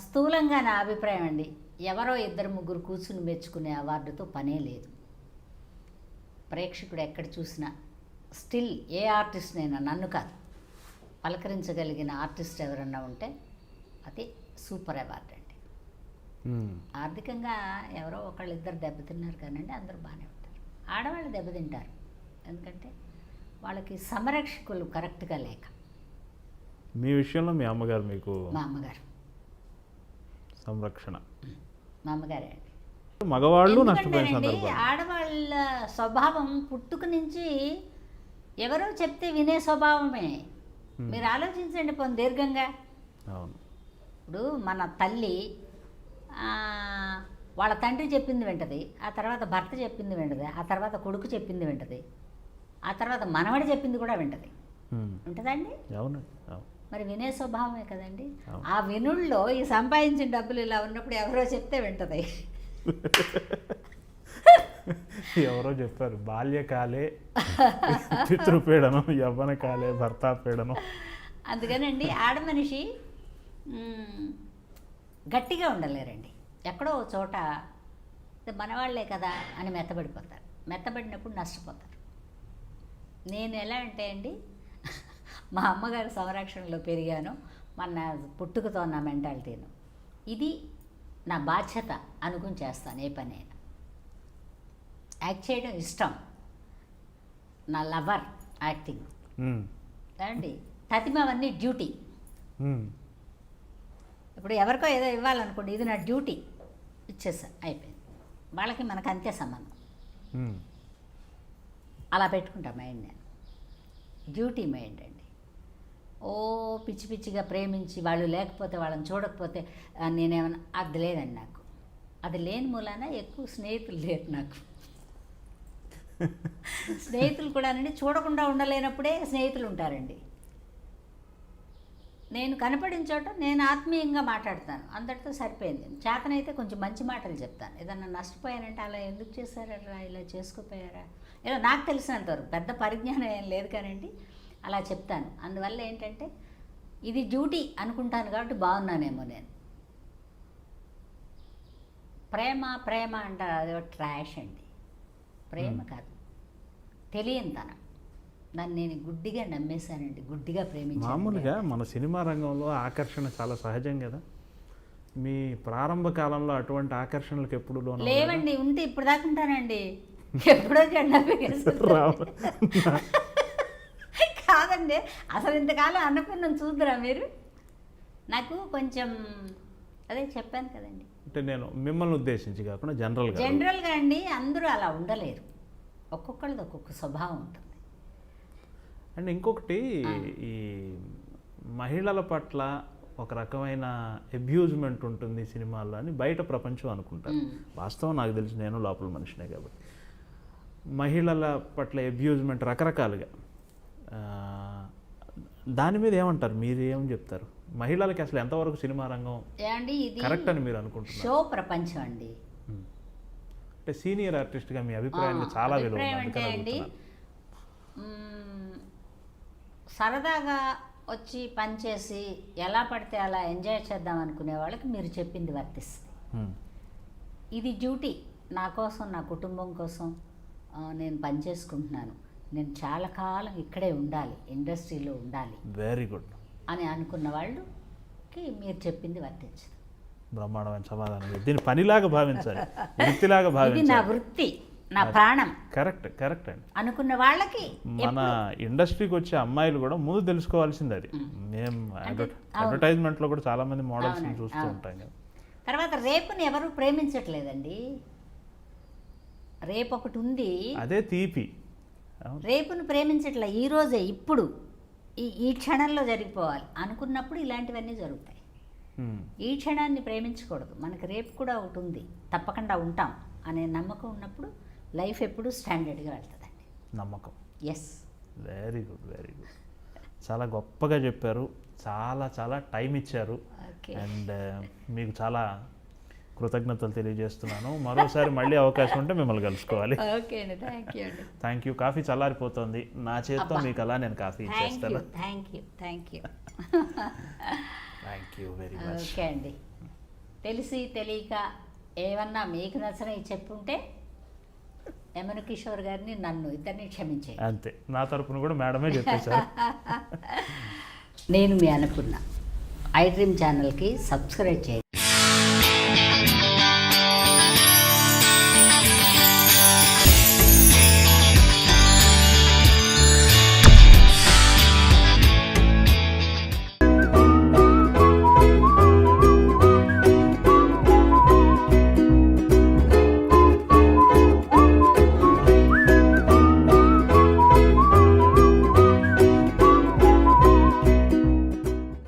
స్థూలంగా నా అభిప్రాయం అండి, ఎవరో 2-3 కూర్చుని మెచ్చుకునే అవార్డుతో పనే లేదు. ప్రేక్షకుడు ఎక్కడ చూసినా స్టిల్ ఏ ఆర్టిస్ట్నైనా, నన్ను కాదు, పలకరించగలిగిన ఆర్టిస్ట్ ఎవరన్నా ఉంటే అది సూపర్ అవార్డు అండి. ఆర్థికంగా ఎవరో 1-2 దెబ్బతిన్నారు కానండి, అందరూ బాగానే ఉంటారు. ఆడవాళ్ళు దెబ్బతింటారు, ఎందుకంటే వాళ్ళకి సంరక్షకులు కరెక్ట్గా లేక. మీ విషయంలో మీ అమ్మగారు మీకు? మా అమ్మగారు సంరక్షణ. మా అమ్మగారే అండి. మగవాళ్ళు నష్టపోయిన సందర్భాలు. ఆడవాళ్ళ స్వభావం పుట్టుక నుంచి ఎవరో చెప్తే వినే స్వభావమే. మీరు ఆలోచించండి పోనీ దీర్ఘంగా. ఇప్పుడు మన తల్లి వాళ్ళ తండ్రి చెప్పింది వింటది, ఆ తర్వాత భర్త చెప్పింది వింటది, ఆ తర్వాత కొడుకు చెప్పింది వింటది, ఆ తర్వాత మనవడి చెప్పింది కూడా వింటది. ఉంటుందండి? మరి వినే స్వభావమే కదండి. ఆ వినుల్లో ఈ సంపాదించిన డబ్బులు ఇలా ఉన్నప్పుడు ఎవరో చెప్తే వింటది. ఎవరో చెప్పారు, బాల్యకాలే పితృపీడనం, యవ్వనకాలే భర్తాపీడనం. అందుకనండి ఆడ మనిషి గట్టిగా ఉండలేరండి. ఎక్కడో చోట మనవాళ్లే కదా అని మెత్తబడిపోతారు. మెత్తబడినప్పుడు నష్టపోతారు. నేను ఎలా అంటే అండి, మా అమ్మగారి సంరక్షణలో పెరిగాను, మన పుట్టుకతో నా మెంటాలిటీను. ఇది నా బాధ్యత అనుకుని చేస్తాను. ఏ పని అయినా యాక్ట్ చేయడం ఇష్టం, నా లవర్ యాక్టింగ్ అండి. తతిమ అవన్నీ డ్యూటీ. ఇప్పుడు ఎవరికో ఏదో ఇవ్వాలనుకోండి, ఇది నా డ్యూటీ, ఇచ్చేసా, అయిపోయింది. వాళ్ళకి మనకు అంతే సంబంధం. అలా పెట్టుకుంటా మైండ్ నేను. డ్యూటీ మైండ్ అండి. ఓ పిచ్చి పిచ్చిగా ప్రేమించి వాళ్ళు లేకపోతే వాళ్ళని చూడకపోతే నేనేమన్నా అది లేదండి నాకు. అది లేని మూలాన ఎక్కువ స్నేహితులు లేరు నాకు. స్నేహితులు కూడా అండి చూడకుండా ఉండలేనప్పుడే స్నేహితులు ఉంటారండి. నేను కనపడిన చోట నేను ఆత్మీయంగా మాట్లాడతాను, అంతటితో సరిపోయింది. చేతనైతే కొంచెం మంచి మాటలు చెప్తాను. ఏదన్నా నష్టపోయానంటే అలా ఎందుకు చేశారా, ఇలా చేసుకోపోయారా, ఏదో నాకు తెలిసినంతవరకు పెద్ద పరిజ్ఞానం ఏం లేదు కానండి అలా చెప్తాను. అందువల్ల ఏంటంటే ఇది డ్యూటీ అనుకుంటాను కాబట్టి బాగున్నానేమో నేను. ప్రేమ ప్రేమ అంటారు, అదే ట్రాష్ అండి. ప్రేమ కాదు, తెలియనితనం. దాన్ని నేను గుడ్డిగా నమ్మేశానండి, గుడ్డిగా ప్రేమించాను. మామూలుగా మన సినిమా రంగంలో ఆకర్షణ చాలా సహజం కదా. మీ ప్రారంభ కాలంలో అటువంటి ఆకర్షణలకు ఎప్పుడు లేవండి. ఉంటే ఇప్పుడు దాకా ఉంటానండి. ఎప్పుడో జెండా కాదండి, అసలు ఇంతకాలం అన్నపూర్ణం చూద్దరా మీరు? నాకు కొంచెం అదే చెప్పాను కదండి. అంటే నేను మిమ్మల్ని ఉద్దేశించి కాకుండా జనరల్గా అండి అందరూ అలా ఉండలేరు. ఒక్కొక్కళ్ళది ఒక్కొక్క స్వభావం ఉంటుంది. అండ్ ఇంకొకటి, ఈ మహిళల పట్ల ఒక రకమైన అబ్యూజ్మెంట్ ఉంటుంది సినిమాల్లో అని బయట ప్రపంచం అనుకుంటారు. వాస్తవం నాకు తెలిసి, నేను లోపల మనిషినే కాబట్టి. మహిళల పట్ల అబ్యూజ్మెంట్ రకరకాలుగా, దాని మీద ఏమంటారు, మీరు ఏం చెప్తారు? మహిళలకి అసలు ఎంతవరకు సినిమా రంగం కరెక్ట్ అని మీరు అనుకుంటున్నారు? షో ప్రపంచం అండి. అంటే సీనియర్ ఆర్టిస్ట్గా మీ అభిప్రాయానికి చాలా విలువ అండి. సరదాగా వచ్చి పనిచేసి ఎలా పడితే అలా ఎంజాయ్ చేద్దాం అనుకునే వాళ్ళకి మీరు చెప్పింది వర్తిస్తుంది. ఇది డ్యూటీ, నా కోసం, నా కుటుంబం కోసం నేను పనిచేసుకుంటున్నాను, నేను చాలా కాలం ఇక్కడే ఉండాలి, ఇండస్ట్రీలో ఉండాలి, వెరీ గుడ్ అని అనుకున్న వాళ్ళకి మీరు చెప్పింది వర్తించదు. బ్రహ్మాండమైన సమాధానం. దీన్ని పనిలాగా భావించాలి, వృత్తిలాగా భావించాలి. ఇది నా వృత్తి, నా ప్రాణం. కరెక్ట్ కరెక్ట్ అండి. అనుకున్న వాళ్ళకి మన ఇండస్ట్రీకి వచ్చే అమ్మాయిలు కూడా ముందు తెలుసుకోవాల్సింది అది. మేము అడ్వర్టైజ్మెంట్లో కూడా చాలా మంది మోడల్స్ చూస్తూ ఉంటాం కదా. తర్వాత రేపుని ఎవరు ప్రేమించట్లేదండి. రేపు ఒకటి ఉంది, అదే తీపి. రేపుని ప్రేమించట్లే. ఈరోజే, ఇప్పుడు ఈ క్షణంలో జరిగిపోవాలి అనుకున్నప్పుడు ఇలాంటివన్నీ జరుగుతాయి. ఈ క్షణాన్ని ప్రేమించకూడదు. మనకి రేపు కూడా ఒకటి ఉంది, తప్పకుండా ఉంటాం అనే నమ్మకం ఉన్నప్పుడు లైఫ్ ఎప్పుడు స్టాండర్డ్గా వెళ్తుందండి. నమ్మకం. Yes. Very good, very good. చాలా గొప్పగా చెప్పారు, చాలా చాలా టైం ఇచ్చారు. అండ్ మీకు చాలా కృతజ్ఞతలు తెలియజేస్తున్నాను. మరోసారి మళ్ళీ అవకాశం ఉంటే మిమ్మల్ని కలుసుకోవాలి. ఓకే అండి, థ్యాంక్ యూ. కాఫీ చల్లారిపోతుంది, నా చేతితో మీకు అలా నేను కాఫీ ఇచ్చేస్తాను. Thank you very much. Okay అండి. తెలిసి తెలియక ఏమన్నా మీకు నచ్చని చెప్పుంటే యమున కిషోర్ గారిని, నన్ను, ఇద్దరిని క్షమించేయండి. అంతే, నా తరపున కూడా మేడమే చెప్పేశారు. నేను మీ అనుకున్న ఐ డ్రీమ్ ఛానల్కి సబ్స్క్రైబ్ చేయండి.